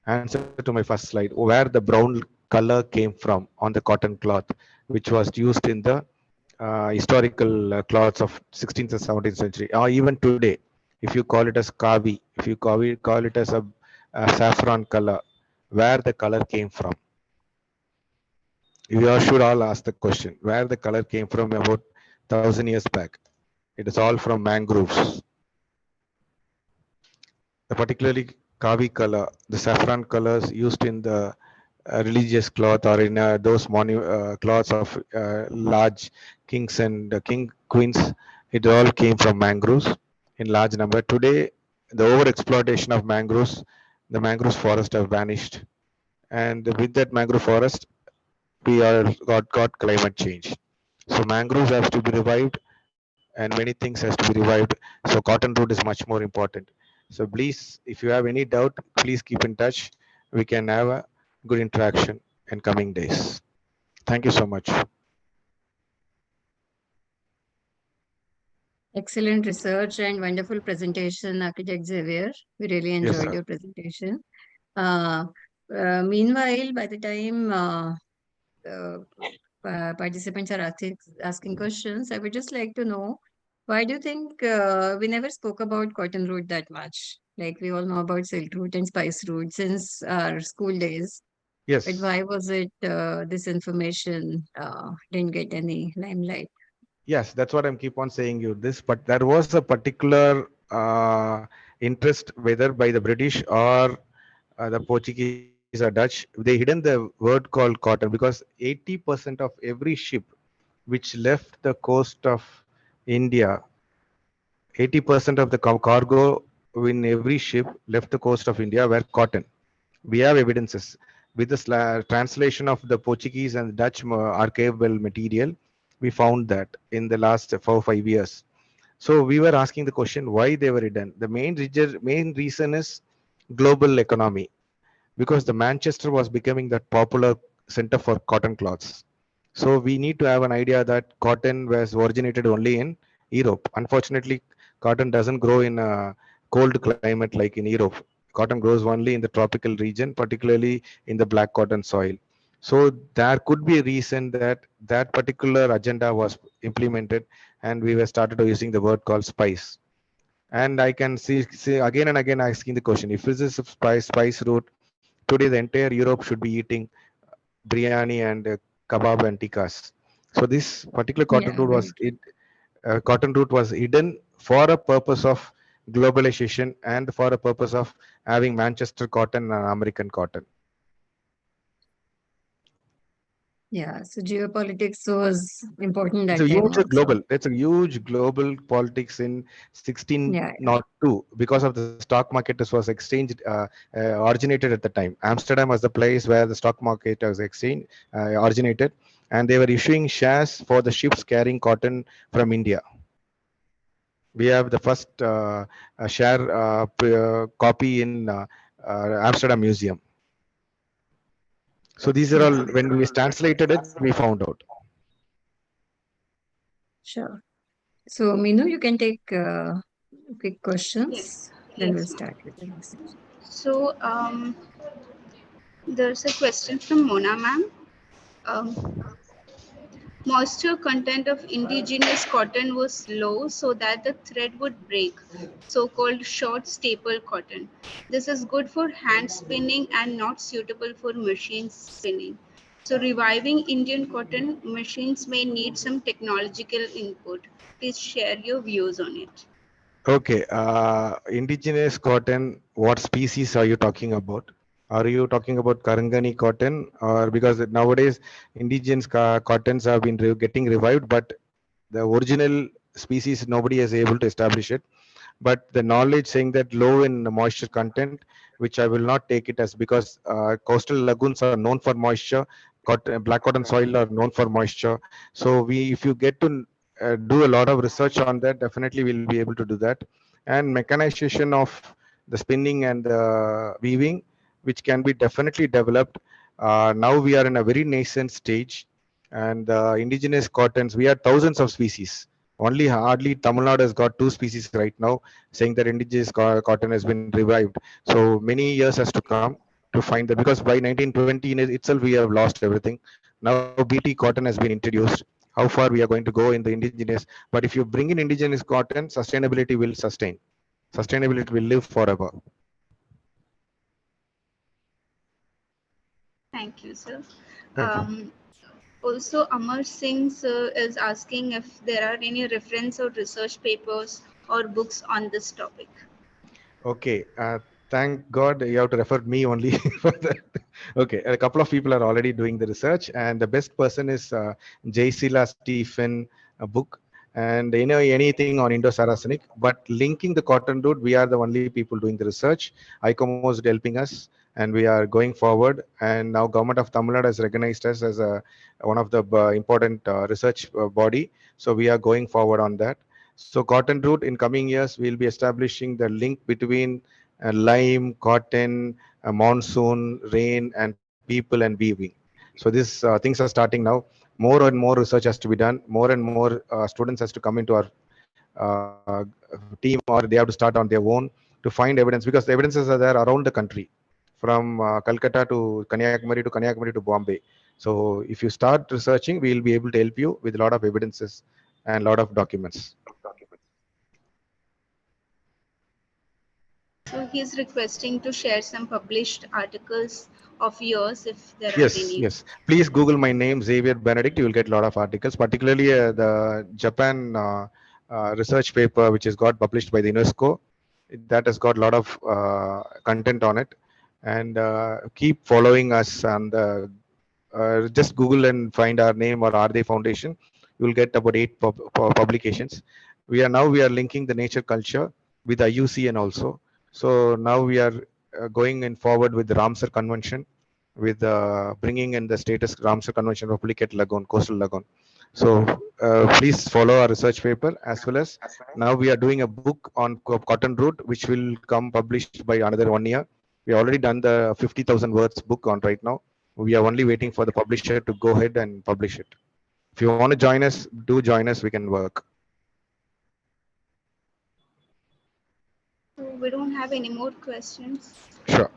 Answer to my first slide, where the brown color came from on the cotton cloth, which was used in the historical cloths of 16th and 17th century, or even today. If you call it as kavi, if you call it as a saffron color, where the color came from. You all should all ask the question, where the color came from about 1,000 years back. It is all from mangroves. The particularly kavi color, the saffron colors used in the religious cloth or in those cloths of large kings and king queens, it all came from mangroves in large number. Today, the over exploitation of mangroves, the mangroves forest have vanished, and with that mangrove forest, we are got climate change. So mangroves have to be revived, and many things has to be revived. So cotton root is much more important. So please, if you have any doubt, please keep in touch. We can have a good interaction in coming days. Thank you so much. Excellent research and wonderful presentation, Architect Xavier. We really Yes, enjoyed sir. your presentation. Uh, Meanwhile, by the time uh, participants are asking questions, I would just like to know, why do you think we never spoke about cotton root that much? Like we all know about silk root and spice root since our school days. But Yes, why was it this information didn't get any limelight? yes, that's what I'm keep on saying you this. But there was a particular interest, whether by the British or the Portuguese or Dutch, they hidden the word called cotton because 80% of every ship which left the coast of India, 80% of the cargo in every ship left the coast of India were cotton. We have evidences with the translation of the Portuguese and Dutch archival material. We found that in the last 4 or 5 years. So we were asking the question why they were hidden. The main reason is global economy, because the Manchester was becoming that popular center for cotton cloths. So we need to have an idea that cotton was originated only in Europe. Unfortunately, cotton doesn't grow in a cold climate like in Europe. Cotton grows only in the tropical region, particularly in the black cotton soil. So there could be a reason that that particular agenda was implemented, and we were started using the word called spice. And I can see again and again asking the question: if this is a spice root, today the entire Europe should be eating biryani and kebab and tikkas. So this particular cotton Yeah, root very true. was hidden for a purpose of globalization and for a purpose of having Manchester cotton and American cotton. Yeah, so geopolitics was important It's that a time huge also. global. It's a huge global politics in Yeah, yeah. 1602 because of the stock market. This was exchanged, originated at the time. Amsterdam was the place where the stock market was exchanged, originated, and they were issuing shares for the ships carrying cotton from India. We have the first share copy in Amsterdam Museum. So these are all Yeah, when we translated it, we found out. sure. So, Meenu, you can take quick Yes, questions, then we'll yes, ma'am. start with the research. So there's a question from Mona, ma'am. Um, Moisture content of indigenous cotton was low so that the thread would break, so-called short staple cotton. This is good for hand spinning and not suitable for machine spinning. So reviving Indian cotton machines may need some technological input. Please share your views on it. Okay, indigenous cotton, what species are you talking about? Are you talking about Karangani cotton, or because nowadays indigenous cottons have been getting revived, but the original species nobody is able to establish it. But the knowledge saying that low in moisture content, which I will not take it as, because coastal lagoons are known for moisture, black cotton soil are known for moisture. So we, if you get to do a lot of research on that, definitely we'll be able to do that. And mechanization of the spinning and the weaving, which can be definitely developed. Now we are in a very nascent stage, and indigenous cottons, we have thousands of species. Only hardly Tamil Nadu has got two species right now, saying that indigenous cotton has been revived. So many years has to come to find that, because by 1920 in itself we have lost everything. Now BT cotton has been introduced. How far we are going to go in the indigenous? But if you bring in indigenous cotton, sustainability will sustain. Sustainability will live forever. Thank you, sir. Thank you. Also, Amar Singh sir is asking if there are any reference or research papers or books on this topic. Okay. Thank God you have to refer me only for that. Okay. A couple of people are already doing the research, and the best person is Jaisila Stephen book. And anything on Indo-Saracenic, but linking the cotton root, we are the only people doing the research. ICOMOS is helping us, and we are going forward. And now Government of Tamil Nadu has recognized us as one of the important research body. So we are going forward on that. So cotton root, in coming years, we'll be establishing the link between lime, cotton, monsoon, rain, and people and weaving. So these things are starting now. More and more research has to be done. More and more students has to come into our uh, team, or they have to start on their own to find evidence, because the evidences are there around the country, from Calcutta to Kanyakumari to Bombay. So if you start researching, we will be able to help you with a lot of evidences and a lot of documents. So he's requesting to share some published articles of yours if there are Yes, any. yes. Please Google my name, Xavier Benedict. You will get a lot of articles, particularly the Japan research paper, which is got published by the UNESCO. That has got a lot of content on it. And keep following us, and just Google and find our name or RD Foundation. You will get about 8 publications. We are linking the nature culture with IUCN also. So now we are going in forward with the Ramsar Convention, with bringing in the status Ramsar Convention of Phuket Lagoon, coastal lagoon. So please follow our research paper, as well as now we are doing a book on cotton root, which will come published by another 1 year. We already done the 50,000 words book on right now. We are only waiting for the publisher to go ahead and publish it. If you want to join us, do join us. We can work. So we don't have any more questions. Sure.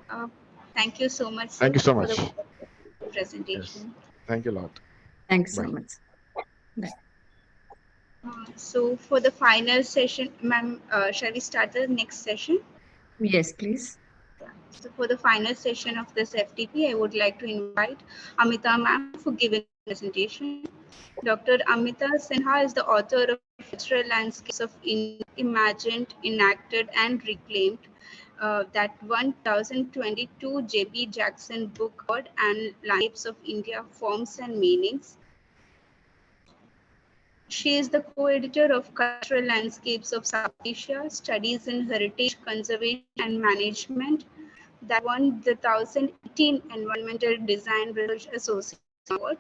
Thank you so much, Thank sir, you so for the much. Yes. presentation. Thank you a lot. Thanks so Bye. much. Bye. So for the final session, ma'am, shall we start the next session? Yes, please. So for the final session of this FTP, I would like to invite Amita ma'am for giving the presentation. Dr. Amita Sinha is the author of Cultural Landscapes of India, Imagined, Enacted, and Reclaimed, that 1022 J.B. Jackson Book Award, and Landscapes of India, Forms and Meanings. She is the co-editor of Cultural Landscapes of South Asia, Studies in Heritage, Conservation and Management, that won the 2018 Environmental Design Research Association Award.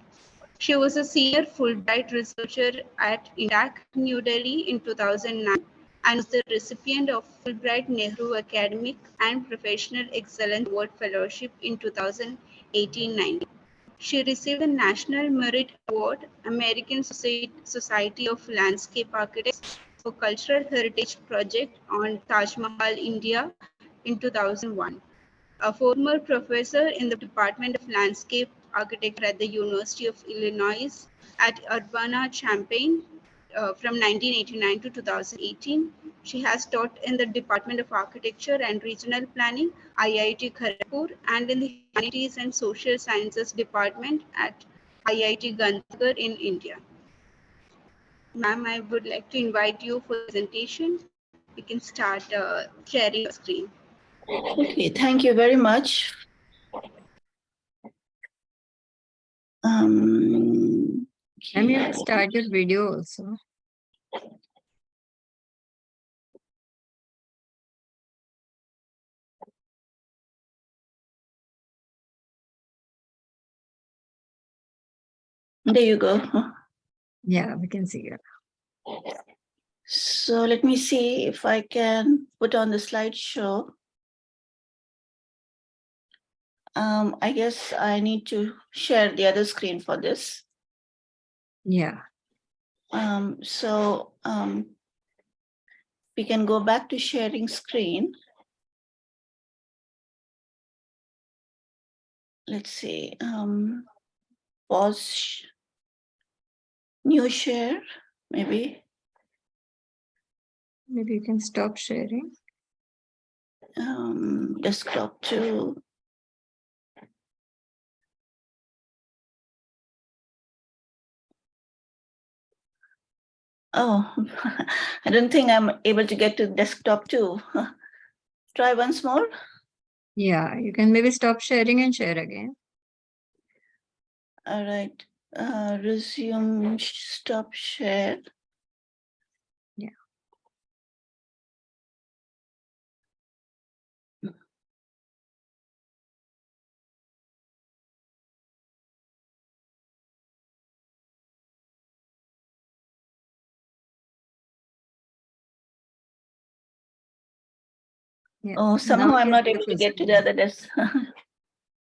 She was a senior Fulbright researcher at INDAC, New Delhi in 2009, and was the recipient of Fulbright Nehru Academic and Professional Excellence Award Fellowship in 2018-19. She received the National Merit Award, American Society of Landscape Architects, for Cultural Heritage Project on Taj Mahal, India in 2001. A former professor in the Department of Landscape Architecture at the University of Illinois at Urbana-Champaign from 1989 to 2018. She has taught in the Department of Architecture and Regional Planning, IIT Kharagpur, and in the Humanities and Social Sciences Department at IIT Gandhinagar in India. Ma'am, I would like to invite you for the presentation. You can start sharing your screen. Okay, thank you very much I mean, start your video also. There you go. Yeah, we can see it. So let me see if I can put on the slideshow. I guess I need to share the other screen for this. Yeah. So we can go back to sharing screen. Let's see, pause, new share, maybe. Maybe you can stop sharing. Desktop 2. Oh, I don't think I'm able to get to desktop 2. Try once more. Yeah, you can maybe stop sharing and share again. All right, resume, stop share. Yeah. Yeah. Oh, somehow Now I'm you not have able the to full get to screen. the other desk.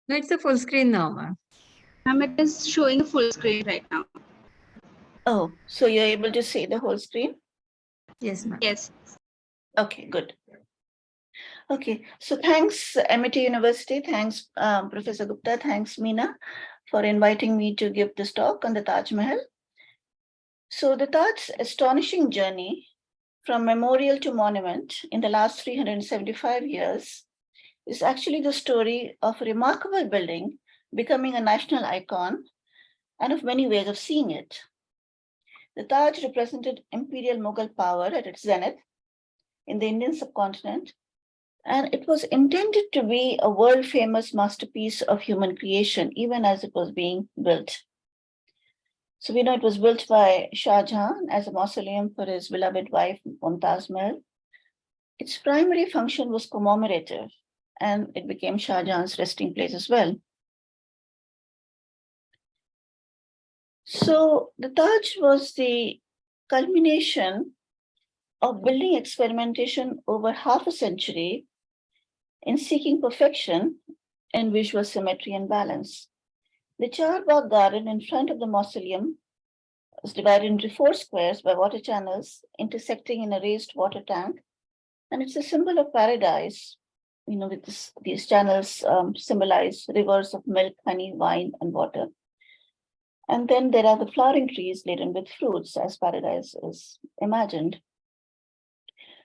No, it's a full screen now, ma'am. It is showing the full screen right now. Oh, so you're able to see the whole screen? Yes, ma'am. Yes. Okay, good. Okay, so thanks MIT University, thanks Professor Gupta, thanks Meena for inviting me to give this talk on the Taj Mahal. So the Taj's astonishing journey from memorial to monument in the last 375 years is actually the story of a remarkable building becoming a national icon and of many ways of seeing it. The Taj represented imperial Mughal power at its zenith in the Indian subcontinent, and it was intended to be a world-famous masterpiece of human creation, even as it was being built. So we know it was built by Shah Jahan as a mausoleum for his beloved wife, Mumtaz Mahal. Its primary function was commemorative, and it became Shah Jahan's resting place as well. So the Taj was the culmination of building experimentation over half a century in seeking perfection in visual symmetry and balance. The Charbagh garden in front of the mausoleum was divided into 4 squares by water channels intersecting in a raised water tank, and it's a symbol of paradise. You know, with these channels symbolize rivers of milk, honey, wine, and water. And then there are the flowering trees laden with fruits, as paradise is imagined.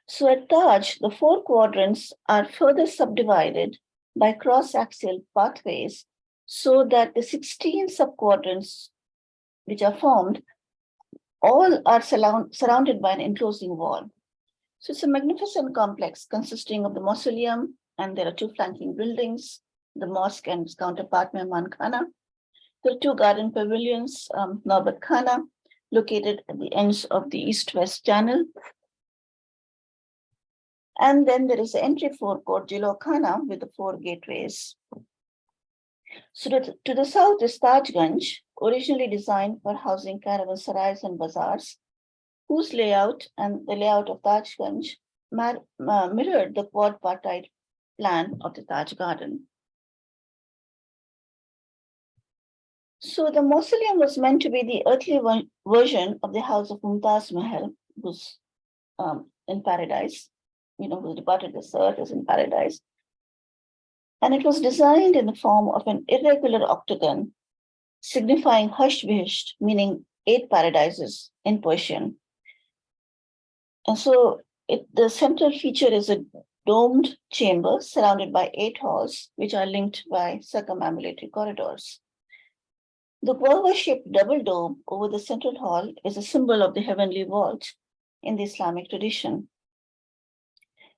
So at Taj, the 4 quadrants are further subdivided by cross-axial pathways so that the 16 subquadrants which are formed all are surrounded by an enclosing wall. So it's a magnificent complex consisting of the mausoleum, and there are 2 flanking buildings, the mosque and its counterpart Mehman Khana. There are 2 garden pavilions, Naubat Khana, located at the ends of the east-west channel. And then there is the entry forecourt, Jilo Khana, with the 4 gateways. So to the south is Tajganj, originally designed for housing caravanserais and bazaars, whose layout and the layout of Tajganj mirrored the quad-partite plan of the Taj Garden. So the mausoleum was meant to be the earthly version of the house of Mumtaz Mahal, who's in paradise, who departed this earth is in paradise. And it was designed in the form of an irregular octagon, signifying Hashbhisht, meaning 8 paradises in Persian. And so the central feature is a domed chamber surrounded by 8 halls, which are linked by circumambulatory corridors. The guava-shaped double dome over the central hall is a symbol of the heavenly vault in the Islamic tradition.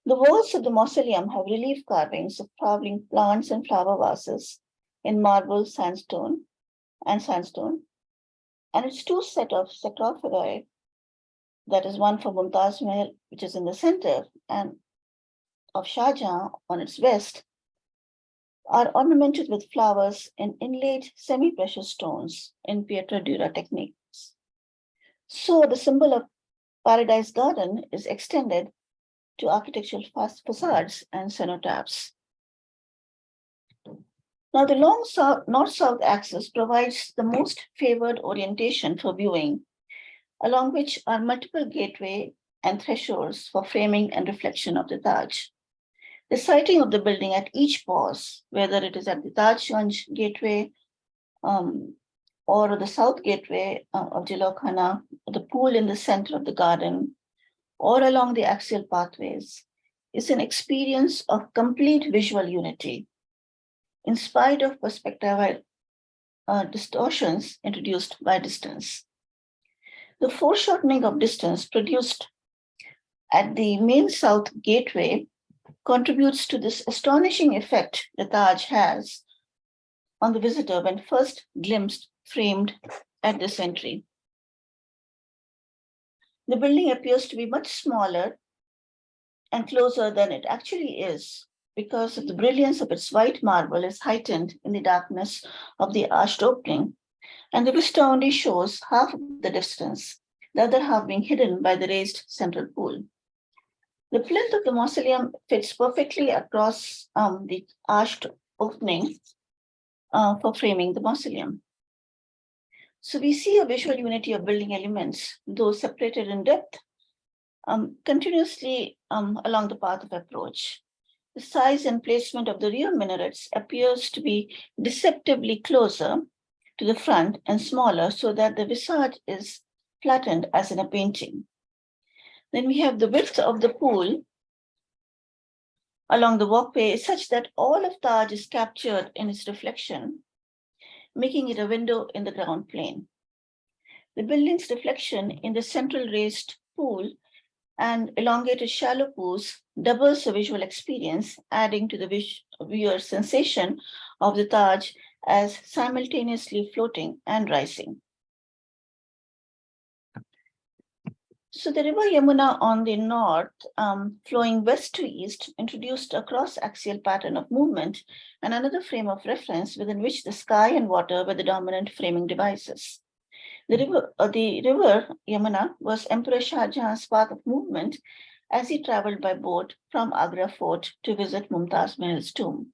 The walls of the mausoleum have relief carvings of flowering plants and flower vases in marble, sandstone, and sandstone. And its two set of sarcophagi, that is one for Mumtaz Mahal, which is in the center, and of Shah Jahan on its west, are ornamented with flowers and inlaid semi-precious stones in pietra dura techniques. So the symbol of Paradise Garden is extended to architectural facades and cenotaphs. Now, the long north-south axis provides the most favored orientation for viewing, along which are multiple gateway and thresholds for framing and reflection of the Taj. The siting of the building at each pause, whether it is at the Tajganj gateway or the south gateway of Jilokhana, the pool in the center of the garden, or along the axial pathways, is an experience of complete visual unity, in spite of perspectival distortions introduced by distance. The foreshortening of distance produced at the main south gateway contributes to this astonishing effect the Taj has on the visitor when first glimpsed, framed at this entry. The building appears to be much smaller and closer than it actually is, because of the brilliance of its white marble is heightened in the darkness of the arched opening, and the vista only shows half of the distance, the other half being hidden by the raised central pool. The plinth of the mausoleum fits perfectly across the arched opening for framing the mausoleum. So we see a visual unity of building elements, though separated in depth, continuously along the path of approach. The size and placement of the rear minarets appears to be deceptively closer to the front and smaller, so that the visage is flattened as in a painting. Then we have the width of the pool along the walkway is such that all of Taj is captured in its reflection, making it a window in the ground plane. The building's reflection in the central raised pool and elongated shallow pools doubles the visual experience, adding to the viewer's sensation of the Taj as simultaneously floating and rising. So the river Yamuna on the north, flowing west to east, introduced a cross-axial pattern of movement and another frame of reference within which the sky and water were the dominant framing devices. The river Yamuna was Emperor Shah Jahan's path of movement as he traveled by boat from Agra fort to visit Mumtaz Mahal's tomb.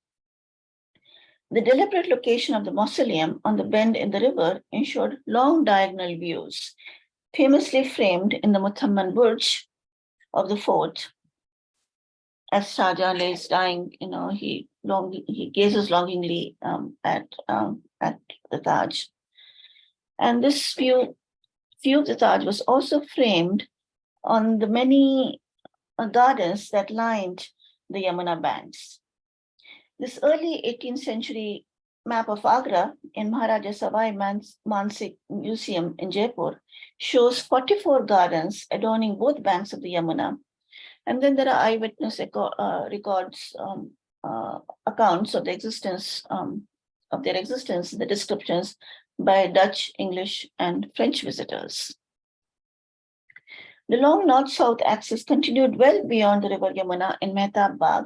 The deliberate location of the mausoleum on the bend in the river ensured long diagonal views, famously framed in the Muthamman Burj of the fort. As Shah Jahan lays dying, he gazes longingly at the Taj. And this view of the Taj was also framed on the many gardens that lined the Yamuna banks. This early 18th century map of Agra in Maharaja Savai Mansingh Museum in Jaipur shows 44 gardens adorning both banks of the Yamuna. And then there are eyewitness records, accounts of the existence the descriptions by Dutch, English, and French visitors. The long north-south axis continued well beyond the river Yamuna in Mehtab Bagh,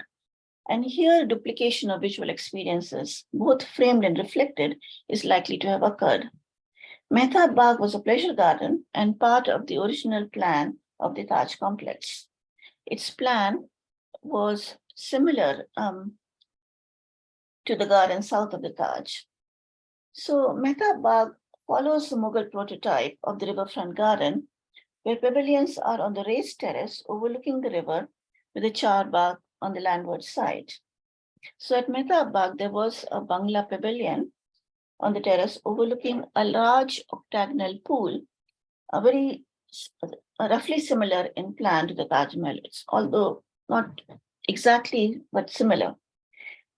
and here duplication of visual experiences, both framed and reflected, is likely to have occurred. Mehtab Bagh was a pleasure garden and part of the original plan of the Taj complex. Its plan was similar to the garden south of the Taj. So Mehtab Bagh follows the Mughal prototype of the riverfront garden, where pavilions are on the raised terrace overlooking the river with a char bagh on the landward side. So at Mehtab Bagh, there was a Bangla pavilion on the terrace overlooking a large octagonal pool, roughly similar in plan to the Taj Mahal, although not exactly, but similar.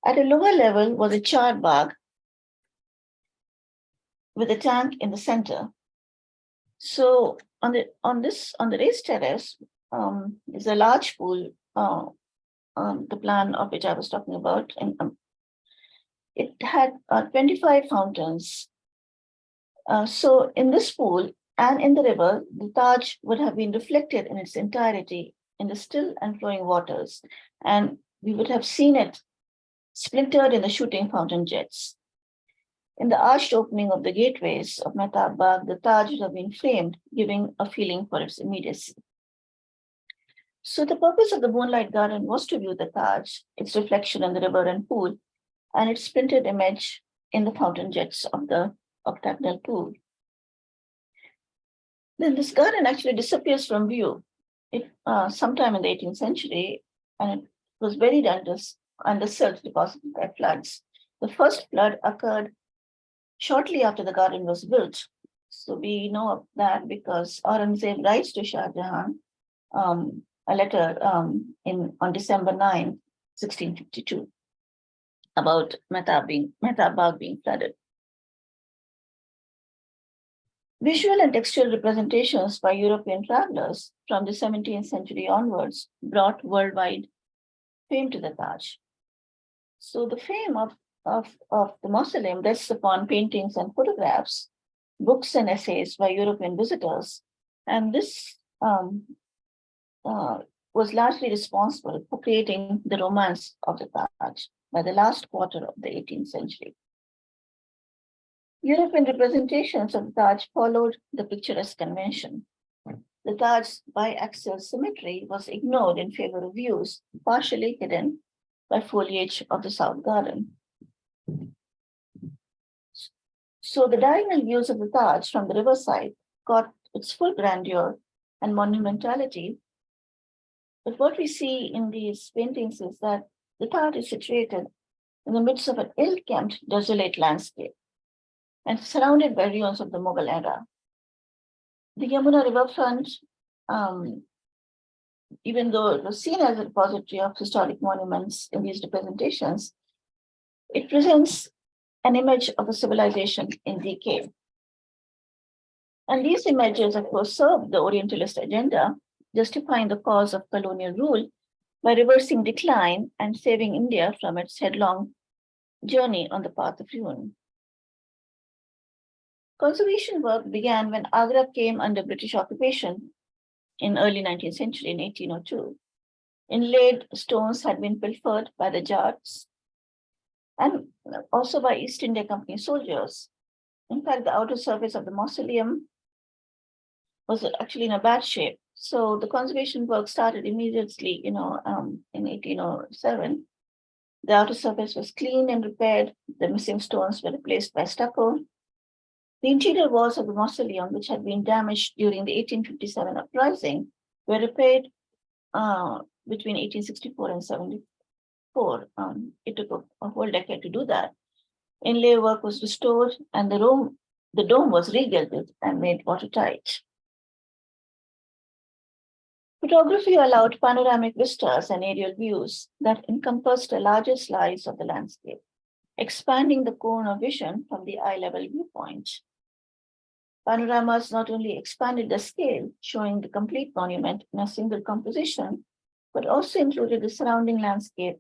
At a lower level was a char bagh with a tank in the center. So on the raised terrace is a large pool, the plan of which I was talking about. And, it had 25 fountains So in this pool and in the river, the Taj would have been reflected in its entirety in the still and flowing waters, and we would have seen it splintered in the shooting fountain jets. In the arched opening of the gateways of Mehtab Bagh, the Taj would have been framed, giving a feeling for its immediacy. So the purpose of the Moonlight Garden was to view the Taj, its reflection in the river and pool, and its splintered image in the fountain jets of the octagonal pool. Then this garden actually disappears from view sometime in the 18th century, and it was buried under silt deposited by floods. The first flood occurred shortly after the garden was built. So we know of that because Aurangzeb writes to Shah Jahan a letter on December 9, 1652, about Mehtab Bagh being flooded. Visual and textual representations by European travelers from the 17th century onwards brought worldwide fame to the Taj. So the fame of the mausoleum rests upon paintings and photographs, books and essays by European visitors, and this was largely responsible for creating the romance of the Taj by the last quarter of the 18th century. European representations of the Taj followed the picturesque convention. The Taj's biaxial symmetry was ignored in favor of views partially hidden by foliage of the South Garden. So the diagonal views of the Taj from the riverside got its full grandeur and monumentality. But what we see in these paintings is that the Taj is situated in the midst of an ill-kept, desolate landscape and surrounded by ruins of the Mughal era. The Yamuna riverfront, even though it was seen as a repository of historic monuments in these representations, it presents an image of a civilization in decay. And these images, of course, serve the Orientalist agenda, justifying the cause of colonial rule by reversing decline and saving India from its headlong journey on the path of ruin. Conservation work began when Agra came under British occupation in early 19th century in 1802. Inlaid stones had been pilfered by the Jats and also by East India Company soldiers. In fact, the outer surface of the mausoleum was actually in a bad shape. So the conservation work started immediately, in 1807. The outer surface was cleaned and repaired. The missing stones were replaced by stucco. The interior walls of the mausoleum, which had been damaged during the 1857 uprising, were repaired between 1864 and 74. It took a whole decade to do that. Inlay work was restored, and the dome was regilded and made watertight. Photography allowed panoramic vistas and aerial views that encompassed a larger slice of the landscape, expanding the cone of vision from the eye-level viewpoint. Panoramas not only expanded the scale, showing the complete monument in a single composition, but also included the surrounding landscape,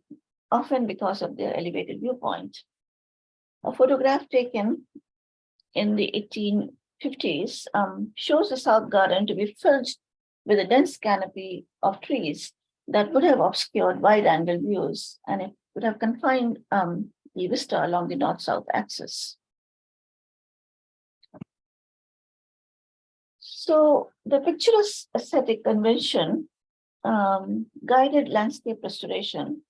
often because of their elevated viewpoint. A photograph taken in the 1850s shows the South Garden to be filled with a dense canopy of trees that would have obscured wide-angle views, and it would have confined the vista along the north-south axis. So the picturesque aesthetic convention guided landscape restoration,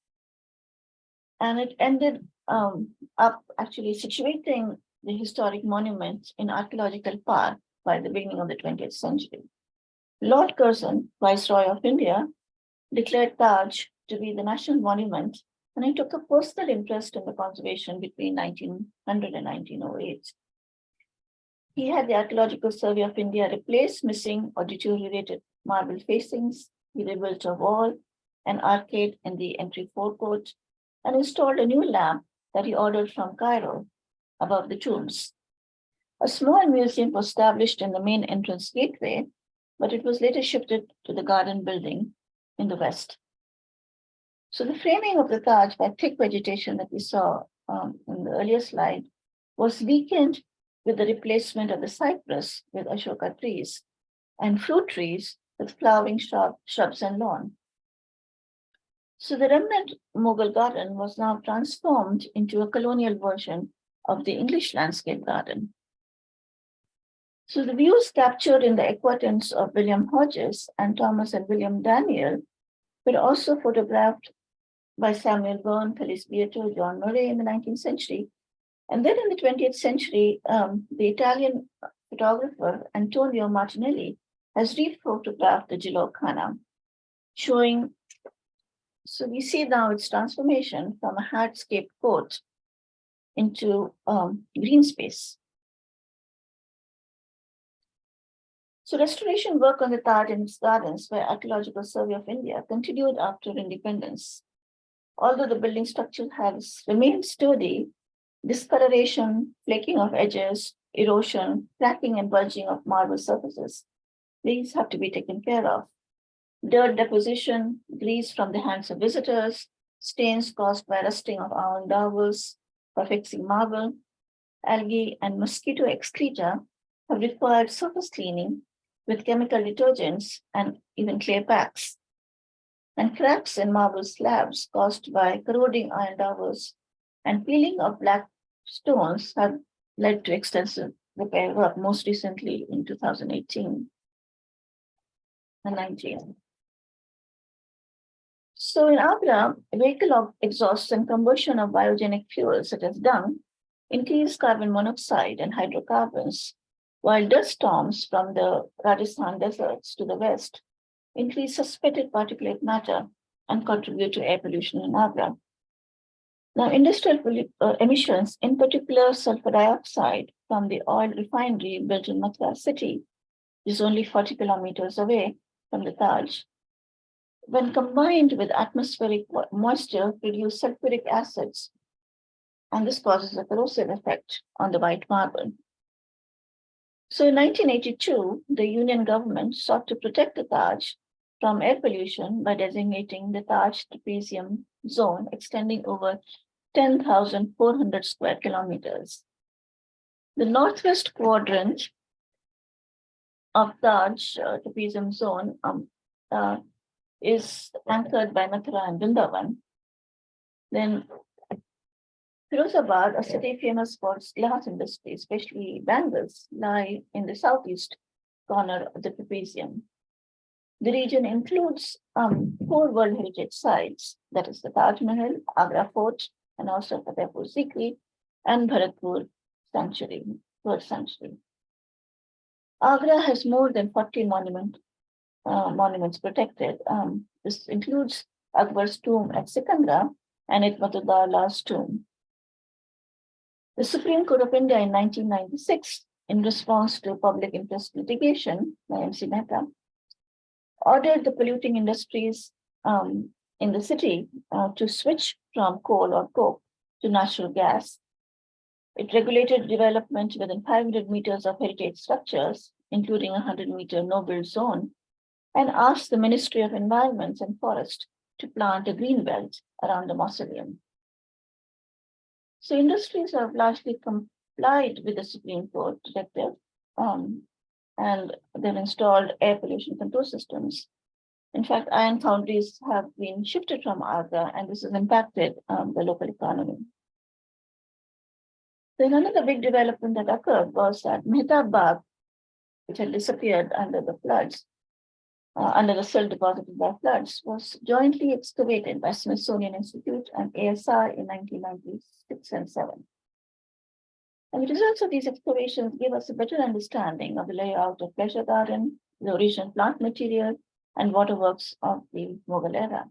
and it ended up actually situating the historic monument in archaeological park by the beginning of the 20th century. Lord Curzon, Viceroy of India, declared Taj to be the national monument, and he took a personal interest in the conservation between 1900 and 1908. He had the Archaeological Survey of India replace missing or deteriorated marble facings. He rebuilt a wall, an arcade in the entry forecourt, and installed a new lamp that he ordered from Cairo above the tombs. A small museum was established in the main entrance gateway, but it was later shifted to the garden building in the west. So the framing of the Taj by thick vegetation that we saw in the earlier slide was weakened with the replacement of the cypress with Ashoka trees and fruit trees with flowering shrubs and lawn. So the remnant Mughal garden was now transformed into a colonial version of the English landscape garden. So the views captured in the aquatints of William Hodges and Thomas and William Daniel were also photographed by Samuel Byrne, Felice Beato, John Murray in the 19th century. And then in the 20th century, the Italian photographer Antonio Martinelli has rephotographed the Jalokana, showing, so we see now its transformation from a hardscape court into green space. So restoration work on the Taj and its gardens by Archaeological Survey of India continued after independence. Although the building structure has remained sturdy, discoloration, flaking of edges, erosion, cracking and bulging of marble surfaces, these have to be taken care of. Dirt deposition, grease from the hands of visitors, stains caused by rusting of iron dowels for fixing marble, algae and mosquito excreta have required surface cleaning with chemical detergents and even clay packs. And cracks in marble slabs caused by corroding iron dowels and peeling of black stones have led to extensive repair work, most recently in 2018 and 19. So in Agra, vehicle exhausts and combustion of biogenic fuels such as dung increase carbon monoxide and hydrocarbons, while dust storms from the Rajasthan deserts to the west increase suspected particulate matter and contribute to air pollution in Agra. Now, industrial emissions, in particular sulfur dioxide from the oil refinery built in Mathura city, is only 40 kilometers away from the Taj, when combined with atmospheric moisture, produce sulfuric acids, and this causes a corrosive effect on the white marble. So in 1982, the Union government sought to protect the Taj from air pollution by designating the Taj trapezium zone extending over 10,400 square kilometers. The northwest quadrant of Taj trapezium zone is anchored by Mathura and Vrindavan. Then Firozabad, a city famous for its glass industry, especially bangles, lie in the southeast corner of the trapezium. The region includes 4 World Heritage sites, that is the Taj Mahal, Agra Fort, and also Fatehpur Sikri, and Bharatpur Sanctuary, 3rd century. Agra has more than 40 monuments protected. This includes Akbar's tomb at Sikandra and Itmatuddaullah's tomb. The Supreme Court of India in 1996, in response to public interest litigation by MC Mehta, ordered the polluting industries in the city to switch from coal or coke to natural gas. It regulated development within 500 meters of heritage structures, including a 100-meter no-build zone, and asked the Ministry of Environment and Forest to plant a green belt around the mausoleum. So industries have largely complied with the Supreme Court directive, and they've installed air pollution control systems. In fact, iron foundries have been shifted from Agra, and this has impacted the local economy. Then another big development that occurred was that Mehtab Bagh, which had disappeared under the floods, under the silt deposited by floods, was jointly excavated by Smithsonian Institute and ASI in 1996 and 7. And the results of these excavations give us a better understanding of the layout of pleasure garden, the original plant material, and waterworks of the Mughal era.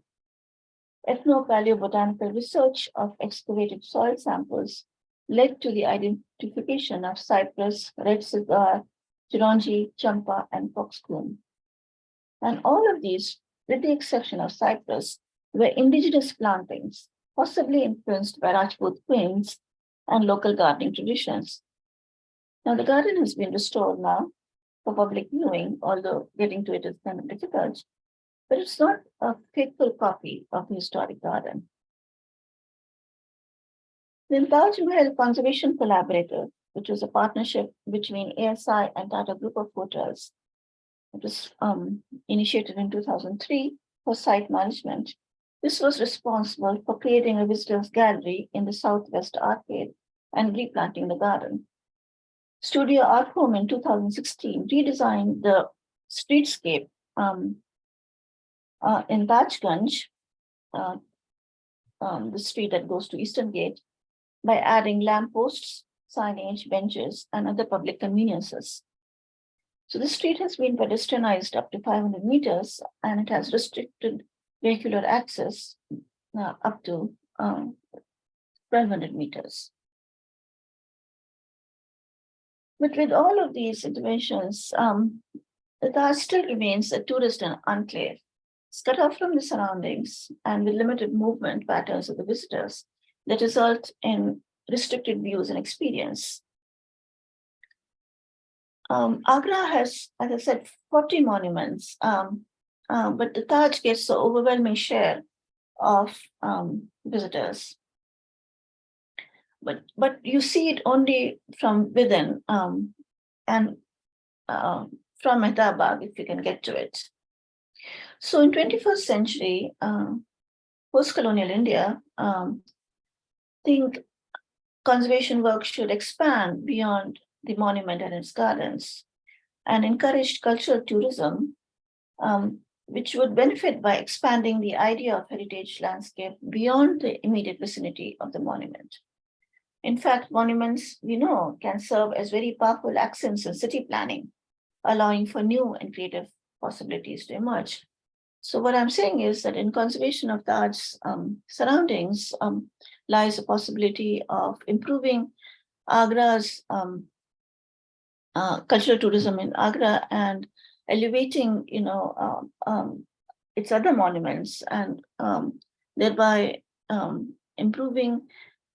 Ethnopaleobotanical research of excavated soil samples led to the identification of cypress, red cigar, chironji, champa, and foxglove. And all of these, with the exception of cypress, were indigenous plantings, possibly influenced by Rajput queens and local gardening traditions. Now, the garden has been restored now for public viewing, although getting to it is kind of difficult, but it's not a faithful copy of the historic garden. The Taj Mahal Conservation Collaborative which was a partnership between ASI and Tata Group of Hotels. It was initiated in 2003 for site management. This was responsible for creating a visitors gallery in the Southwest Arcade and replanting the garden. Studio Art Home in 2016 redesigned the streetscape in Tajganj, the street that goes to Eastern Gate, by adding lampposts, signage, benches, and other public conveniences. So the street has been pedestrianized up to 500 meters, and it has restricted vehicular access up to 1,200 meters. But with all of these interventions, the Taj still remains a tourist enclave. It's cut off from the surroundings and with limited movement patterns of the visitors that result in restricted views and experience. Agra has, as I said, 40 monuments, but the Taj gets the overwhelming share of visitors. But you see it only from within and from Mehtabad, if you can get to it. So in 21st century, post-colonial India, I think conservation work should expand beyond the monument and its gardens and encourage cultural tourism, which would benefit by expanding the idea of heritage landscape beyond the immediate vicinity of the monument. In fact, monuments, we know, can serve as very powerful accents in city planning, allowing for new and creative possibilities to emerge. So what I'm saying is that in conservation of Taj's surroundings lies a possibility of improving Agra's cultural tourism in Agra and elevating, its other monuments and thereby improving,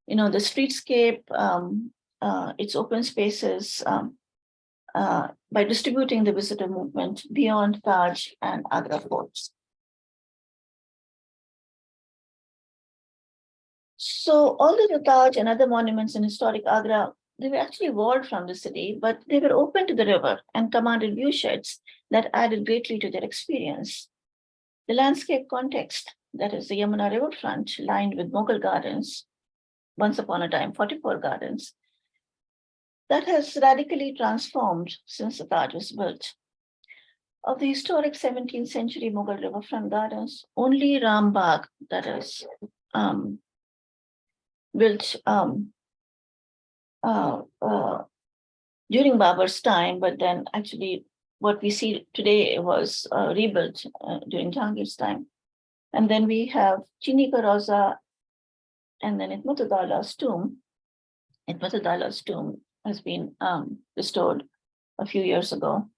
the streetscape, its open spaces, by distributing the visitor movement beyond Taj and Agra forts. So although the Taj and other monuments in historic Agra, they were actually walled from the city, but they were open to the river and commanded view sheds that added greatly to their experience. The landscape context, that is the Yamuna riverfront lined with Mughal gardens, once upon a time 44 gardens, that has radically transformed since the Taj was built. Of the historic 17th century Mughal riverfront gardens, only Ram Bagh, that is built during Babur's time, but then actually what we see today was rebuilt during Jahangir's time. And then we have Chini Ka Roza and then Itmatuddaullah's tomb. Itmatuddaullah's tomb has been restored a few years ago.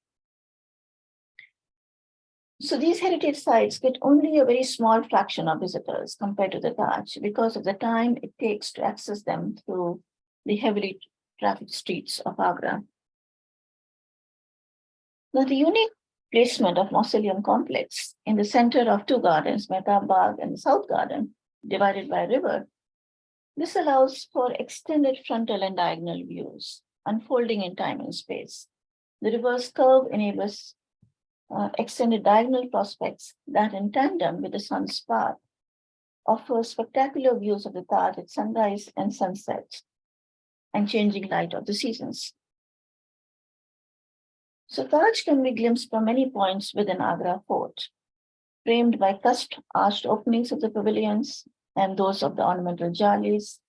So these heritage sites get only a very small fraction of visitors compared to the Taj because of the time it takes to access them through the heavily trafficked streets of Agra. Now, the unique placement of mausoleum complex in the center of two gardens, Mehtab Bagh and the South Garden, divided by a river, this allows for extended frontal and diagonal views, unfolding in time and space. The river's curve enables extended diagonal prospects that, in tandem with the sun's path, offer spectacular views of the Taj at sunrise and sunset and changing light of the seasons. So Taj can be glimpsed from many points within Agra fort, framed by cusped arched openings of the pavilions and those of the ornamental jalis,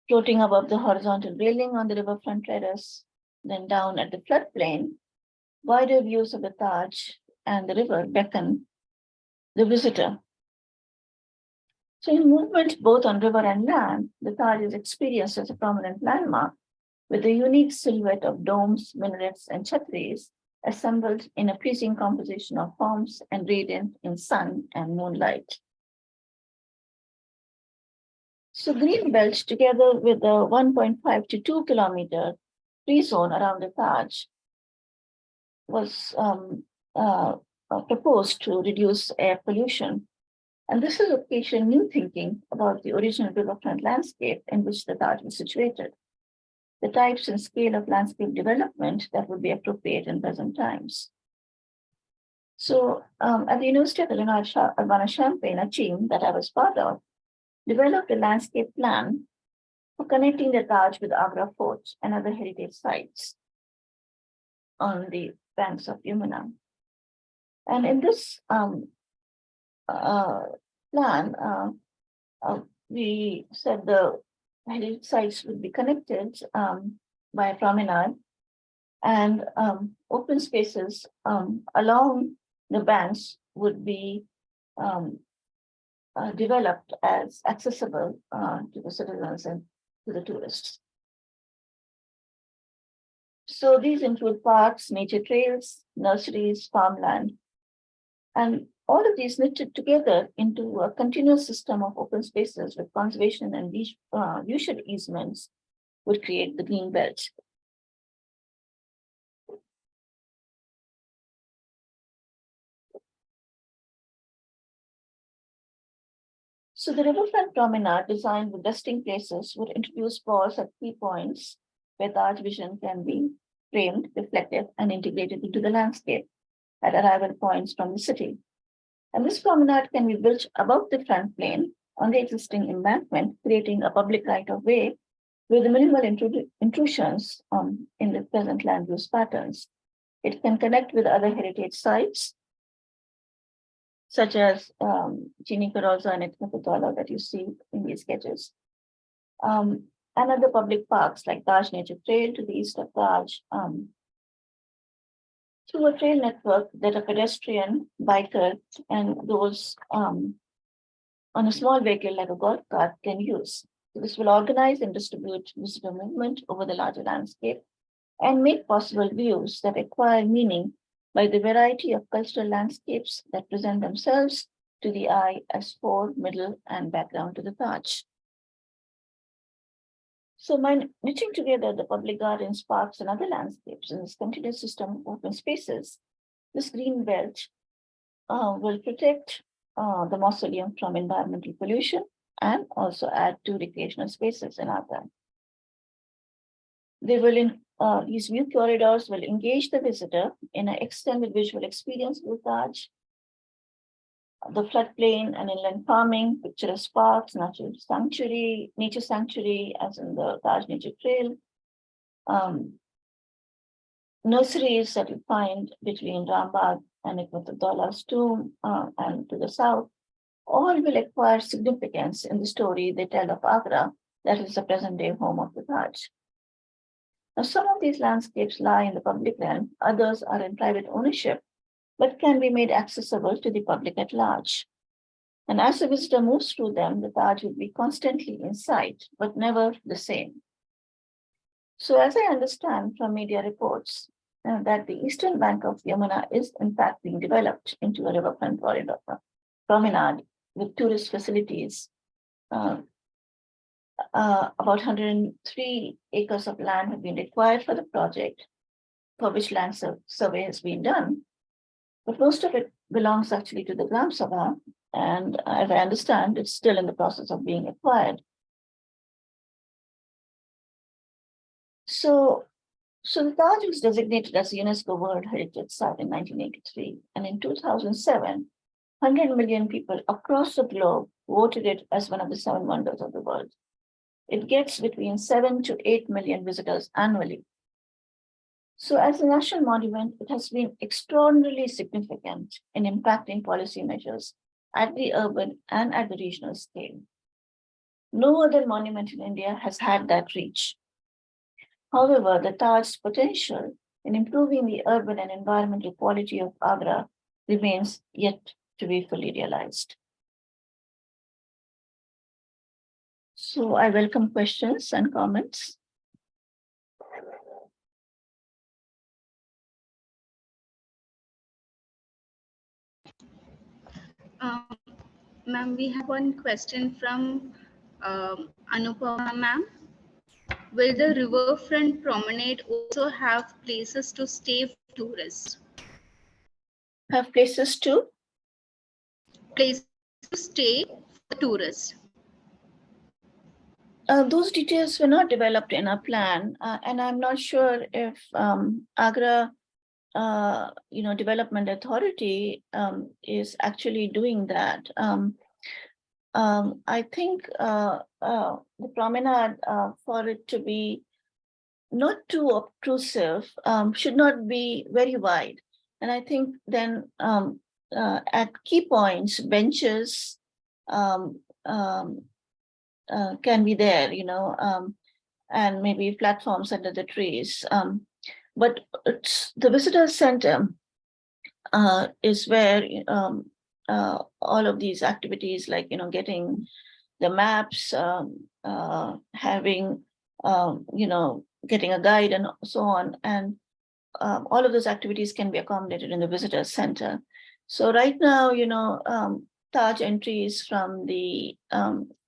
floating above the horizontal railing on the riverfront terrace, then down at the floodplain. Wider views of the Taj and the river beckon the visitor. So in movement both on river and land, the Taj is experienced as a prominent landmark with a unique silhouette of domes, minarets, and chhatris assembled in a pleasing composition of forms and radiant in sun and moonlight. So green belt, together with the 1.5 to 2 kilometer free zone around the Taj, was proposed to reduce air pollution. And this is occasioned new thinking about the original riverfront landscape in which the Taj was situated. the types and scale of landscape development that would be appropriate in present times. So at the University of Illinois Urbana-Champaign, a team that I was part of developed a landscape plan for connecting the Taj with Agra Fort and other heritage sites on the banks of Yamuna. And in this plan, we said the heritage sites would be connected by a promenade, and open spaces along the banks would be developed as accessible to the citizens and to the tourists. So these include parks, nature trails, nurseries, farmland, and all of these knitted together into a continuous system of open spaces with conservation and viewshed easements would create the green belt. So the riverfront promenade, designed with resting places, would introduce pause at key points where Taj vision can be framed, reflected, and integrated into the landscape at arrival points from the city. And this promenade can be built above the front plane on the existing embankment, creating a public right-of-way with minimal intrusions in the present land use patterns. It can connect with other heritage sites, such as Chini Carrozza and Ethnopathala that you see in these sketches. And other public parks like Taj Nature Trail to the east of Taj, through a trail network that a pedestrian, biker, and those on a small vehicle like a golf cart can use. So this will organize and distribute visitor movement over the larger landscape and make possible views that acquire meaning by the variety of cultural landscapes that present themselves to the eye as fore, middle, and background to the Taj. So by knitting together the public gardens, parks, and other landscapes in this continuous system of open spaces, this green belt will protect the mausoleum from environmental pollution and also add to recreational spaces in Agra. They will these view corridors will engage the visitor in an extended visual experience with Taj. The floodplain and inland farming, picturesque parks, nature sanctuary, as in the Taj Nature Trail, nurseries that you find between Rambagh and Hikmatuddaullah's tomb and to the south, all will acquire significance in the story they tell of Agra, that is the present-day home of the Taj. Now, some of these landscapes lie in the public realm, others are in private ownership, but can be made accessible to the public at large. And as the visitor moves through them, the Taj will be constantly in sight, but never the same. So as I understand from media reports, that the eastern bank of Yamuna is in fact being developed into a riverfront corridor promenade with tourist facilities. About 103 acres of land have been required for the project, for which land survey has been done. But most of it belongs actually to the Gram Sabha, and as I understand, it's still in the process of being acquired. So the Taj was designated as a UNESCO World Heritage Site in 1983, and in 2007, 100 million people across the globe voted it as one of the 7 wonders of the world. It gets between 7 to 8 million visitors annually. So as a national monument, it has been extraordinarily significant in impacting policy measures at the urban and at the regional scale. No other monument in India has had that reach. However, the Taj's potential in improving the urban and environmental quality of Agra remains yet to be fully realized. So I welcome questions and comments. Ma'am, we have one question from Anupama ma'am. Will the riverfront promenade also have places to stay for tourists? Have places to? Places to stay for tourists. those details were not developed in our plan, and I'm not sure if Agra, Development Authority is actually doing that. I think the promenade, for it to be not too obtrusive, should not be very wide. And I think then at key points, benches can be there, and maybe platforms under the trees. But the visitor center is where all of these activities, like getting the maps, having getting a guide and so on, and all of those activities can be accommodated in the visitor center. So right now, Taj entries from the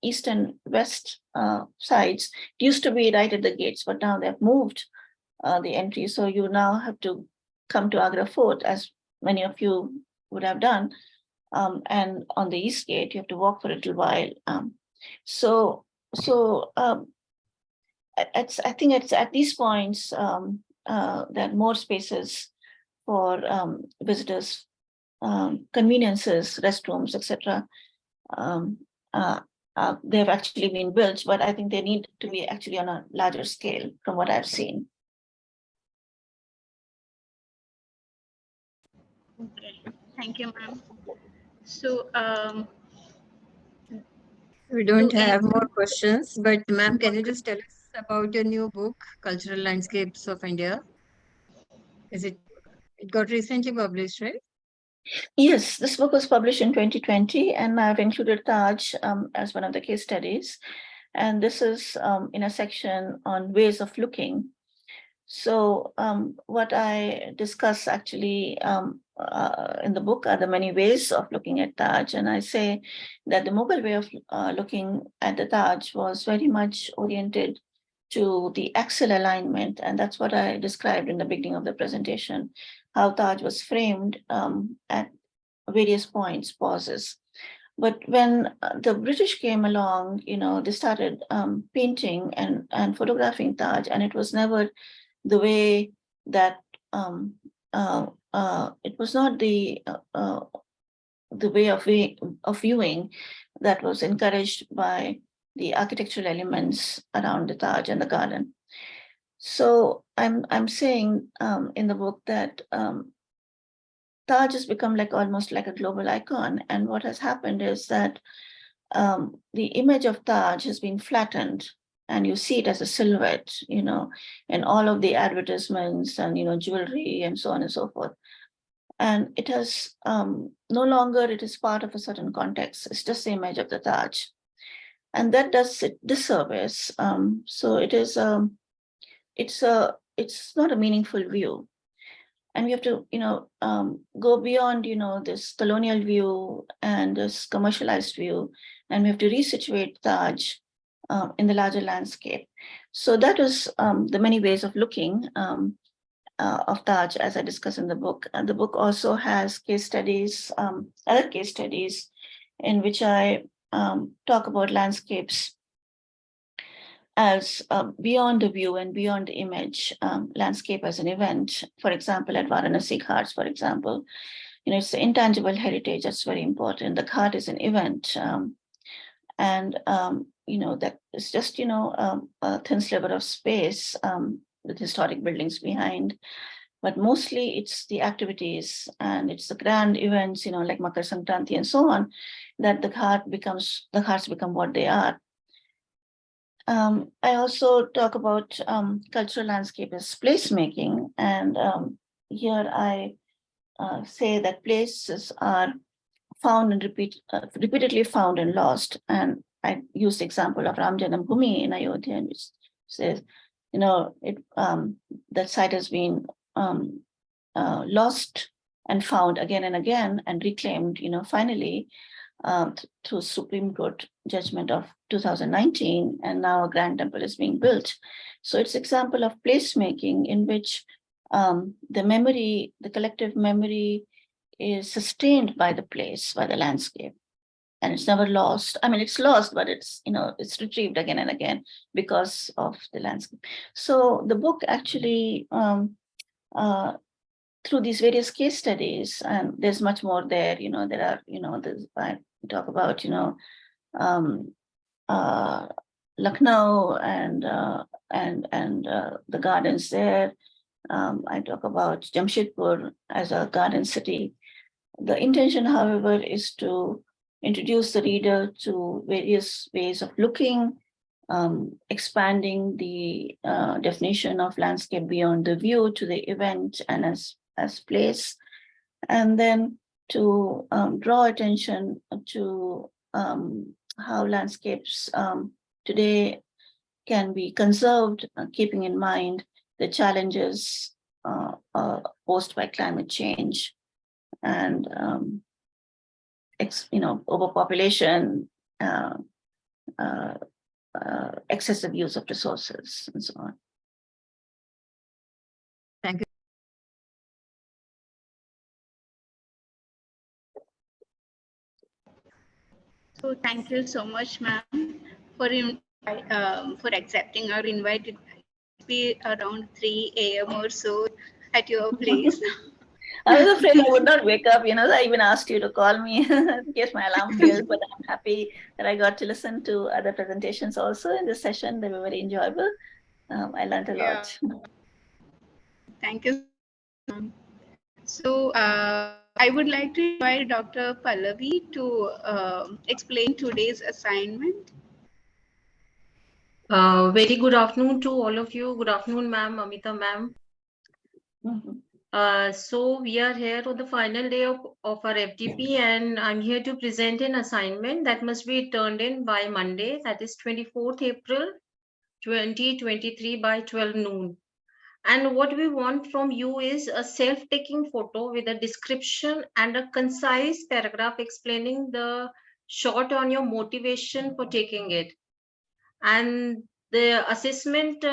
east and west sides. It used to be right at the gates, but now they've moved the entry. So you now have to come to Agra Fort, as many of you would have done. And on the east gate, you have to walk for a little while. I think it's at these points that more spaces for visitors, conveniences, restrooms, etc. They have actually been built, but I think they need to be actually on a larger scale from what I've seen. Okay, thank you, ma'am. So, We don't do have any- more questions, but ma'am, can you just tell us about your new book, Cultural Landscapes of India? It got recently published, right? Yes, this book was published in 2020, and I've included Taj as one of the case studies. And this is in a section on ways of looking. So what I discuss actually in the book are the many ways of looking at Taj. And I say that the Mughal way of looking at the Taj was very much oriented to the axial alignment. And that's what I described in the beginning of the presentation, how Taj was framed at various points, pauses. But when the British came along, they started painting and photographing Taj, and it was never the way that it was not the way of viewing that was encouraged by the architectural elements around the Taj and the garden. So I'm saying in the book that Taj has become almost like a global icon, and what has happened is that the image of Taj has been flattened, and you see it as a silhouette, in all of the advertisements and jewelry and so on and so forth. And it has no longer, it is part of a certain context. It's just the image of the Taj, and that does it disservice. So it is it's not a meaningful view. And we have to, go beyond, this colonial view and this commercialized view, and we have to resituate Taj in the larger landscape. So that is the many ways of looking of Taj, as I discuss in the book. And the book also has case studies, other case studies, in which I talk about landscapes as beyond the view and beyond the image, landscape as an event. For example, at Varanasi Ghats, for example, it's the intangible heritage that's very important. The Ghat is an event, and that is just a thin sliver of space with historic buildings behind. But mostly it's the activities and it's the grand events, like Makar Sankranti and so on, that the Ghats become what they are. I also talk about cultural landscape as placemaking, and here I say that places are found and repeatedly found and lost. And I use the example of Ram Janam Bhoomi in Ayodhya, which says, that site has been lost and found again and again and reclaimed, finally, through Supreme Court judgment of 2019, and now a grand temple is being built. So it's an example of placemaking in which the collective memory is sustained by the place, by the landscape. and it's never lost. I mean, it's lost, but it's, it's retrieved again and again because of the landscape. So the book actually, through these various case studies, and there's much more there, there are, I talk about, Lucknow and the gardens there. I talk about Jamshedpur as a garden city. The intention, however, is to introduce the reader to various ways of looking, expanding the definition of landscape beyond the view to the event and as place, and then to draw attention to how landscapes today can be conserved, keeping in mind the challenges posed by climate change and overpopulation, excessive use of resources, and so on. Thank you. So thank you so much, ma'am, for accepting our invite. It must be around 3 a.m. or so at your place. I was afraid I would not wake up, I even asked you to call me in case my alarm fails, but I'm happy that I got to listen to other presentations also in this session. They were very enjoyable. I learned a lot. Thank you. So I would like to invite Dr. Pallavi to explain today's assignment. Very good afternoon to all of you. Good afternoon, ma'am, Amita, ma'am. So we are here on the final day of our FDP, and I'm here to present an assignment that must be turned in by Monday, that is 24th April 2023 by 12 noon. And what we want from you is a self-taking photo with a description and a concise paragraph explaining the short on your motivation for taking it. And the assessment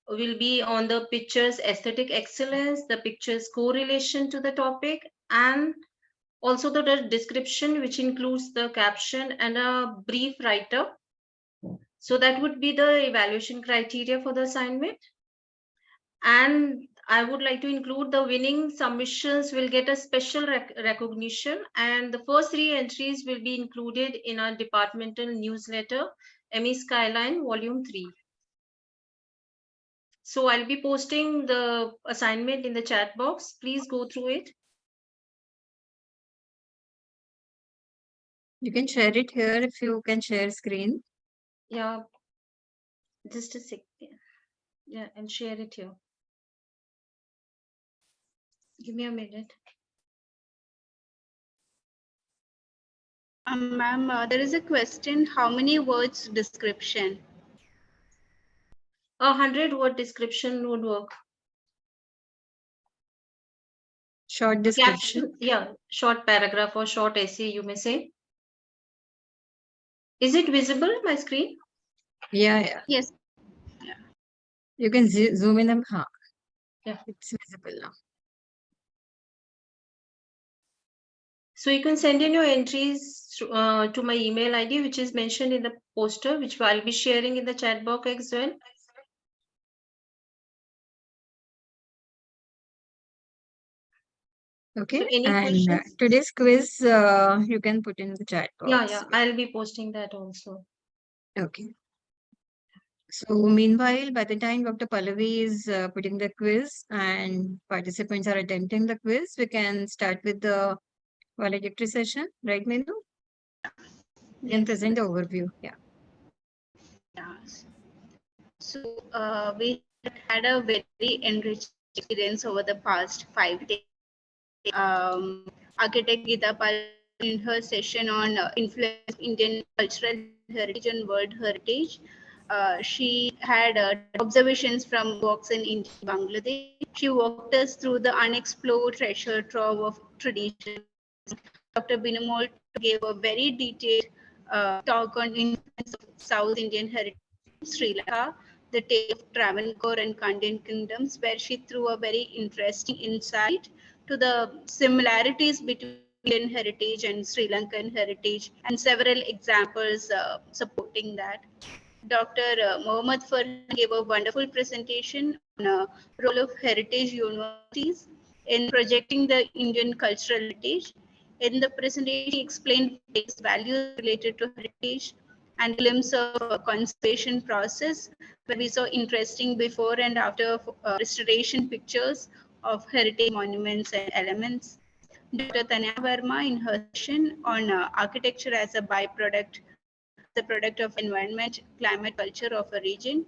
will be on the picture's aesthetic excellence, the picture's correlation to the topic, and also the description, which includes the caption and a brief write-up. So that would be the evaluation criteria for the assignment. And I would like to include the winning submissions will get a special recognition, and the first 3 entries will be included in our departmental newsletter, ME Skyline Volume 3. So I'll be posting the assignment in the chat box. Please go through it. You can share it here if you can share screen. Yeah, just a second. Yeah, and share it here. Give me a minute. Ma'am, there is a question. How many words description? 100-word description would work. Short description. Yeah, short paragraph or short essay, you may say. Is it visible, my screen? Yeah. Yes. Yeah. You can zoom in them. Yeah, it's visible now. So you can send in your entries to my email ID, which is mentioned in the poster, which I'll be sharing in the chat box as well. Okay. So any and questions? Today's quiz, you can put in the chat box. Yeah, I'll be posting that also. Okay. So meanwhile, by the time Dr. Pallavi is putting the quiz and participants are attempting the quiz, we can start with the valedictory session, right, Menu? You can present the overview. Yeah. So we had a very enriched experience over the past 5 days. Architect Geeta Pal in her session on influence of Indian cultural heritage and world heritage. She had observations from walks in India and Bangladesh. She walked us through the unexplored treasure trove of tradition. Dr. Binamol gave a very detailed talk on influence of South Indian heritage in Sri Lanka, the tale of Travancore and Kandyan kingdoms, where she threw a very interesting insight to the similarities between Indian heritage and Sri Lankan heritage, and several examples supporting that. Dr. Mohammad Farhan gave a wonderful presentation on role of heritage universities in projecting the Indian cultural heritage. In the presentation, he explained various values related to heritage and glimpse of conservation process, where we saw interesting before and after restoration pictures of heritage monuments and elements. Dr. Tanya Verma, in her session on architecture as a byproduct, as a product of environment, climate, culture of a region,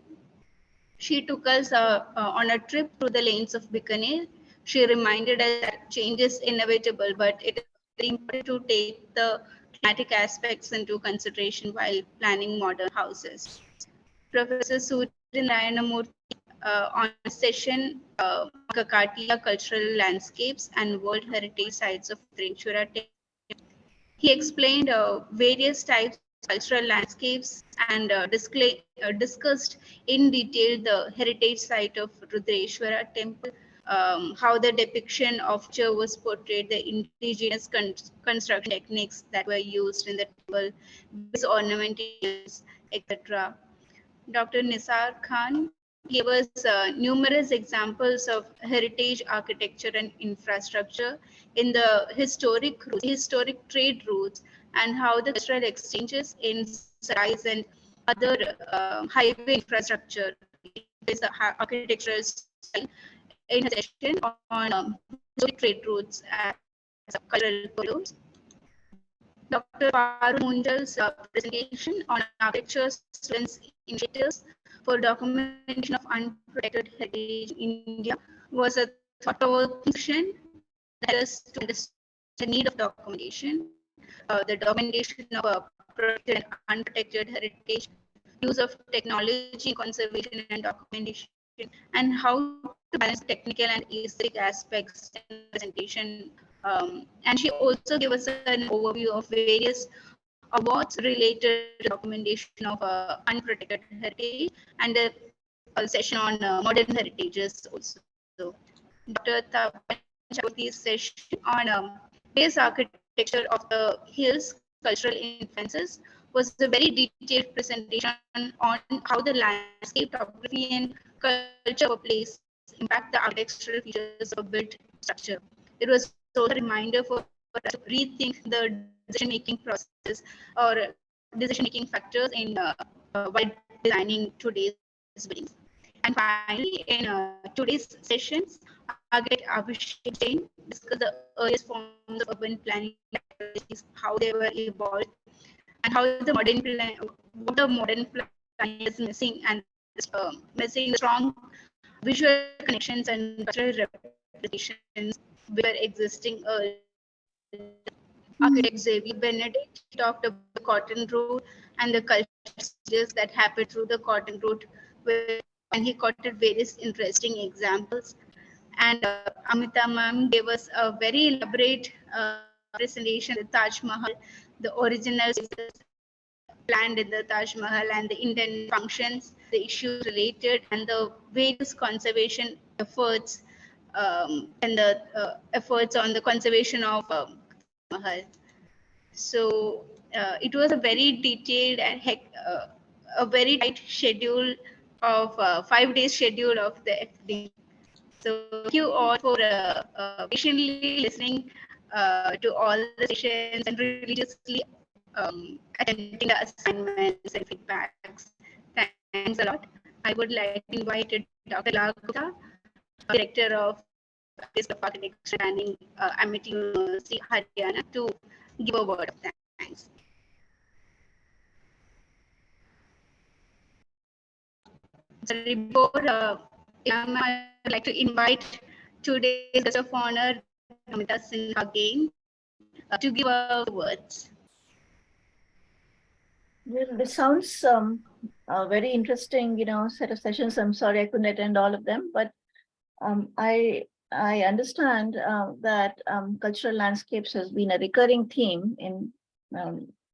she took us on a trip through the lanes of Bikaner. She reminded us that change is inevitable, but it is very important to take the climatic aspects into consideration while planning modern houses. Professor Suryanarayanamurthy on a session Kakatiya Cultural Landscapes and World Heritage Sites of Trishura. He explained various types of cultural landscapes and discussed in detail the heritage site of Rudreshwara temple, how the depiction of nature was portrayed, the indigenous construction techniques that were used in the temple, various ornamentations, etc. Dr. Nisar Khan gave us numerous examples of heritage architecture and infrastructure in the historic trade routes, and how the cultural exchanges in sarais and other highway infrastructure is the architectural style in a session on historic trade routes as cultural corridors. Dr. Paru Munjal's presentation on architecture students' initiatives for documentation of unprotected heritage in India was a thought-provoking session that us to understand the need of documentation, the documentation of protected and unprotected heritage, use of technology in conservation and documentation, and how to balance technical and aesthetic aspects in presentation. And she also gave us an overview of various awards related to documentation of unprotected heritage, and a session on modern heritages also. Dr. Tapan Chakravarti's session on base architecture of the hills, cultural influences, was a very detailed presentation on how the landscape, topography, and culture of a place impact the architectural features of a built structure. It was also a reminder for us to rethink the decision-making process or decision-making factors in while designing today's buildings. And finally, in today's sessions, architect Abhishek Jain discussed the earliest forms of urban planning methodologies, how they were evolved, and how the modern plan, what the modern planning is missing, and missing the strong visual connections and cultural representations were existing earlier. Architect Xavier Benedict talked about the Cotton Road and the cultural changes that happened through the Cotton Road, and he quoted various interesting examples. And Amita ma'am gave us a very elaborate presentation of the Taj Mahal, the original planned in the Taj Mahal, and the intended functions, the issues related, and the various conservation efforts, and the efforts on the conservation of Mahal. So it was a very detailed and a very tight schedule of 5 days schedule of the FD. So thank you all for patiently listening to all the sessions and religiously attending the assignments and feedbacks. Thanks a lot. I would like to invite Dr. Lagupta, Director of Architecture Planning, Amity University, Haryana, to give a word of thanks. So before I would like to invite today's guest of honor, Amita Sinha, again to give our words. Well, this sounds a very interesting, set of sessions. I'm sorry I couldn't attend all of them, but I understand that cultural landscapes has been a recurring theme in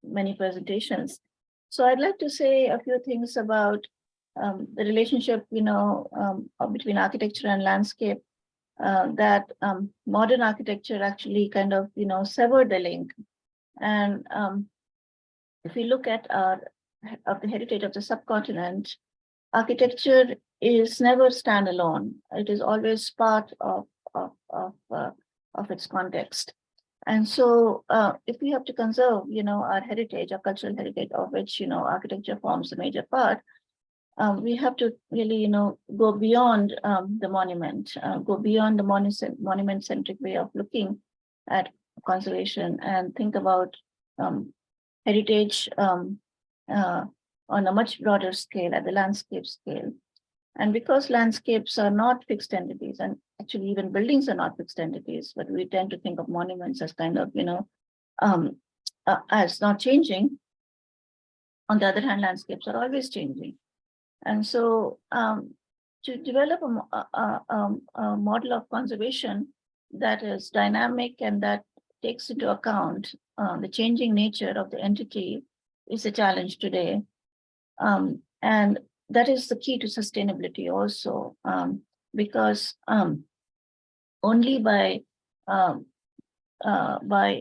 many presentations. So I'd like to say a few things about the relationship, between architecture and landscape that modern architecture actually kind of, severed the link. And if we look at the heritage of the subcontinent, architecture is never standalone. It is always part of its context. And so if we have to conserve, our heritage, our cultural heritage, of which, architecture forms a major part, we have to really, go beyond the monument, go beyond the monument-centric way of looking at conservation, and think about heritage on a much broader scale, at the landscape scale. And because landscapes are not fixed entities, and actually even buildings are not fixed entities, but we tend to think of monuments as kind of, as not changing. On the other hand, landscapes are always changing. And so to develop a model of conservation that is dynamic and that takes into account the changing nature of the entity is a challenge today. And that is the key to sustainability also, because only by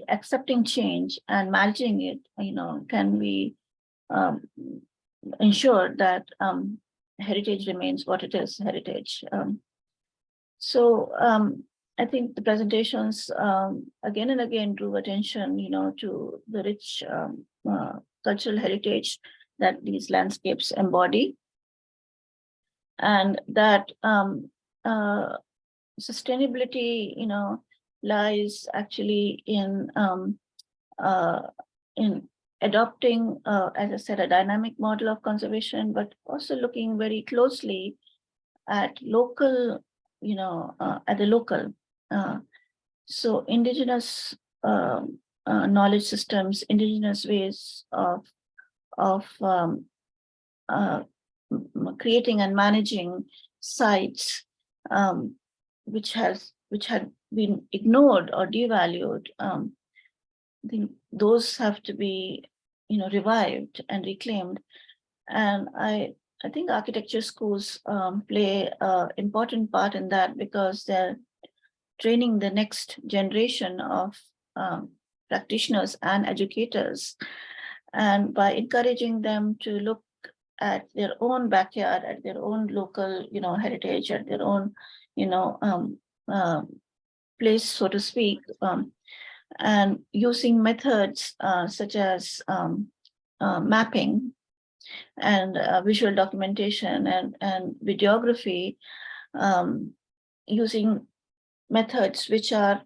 accepting change and managing it, can we ensure that heritage remains what it is, heritage. So I think the presentations again and again drew attention, to the rich cultural heritage that these landscapes embody, and that sustainability, lies actually in adopting, as I said, a dynamic model of conservation, but also looking very closely at local, at the local. So indigenous knowledge systems, indigenous ways of creating and managing sites, which had been ignored or devalued. I think those have to be, revived and reclaimed. And I think architecture schools play an important part in that, because they're training the next generation of practitioners and educators. And by encouraging them to look at their own backyard, at their own local, heritage, at their own, place, so to speak, and using methods such as mapping and visual documentation and videography, using methods which are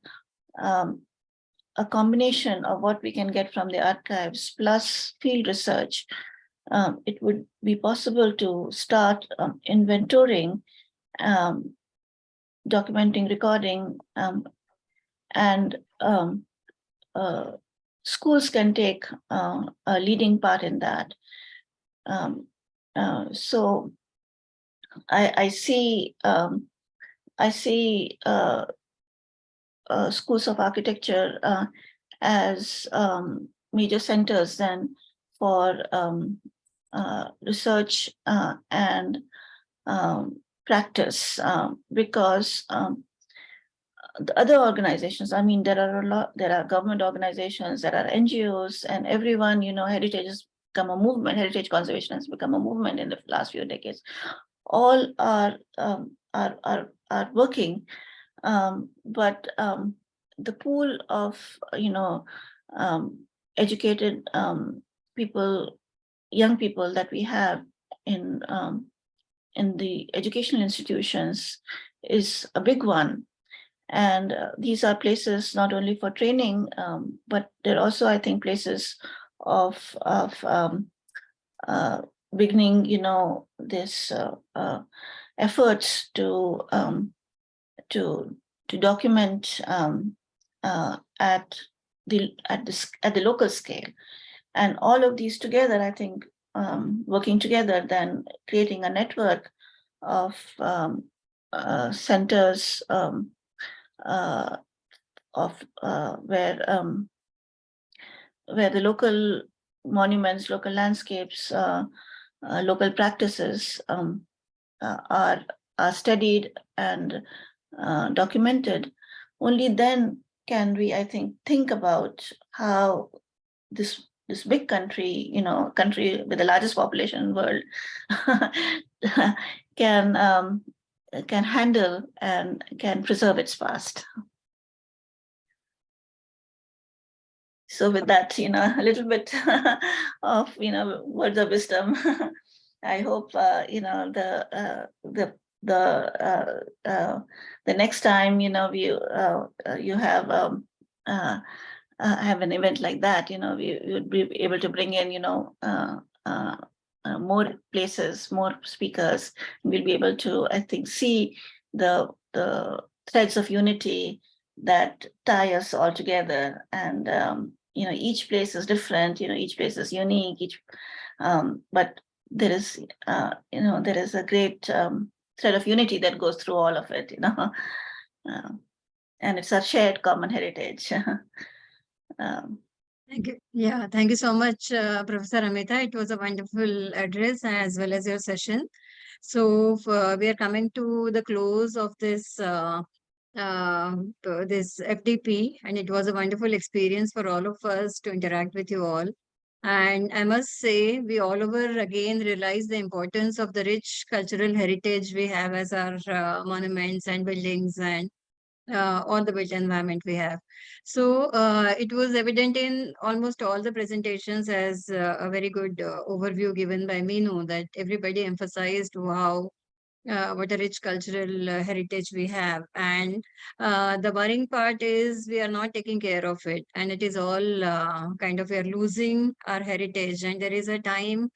a combination of what we can get from the archives plus field research, it would be possible to start inventorying, documenting, recording, and schools can take a leading part in that. So I see schools of architecture as major centers then for research and practice, because the other organizations, I mean, there are government organizations, there are NGOs, and everyone, heritage has become a movement. Heritage conservation has become a movement in the last few decades. All are working, but the pool of educated people, young people that we have in the educational institutions is a big one. And these are places not only for training, but they're also, I think, places of beginning, this efforts to document at the local scale, and all of these together, I think, working together, then creating a network of centers where the local monuments, local landscapes, local practices are studied and documented, only then can we, I think about how this big country, country with the largest population in the world, can handle and can preserve its past. So with that, a little bit of, words of wisdom, I hope, the next time, you have an event like that, we would be able to bring in, more places, more speakers. We'll be able to, I think, see the threads of unity that tie us all together. And each place is different. Each place is unique. But there is, there is a great thread of unity that goes through all of it. And it's a shared common heritage. Thank you. Yeah, thank you so much, Professor Amita. It was a wonderful address as well as your session. So we are coming to the close of this this FDP, and it was a wonderful experience for all of us to interact with you all. And I must say, we all over again realize the importance of the rich cultural heritage we have as our monuments and buildings and all the built environment we have. So it was evident in almost all the presentations as a very good overview given by Meenu, that everybody emphasized how what a rich cultural heritage we have. And the worrying part is we are not taking care of it. And it is all kind of, we are losing our heritage. And there is a time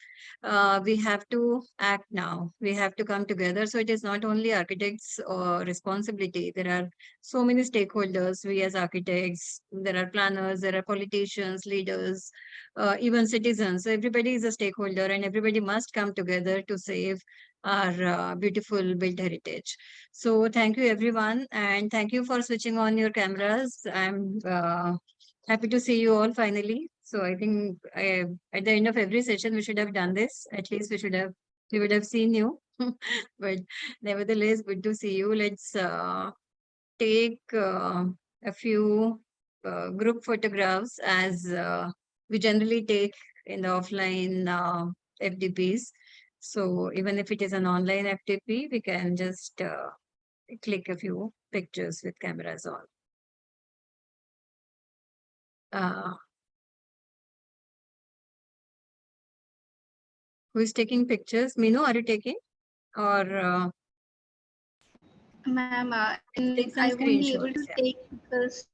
we have to act now. We have to come together. So it is not only architects' responsibility. There are so many stakeholders, we as architects, there are planners, there are politicians, leaders, even citizens. So everybody is a stakeholder and everybody must come together to save our beautiful built heritage. So thank you everyone, and thank you for switching on your cameras. I'm happy to see you all finally. So I think at the end of every session we should have done this. At least we would have seen you. But nevertheless, good to see you. Let's take a few group photographs as we generally take in the offline FDPs. So even if it is an online FTP, we can just click a few pictures with cameras on. Who is taking pictures? Meenu, are you taking? Or Ma'am, take some I won't be able to screenshots, yeah. take because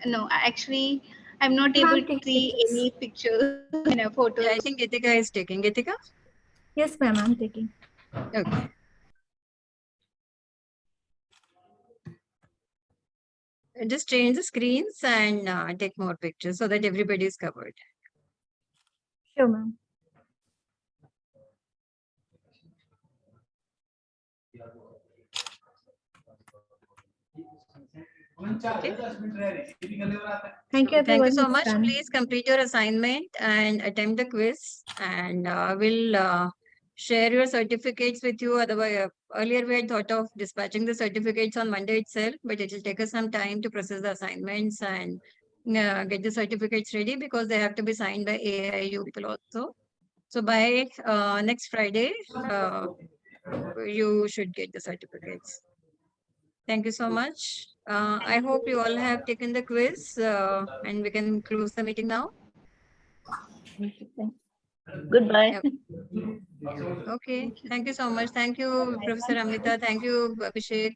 no, actually, I'm not able to see any pictures in a photo. Yeah, I think Gitika is taking. Gitika? Yes, ma'am, I'm taking. Okay. Just change the screens and take more pictures so that everybody is covered. Sure, ma'am. Okay. Thank you, everyone. Thank you so It's much. done. Please complete your assignment and attempt the quiz, and we'll share your certificates with you. Otherwise, earlier we had thought of dispatching the certificates on Monday itself, but it will take us some time to process the assignments and get the certificates ready because they have to be signed by AIU people also. So by next Friday, you should get the certificates. Thank you so much. I hope you all have taken the quiz and we can close the meeting now. Goodbye. Yep. Okay. Thank you so much. Thank you, Professor Amita. Thank you, Abhishek.